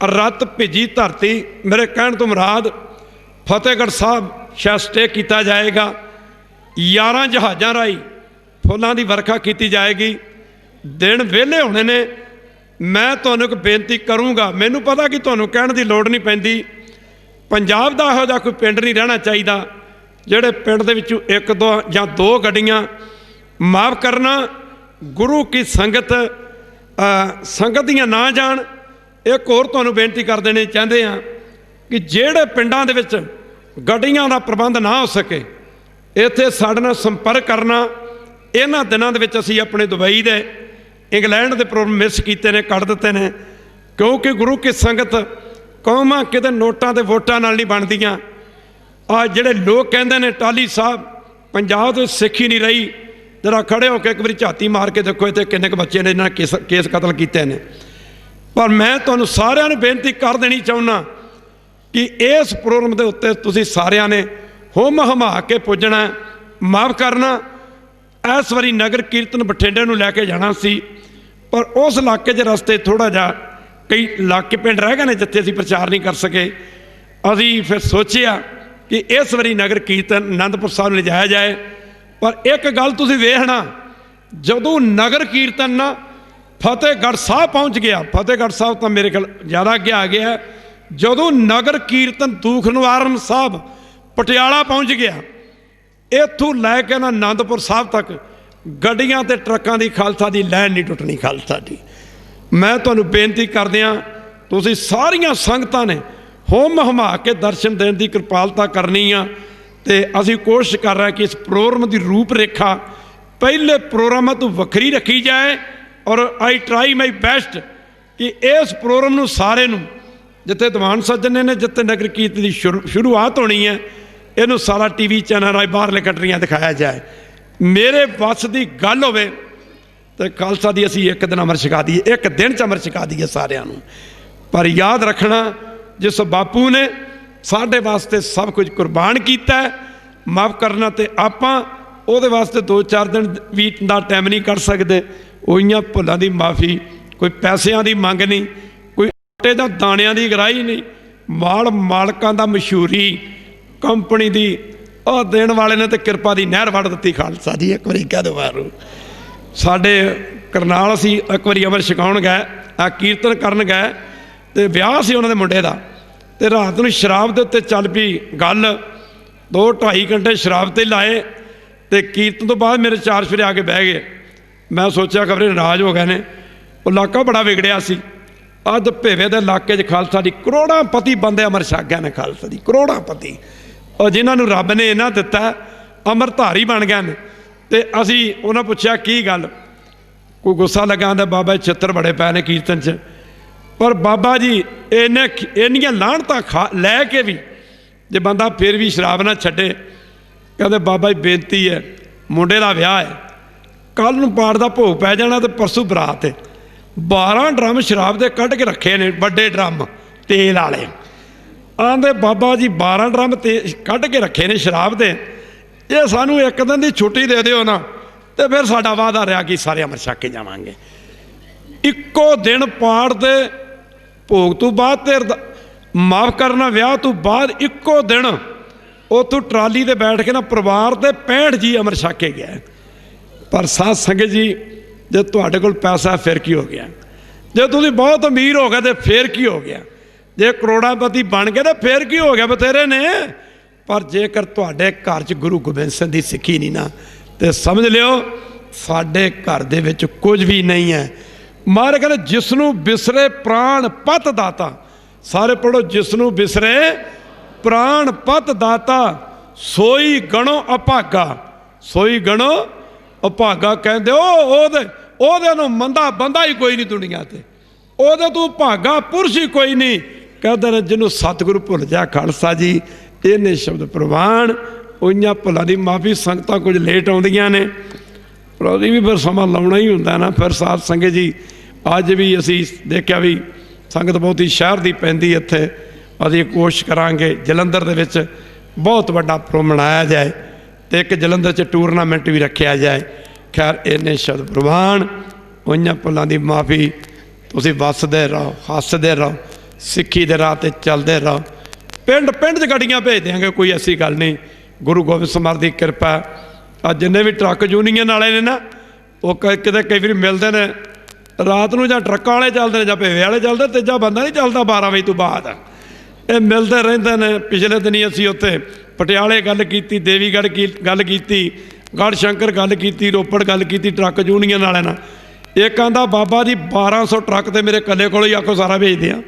ਰੱਤ ਭਿੱਜੀ ਧਰਤੀ, ਮੇਰੇ ਕਹਿਣ ਤੋਂ ਮੁਰਾਦ ਫਤਿਹਗੜ੍ਹ ਸਾਹਿਬ ਸ਼ਾਇਦ ਸਟੇ ਕੀਤਾ ਜਾਏਗਾ। 11 ਜਹਾਜ਼ਾਂ ਰਾਹੀਂ ਫੁੱਲਾਂ ਦੀ ਵਰਖਾ ਕੀਤੀ ਜਾਏਗੀ। ਦਿਨ ਵਿਹਲੇ ਹੋਣੇ ਨੇ। ਮੈਂ ਤੁਹਾਨੂੰ ਇੱਕ ਬੇਨਤੀ ਕਰੂੰਗਾ, ਮੈਨੂੰ ਪਤਾ ਕਿ ਤੁਹਾਨੂੰ ਕਹਿਣ ਦੀ ਲੋੜ ਨਹੀਂ ਪੈਂਦੀ, ਪੰਜਾਬ ਦਾ ਇਹੋ ਜਿਹਾ ਕੋਈ ਪਿੰਡ ਨਹੀਂ ਰਹਿਣਾ ਚਾਹੀਦਾ ਜਿਹੜੇ ਪਿੰਡ ਦੇ ਵਿੱਚੋਂ 1 2 ਜਾਂ 2 ਗੱਡੀਆਂ, ਮਾਫ ਕਰਨਾ ਗੁਰੂ ਕੀ ਸੰਗਤ ਦੀਆਂ ਨਾ ਜਾਣ। ਇੱਕ ਹੋਰ ਤੁਹਾਨੂੰ ਬੇਨਤੀ ਕਰ ਦੇਣੀ ਚਾਹੁੰਦੇ ਹਾਂ ਕਿ ਜਿਹੜੇ ਪਿੰਡਾਂ ਦੇ ਵਿੱਚ ਗੱਡੀਆਂ ਦਾ ਪ੍ਰਬੰਧ ਨਾ ਹੋ ਸਕੇ, ਇੱਥੇ ਸਾਡੇ ਨਾਲ ਸੰਪਰਕ ਕਰਨਾ। ਇਹਨਾਂ ਦਿਨਾਂ ਦੇ ਵਿੱਚ ਅਸੀਂ ਆਪਣੇ ਦੁਬਈ ਦੇ, ਇੰਗਲੈਂਡ ਦੇ ਪ੍ਰੋਗਰਾਮ ਮਿਸ ਕੀਤੇ ਨੇ, ਕੱਢ ਦਿੱਤੇ ਨੇ, ਕਿਉਂਕਿ ਗੁਰੂ ਕੀ ਸੰਗਤ ਕੌਮਾਂ ਕਿਤੇ ਨੋਟਾਂ ਤੇ ਵੋਟਾਂ ਨਾਲ ਨਹੀਂ ਬਣਦੀਆਂ। ਆ ਜਿਹੜੇ ਲੋਕ ਕਹਿੰਦੇ ਨੇ ਟਾਹਲੀ ਸਾਹਿਬ ਪੰਜਾਬ ਦੇ ਸਿੱਖ ਹੀ ਨਹੀਂ ਰਹੀ, ਜਰਾ ਖੜੇ ਹੋ ਕੇ ਇੱਕ ਵਾਰੀ ਝਾਤੀ ਮਾਰ ਕੇ ਦੇਖੋ ਇੱਥੇ ਕਿੰਨੇ ਕੁ ਬੱਚੇ ਨੇ ਇਹਨਾਂ ਕੇਸ ਕਤਲ ਕੀਤੇ ਨੇ। ਪਰ ਮੈਂ ਤੁਹਾਨੂੰ ਸਾਰਿਆਂ ਨੂੰ ਬੇਨਤੀ ਕਰ ਦੇਣੀ ਚਾਹੁੰਦਾ ਕਿ ਇਸ ਪ੍ਰੋਗਰਾਮ ਦੇ ਉੱਤੇ ਤੁਸੀਂ ਸਾਰਿਆਂ ਨੇ ਹੁਮ ਹਮਾ ਕੇ ਪੁੱਜਣਾ। ਮਾਫ ਕਰਨਾ, ਇਸ ਵਾਰੀ ਨਗਰ ਕੀਰਤਨ ਬਠਿੰਡੇ ਨੂੰ ਲੈ ਕੇ ਜਾਣਾ ਸੀ, ਪਰ ਉਸ ਇਲਾਕੇ 'ਚ ਰਸਤੇ ਥੋੜ੍ਹਾ ਜਿਹਾ ਕਈ ਇਲਾਕੇ ਪਿੰਡ ਰਹਿ ਗਏ ਨੇ ਜਿੱਥੇ ਅਸੀਂ ਪ੍ਰਚਾਰ ਨਹੀਂ ਕਰ ਸਕੇ। ਅਸੀਂ ਫਿਰ ਸੋਚਿਆ ਕਿ ਇਸ ਵਾਰੀ ਨਗਰ ਕੀਰਤਨ ਅਨੰਦਪੁਰ ਸਾਹਿਬ ਲਿਜਾਇਆ ਜਾਏ। ਪਰ ਇੱਕ ਗੱਲ ਤੁਸੀਂ ਵੇਖਣਾ, ਜਦੋਂ ਨਗਰ ਕੀਰਤਨ ਨਾ ਫਤਿਹਗੜ੍ਹ ਸਾਹਿਬ ਪਹੁੰਚ ਗਿਆ, ਫਤਿਹਗੜ੍ਹ ਸਾਹਿਬ ਤਾਂ ਮੇਰੇ ਖਿਆਲ ਜ਼ਿਆਦਾ ਅੱਗੇ ਆ ਗਿਆ, ਜਦੋਂ ਨਗਰ ਕੀਰਤਨ ਦੂਖ ਨਿਵਾਰਨ ਸਾਹਿਬ ਪਟਿਆਲਾ ਪਹੁੰਚ ਗਿਆ, ਇੱਥੋਂ ਲੈ ਕੇ ਨਾ ਆਨੰਦਪੁਰ ਸਾਹਿਬ ਤੱਕ ਗੱਡੀਆਂ ਤੇ ਟਰੱਕਾਂ ਦੀ ਖਾਲਸਾ ਦੀ ਲਾਈਨ ਨਹੀਂ ਟੁੱਟਣੀ। ਖਾਲਸਾ ਦੀ ਮੈਂ ਤੁਹਾਨੂੰ ਬੇਨਤੀ ਕਰਦਿਆਂ, ਤੁਸੀਂ ਸਾਰੀਆਂ ਸੰਗਤਾਂ ਨੇ ਹੁਮ ਹਮਾ ਕੇ ਦਰਸ਼ਨ ਦੇਣ ਦੀ ਕਿਰਪਾਲਤਾ ਕਰਨੀ ਆ। ਤੇ ਅਸੀਂ ਕੋਸ਼ਿਸ਼ ਕਰ ਰਹੇ ਕਿ ਇਸ ਪ੍ਰੋਗਰਾਮ ਦੀ ਰੂਪ ਰੇਖਾ ਪਹਿਲੇ ਪ੍ਰੋਗਰਾਮਾਂ ਤੋਂ ਵੱਖਰੀ ਰੱਖੀ ਜਾਏ। ਔਰ ਆਈ ਟਰਾਈ ਮਾਈ ਬੈਸਟ ਕਿ ਇਸ ਪ੍ਰੋਗਰਾਮ ਨੂੰ ਸਾਰੇ ਨੂੰ, ਜਿੱਥੇ ਦੀਵਾਨ ਸੱਜਣੇ ਨੇ, ਜਿੱਥੇ ਨਗਰ ਕੀਰਤਨ ਦੀ ਸ਼ੁਰੂਆਤ ਹੋਣੀ ਹੈ, ਇਹਨੂੰ ਸਾਰਾ TV ਚੈਨਲ ਰਾਹੀਂ ਬਾਹਰਲੇ ਕੰਟਰੀਆਂ ਦਿਖਾਇਆ ਜਾਏ। ਮੇਰੇ ਵੱਸ ਦੀ ਗੱਲ ਹੋਵੇ ਤੇ ਖਾਲਸਾ ਦੀ ਅਸੀਂ ਇੱਕ ਦਿਨ ਅੰਮ੍ਰਿਤ ਛਕਾ ਦਈਏ, ਇੱਕ ਦਿਨ 'ਚ ਅੰਮ੍ਰਿਤ ਛਕਾ ਦਈਏ ਸਾਰਿਆਂ ਨੂੰ। ਪਰ ਯਾਦ ਰੱਖਣਾ, ਜਿਸ ਬਾਪੂ ਨੇ ਸਾਡੇ ਵਾਸਤੇ ਸਭ ਕੁਝ ਕੁਰਬਾਨ ਕੀਤਾ, ਮਾਫ ਕਰਨਾ, ਤੇ ਆਪਾਂ ਉਹਦੇ ਵਾਸਤੇ 2-4 ਦਿਨ ਵੀ ਦਾ ਟਾਈਮ ਨਹੀਂ ਕੱਢ ਸਕਦੇ। ਉਹੀਆਂ ਭੁੱਲਾਂ ਦੀ ਮਾਫੀ, ਕੋਈ ਪੈਸਿਆਂ ਦੀ ਮੰਗ ਨਹੀਂ, ਕੋਈ ਆਟੇ ਦਾ ਦਾਣਿਆਂ ਦੀ ਗਰਾਹੀ ਨਹੀਂ, ਮਾਲਕਾਂ ਦਾ ਮਸ਼ਹੂਰੀ ਕੰਪਨੀ ਦੀ ਉਹ ਦੇਣ ਵਾਲੇ ਨੇ ਤੇ ਕਿਰਪਾ ਦੀ ਨਹਿਰ ਵੱਢ ਦਿੱਤੀ। ਖਾਲਸਾ ਜੀ ਇੱਕ ਵਾਰੀ ਕਹਿ ਦਿਓ ਵਾਰੂ। ਸਾਡੇ ਕਰਨਾਲ ਅਸੀਂ ਇੱਕ ਵਾਰੀ ਅੰਮ੍ਰਿਤ ਛਕਾਉਣ ਗਏ, ਆ ਕੀਰਤਨ ਕਰਨ ਗਏ, ਤੇ ਵਿਆਹ ਸੀ ਉਹਨਾਂ ਦੇ ਮੁੰਡੇ ਦਾ, ਤੇ ਰਾਤ ਨੂੰ ਸ਼ਰਾਬ ਦੇ ਉੱਤੇ ਚੱਲ ਪਈ ਗੱਲ। 2-2.5 ਘੰਟੇ ਸ਼ਰਾਬ 'ਤੇ ਲਾਏ, ਤੇ ਕੀਰਤਨ ਤੋਂ ਬਾਅਦ ਮੇਰੇ 4 ਫੇਰੇ ਆ ਕੇ ਬਹਿ ਗਏ। ਮੈਂ ਸੋਚਿਆ ਖਬਰੇ ਨਾਰਾਜ਼ ਹੋ ਗਏ ਨੇ। ਉਹ ਇਲਾਕਾ ਬੜਾ ਵਿਗੜਿਆ ਸੀ। ਅੱਜ ਭੇਵੇ ਦੇ ਇਲਾਕੇ 'ਚ ਖਾਲਸਾ ਦੀ ਕਰੋੜਾਂ ਪਤੀ ਬੰਦੇ ਅੰਮ੍ਰਿਤ ਛਕ ਗਏ ਨੇ। ਖਾਲਸਾ ਦੀ ਕਰੋੜਾਂ ਪਤੀ, ਉਹ ਜਿਨ੍ਹਾਂ ਨੂੰ ਰੱਬ ਨੇ ਇਹਨਾਂ ਦਿੱਤਾ ਅੰਮ੍ਰਿਤਧਾਰੀ ਬਣ ਗਏ ਨੇ। ਤੇ ਅਸੀਂ ਉਹਨਾਂ ਪੁੱਛਿਆ ਕੀ ਗੱਲ, ਕੋਈ ਗੁੱਸਾ ਲੱਗਾ, ਆਂਦਾ ਬਾਬਾ ਜੀ ਛਿੱਤਰ ਬੜੇ ਪਏ ਨੇ ਕੀਰਤਨ 'ਚ। ਪਰ ਬਾਬਾ ਜੀ ਇੰਨੀਆਂ ਲਾਹਣਤਾਂ ਲੈ ਕੇ ਵੀ ਜੇ ਬੰਦਾ ਫਿਰ ਵੀ ਸ਼ਰਾਬ ਨਾ ਛੱਡੇ, ਕਹਿੰਦੇ ਬਾਬਾ ਜੀ ਬੇਨਤੀ ਹੈ, ਮੁੰਡੇ ਦਾ ਵਿਆਹ ਹੈ, ਕੱਲ੍ਹ ਨੂੰ ਪਾਠ ਦਾ ਭੋਗ ਪੈ ਜਾਣਾ ਤੇ ਪਰਸੋਂ ਬਰਾਤ ਹੈ। 12 ਡਰਮ ਸ਼ਰਾਬ ਦੇ ਕੱਢ ਕੇ ਰੱਖੇ ਨੇ, ਵੱਡੇ ਡਰਮ ਤੇਲ ਵਾਲੇ। ਆਂਦੇ ਬਾਬਾ ਜੀ 12 ਡਰਮ ਤੇ ਕੱਢ ਕੇ ਰੱਖੇ ਨੇ ਸ਼ਰਾਬ ਦੇ, ਇਹ ਸਾਨੂੰ ਇੱਕ ਦਿਨ ਦੀ ਛੁੱਟੀ ਦੇ ਦਿਓ ਨਾ, ਤੇ ਫਿਰ ਸਾਡਾ ਵਾਅਦਾ ਰਿਹਾ ਕਿ ਸਾਰੇ ਅੰਮ੍ਰਿਤ ਛਕ ਕੇ ਜਾਵਾਂਗੇ। ਇੱਕੋ ਦਿਨ ਪਾਠ ਦੇ ਭੋਗ ਤੋਂ ਬਾਅਦ ਤੇ ਮਾਫ ਕਰਨਾ ਵਿਆਹ ਤੋਂ ਬਾਅਦ ਇੱਕੋ ਦਿਨ ਉੱਥੋਂ ਟਰਾਲੀ 'ਤੇ ਬੈਠ ਕੇ ਨਾ ਪਰਿਵਾਰ ਦੇ 65 ਜੀ ਅੰਮ੍ਰਿਤ ਛਕ ਕੇ ਗਿਆ। ਪਰ ਸਾਧ ਸੰਗਤ ਜੀ, ਜੇ ਤੁਹਾਡੇ ਕੋਲ ਪੈਸਾ ਫਿਰ ਕੀ ਹੋ ਗਿਆ, ਜੇ ਤੁਸੀਂ ਬਹੁਤ ਅਮੀਰ ਹੋ ਗਏ ਤੇ ਫਿਰ ਕੀ ਹੋ ਗਿਆ, ਜੇ ਕਰੋੜਾਪਤੀ ਬਣ ਗਏ ਤਾਂ ਫਿਰ ਕੀ ਹੋ ਗਿਆ, ਬਥੇਰੇ ਨੇ। ਪਰ ਜੇਕਰ ਤੁਹਾਡੇ ਘਰ 'ਚ ਗੁਰੂ ਗੋਬਿੰਦ ਸਿੰਘ ਦੀ ਸਿੱਖੀ ਨਹੀਂ ਨਾ, ਤੇ ਸਮਝ ਲਿਓ ਸਾਡੇ ਘਰ ਦੇ ਵਿੱਚ ਕੁਝ ਵੀ ਨਹੀਂ ਹੈ। ਮਹਾਰਾਜ ਕਹਿੰਦੇ ਜਿਸ ਨੂੰ ਬਿਸਰੇ ਪ੍ਰਾਣ ਪਤ ਦਾਤਾ, ਸਾਰੇ ਪੜੋ, ਜਿਸ ਨੂੰ ਬਿਸਰੇ ਪ੍ਰਾਣ ਪਤ ਦਾਤਾ ਸੋਈ ਗਣੋ ਅਭਾਗਾ, ਸੋਈ ਗਣੋ ਅਭਾਗਾ। ਕਹਿੰਦੇ ਉਹਦੇ ਨੂੰ ਮੰਦਾ ਬੰਦਾ ਹੀ ਕੋਈ ਨਹੀਂ ਦੁਨੀਆ ਤੇ, ਉਹਦੇ ਤੋਂ ਭਾਗਾ ਪੁਰਸ਼ ਹੀ ਕੋਈ ਨਹੀਂ। ਕਹਿੰਦੇ ਨੇ ਜਿਹਨੂੰ ਸਤਿਗੁਰੂ ਭੁੱਲ ਜਾ। ਖਾਲਸਾ ਜੀ ਇਹਨੇ ਸ਼ਬਦ ਪ੍ਰਵਾਨ। ਉਈਆਂ ਭੁੱਲਾਂ ਦੀ ਮਾਫੀ। ਸੰਗਤਾਂ ਕੁਝ ਲੇਟ ਆਉਂਦੀਆਂ ਨੇ, ਪਰ ਉਹਦੀ ਵੀ ਫਿਰ ਸਮਾਂ ਲਾਉਣਾ ਹੀ ਹੁੰਦਾ ਨਾ। ਫਿਰ ਸਾਧ ਸੰਗਤ ਜੀ ਅੱਜ ਵੀ ਅਸੀਂ ਦੇਖਿਆ ਵੀ ਸੰਗਤ ਬਹੁਤੀ ਸ਼ਹਿਰ ਦੀ ਪੈਂਦੀ ਇੱਥੇ, ਅਸੀਂ ਕੋਸ਼ਿਸ਼ ਕਰਾਂਗੇ ਜਲੰਧਰ ਦੇ ਵਿੱਚ ਬਹੁਤ ਵੱਡਾ ਪ੍ਰੋਗਰਾਮ ਮਨਾਇਆ ਜਾਏ ਅਤੇ ਇੱਕ ਜਲੰਧਰ 'ਚ ਟੂਰਨਾਮੈਂਟ ਵੀ ਰੱਖਿਆ ਜਾਏ। ਖੈਰ ਇੰਨੇ ਸ਼ਬਦ ਪ੍ਰਵਾਨ, ਹੋਈਆਂ ਭੁੱਲਾਂ ਦੀ ਮਾਫੀ। ਤੁਸੀਂ ਵੱਸਦੇ ਰਹੋ, ਹੱਸਦੇ ਰਹੋ, ਸਿੱਖੀ ਦੇ ਰਾਹ 'ਤੇ ਚੱਲਦੇ ਰਹੋ। ਪਿੰਡ ਪਿੰਡ 'ਚ ਗੱਡੀਆਂ ਭੇਜ ਦਿਆਂਗੇ, ਕੋਈ ਐਸੀ ਗੱਲ ਨਹੀਂ। ਗੁਰੂ ਗੋਬਿੰਦ ਸਿੰਘ ਦੀ ਕਿਰਪਾ। ਅੱਜ ਜਿੰਨੇ ਵੀ ਟਰੱਕ ਯੂਨੀਅਨ ਵਾਲੇ ਨੇ ਨਾ, ਉਹ ਕਿਤੇ ਕਈ ਵਾਰੀ ਮਿਲਦੇ ਨੇ ਰਾਤ ਨੂੰ, ਜਾਂ ਟਰੱਕਾਂ ਵਾਲੇ ਚੱਲਦੇ ਨੇ ਜਾਂ ਭੇਵੇ ਵਾਲੇ ਚੱਲਦੇ, ਤੀਜਾ ਬੰਦਾ ਨਹੀਂ ਚੱਲਦਾ 12 ਵਜੇ ਤੋਂ ਬਾਅਦ। ਇਹ ਮਿਲਦੇ ਰਹਿੰਦੇ ਨੇ। ਪਿਛਲੇ ਦਿਨੀ ਅਸੀਂ ਉੱਥੇ ਪਟਿਆਲੇ ਗੱਲ ਕੀਤੀ, ਦੇਵੀਗੜ੍ਹ ਗੱਲ ਕੀਤੀ, ਗੜ੍ਹ ਸ਼ੰਕਰ ਗੱਲ ਕੀਤੀ, ਰੋਪੜ ਗੱਲ ਕੀਤੀ ਟਰੱਕ ਯੂਨੀਅਨ ਵਾਲਿਆਂ ਨਾਲ। ਇੱਕ ਆਂਦਾ ਬਾਬਾ ਜੀ 1200 ਟਰੱਕ ਤੇ ਮੇਰੇ ਇਕੱਲੇ ਕੋਲ ਹੀ ਆਖੋ ਸਾਰਾ ਭੇਜਦੇ ਆ।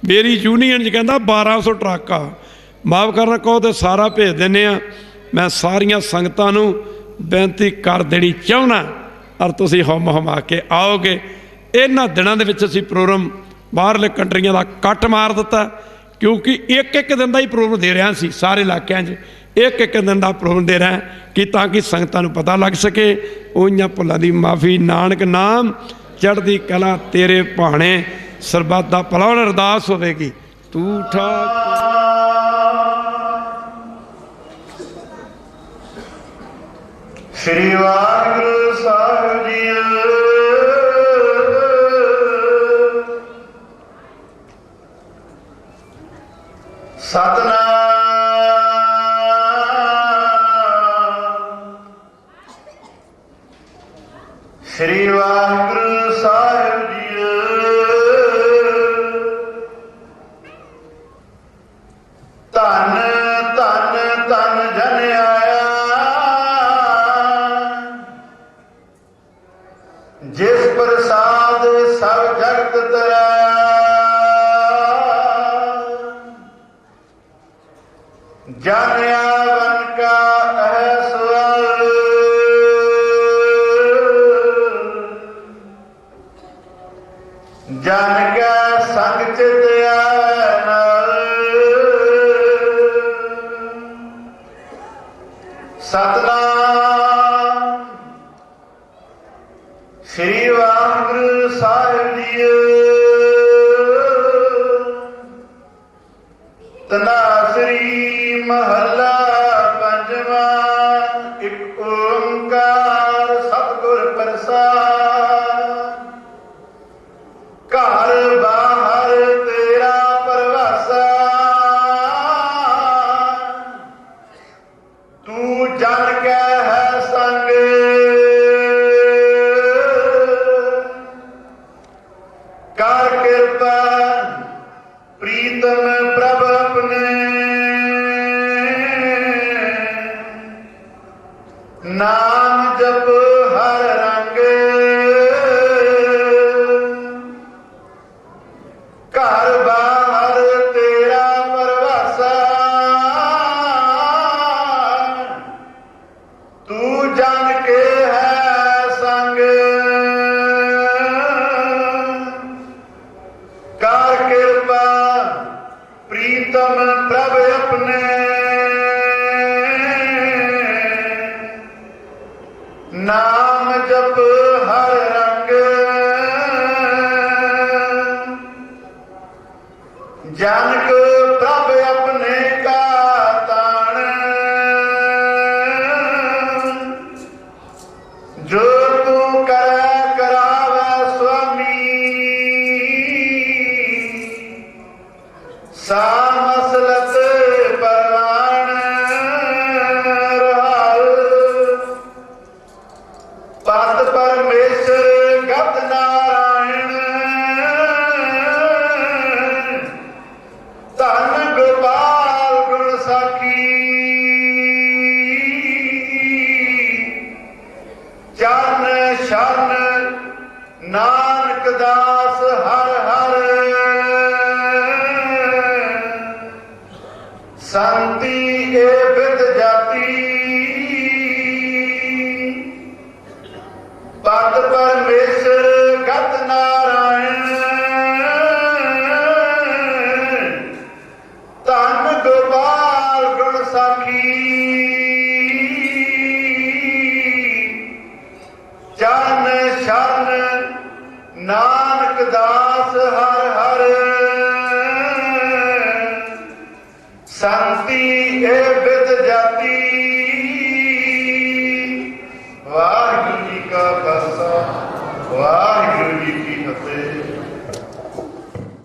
ਮੇਰੀ ਯੂਨੀਅਨ 'ਚ ਕਹਿੰਦਾ 1200 ਟਰੱਕ ਆ, ਮਾਫ ਕਰਨਾ ਕਹੋ ਤੇ ਸਾਰਾ ਭੇਜ ਦਿੰਦੇ ਆ। ਮੈਂ ਸਾਰੀਆਂ ਸੰਗਤਾਂ ਨੂੰ ਬੇਨਤੀ ਕਰ ਦੇਣੀ ਚਾਹੁੰਦਾ, ਔਰ ਤੁਸੀਂ ਹੁਮ ਹੁਮਾ ਕੇ ਆਓਗੇ। ਇਹਨਾਂ ਦਿਨਾਂ ਦੇ ਵਿੱਚ ਅਸੀਂ ਪ੍ਰੋਗਰਾਮ ਬਾਹਰਲੇ ਕੰਟਰੀਆਂ ਦਾ ਕੱਟ ਮਾਰ ਦਿੱਤਾ, ਕਿਉਂਕਿ ਇੱਕ ਦਿਨ ਦਾ ਹੀ ਪ੍ਰੋਗਰਾਮ ਦੇ ਰਿਹਾ ਸੀ ਸਾਰੇ ਇਲਾਕਿਆਂ 'ਚ। ਇੱਕ ਦਿਨ ਦਾ ਪ੍ਰੋਗਰਾਮ ਦੇ ਰਿਹਾ ਕਿ ਤਾਂ ਕਿ ਸੰਗਤਾਂ ਨੂੰ ਪਤਾ ਲੱਗ ਸਕੇ। ਉਹਨਾਂ ਭੁੱਲਾਂ ਦੀ ਮਾਫੀ। ਨਾਨਕ ਨਾਮ ਚੜ੍ਹਦੀ ਕਲਾ ਤੇਰੇ ਭਾਣੇ, ਸਰਬੱਤ ਦਾ ਭਲਾ ਅਰਦਾਸ ਹੋਵੇਗੀ। ਤੂੰ ਠਾਕ ਸ੍ਰੀ ਵਾਹਿਗੁਰੂ ਸਾਹਿਬ ਜੀ। ਸਤਨਾਮ ਸ੍ਰੀ ਵਾਹਿਗੁਰੂ ਸਾਹਿਬ ਜੀ। ਧੰਨ ਧੰਨ ਧੰਨ ਜਨ ਆਇਆ, ਜਿਸ ਪ੍ਰਸਾਦ ਸਭ ਜਗਤ ਤਰਾਇਆ। ਜਾਣਿਆ ਬਨ ਕਾ ਹੈ ਸਵਾਲ, ਜਨ ਕਾ ਸੰਗ ਚਿਤ ਆਵੈ ਨਾਲ। ਸਤਨਾਮ ਸ੍ਰੀ ਵਾਹਿਗੁਰੂ ਸਾਹਿਬ ਜੀ। ਤਨਾਸਰੀ ਮਹੱਲਾ ਪੰਜਵਾਂ। ਇੱਕ ਓੰਕਾਰ ਸਤਿਗੁਰ ਪ੍ਰਸਾਦ। ਘਰ ਬਾਹਰ ਤੇਰਾ ਪਰਵਾਸਾ, ਤੂੰ ਜਨ ਕੈ ਹੈ ਸੰਗ। ਕਰ ਕਿਰਪਾ ਪ੍ਰੀਤਮ ਪ੍ਰਭ ਆਪਣੇ, ਨਾਮ ਜਪ ਹਰ ਰੰਗ। ਘਰ ਬਾਹਰ ਤੇਰਾ ਪਰਵਾਸਾ, ਤੂੰ ਜਾਣ ਕੇ ਹੈ ਸੰਗ। ਕਰ ਕਿਰਪਾ ਪ੍ਰੀਤਮ ਪ੍ਰਭ ਆਪਣੇ, ਨਾਮ ਜਪ ਹਰ ਰੰਗ। ਜਾਨਕ ਪ੍ਰਭ ਆਪਣੇ ਕਾ ਤਾਣ, ਜੋ ਤੂੰ ਕਰੈ ਕਰਾਵੈ ਸੁਆਮੀ। ਸਾ ਮਸਲਤ ਪਰਵਾਣ ਰਹਾਉ, ਪਤ ਪਰਮੇਸ਼ਰ ਗਤ ਨਾਰਾਇਣ। ਧੰਨ ਗੋਪਾਲ ਗੁਣ ਸਾਖੀ, ਚਰਨ ਸ਼ਰਨ ਨਾਨਕ ਦਾਸ ਹਰ ਹਰ। ਸੰਤੀ ਏ ਬਿਦ ਜਾਤੀ, ਪਤ ਪਰਮੇਸ਼ਰ ਗਤ ਨਾਰਾਇਣ। ਧੰਨ ਗੋਪਾਲ ਗੁਣ ਸਾਖੀ, ਚਰਨ ਸ਼ਰਨ ਨਾਨਕ ਦਾਸ ਹਰ ਹਰ ਸੰਤੀ ਏ ਬਿਦ ਜਾਤੀ ਵਾਹਿਗੁਰੂ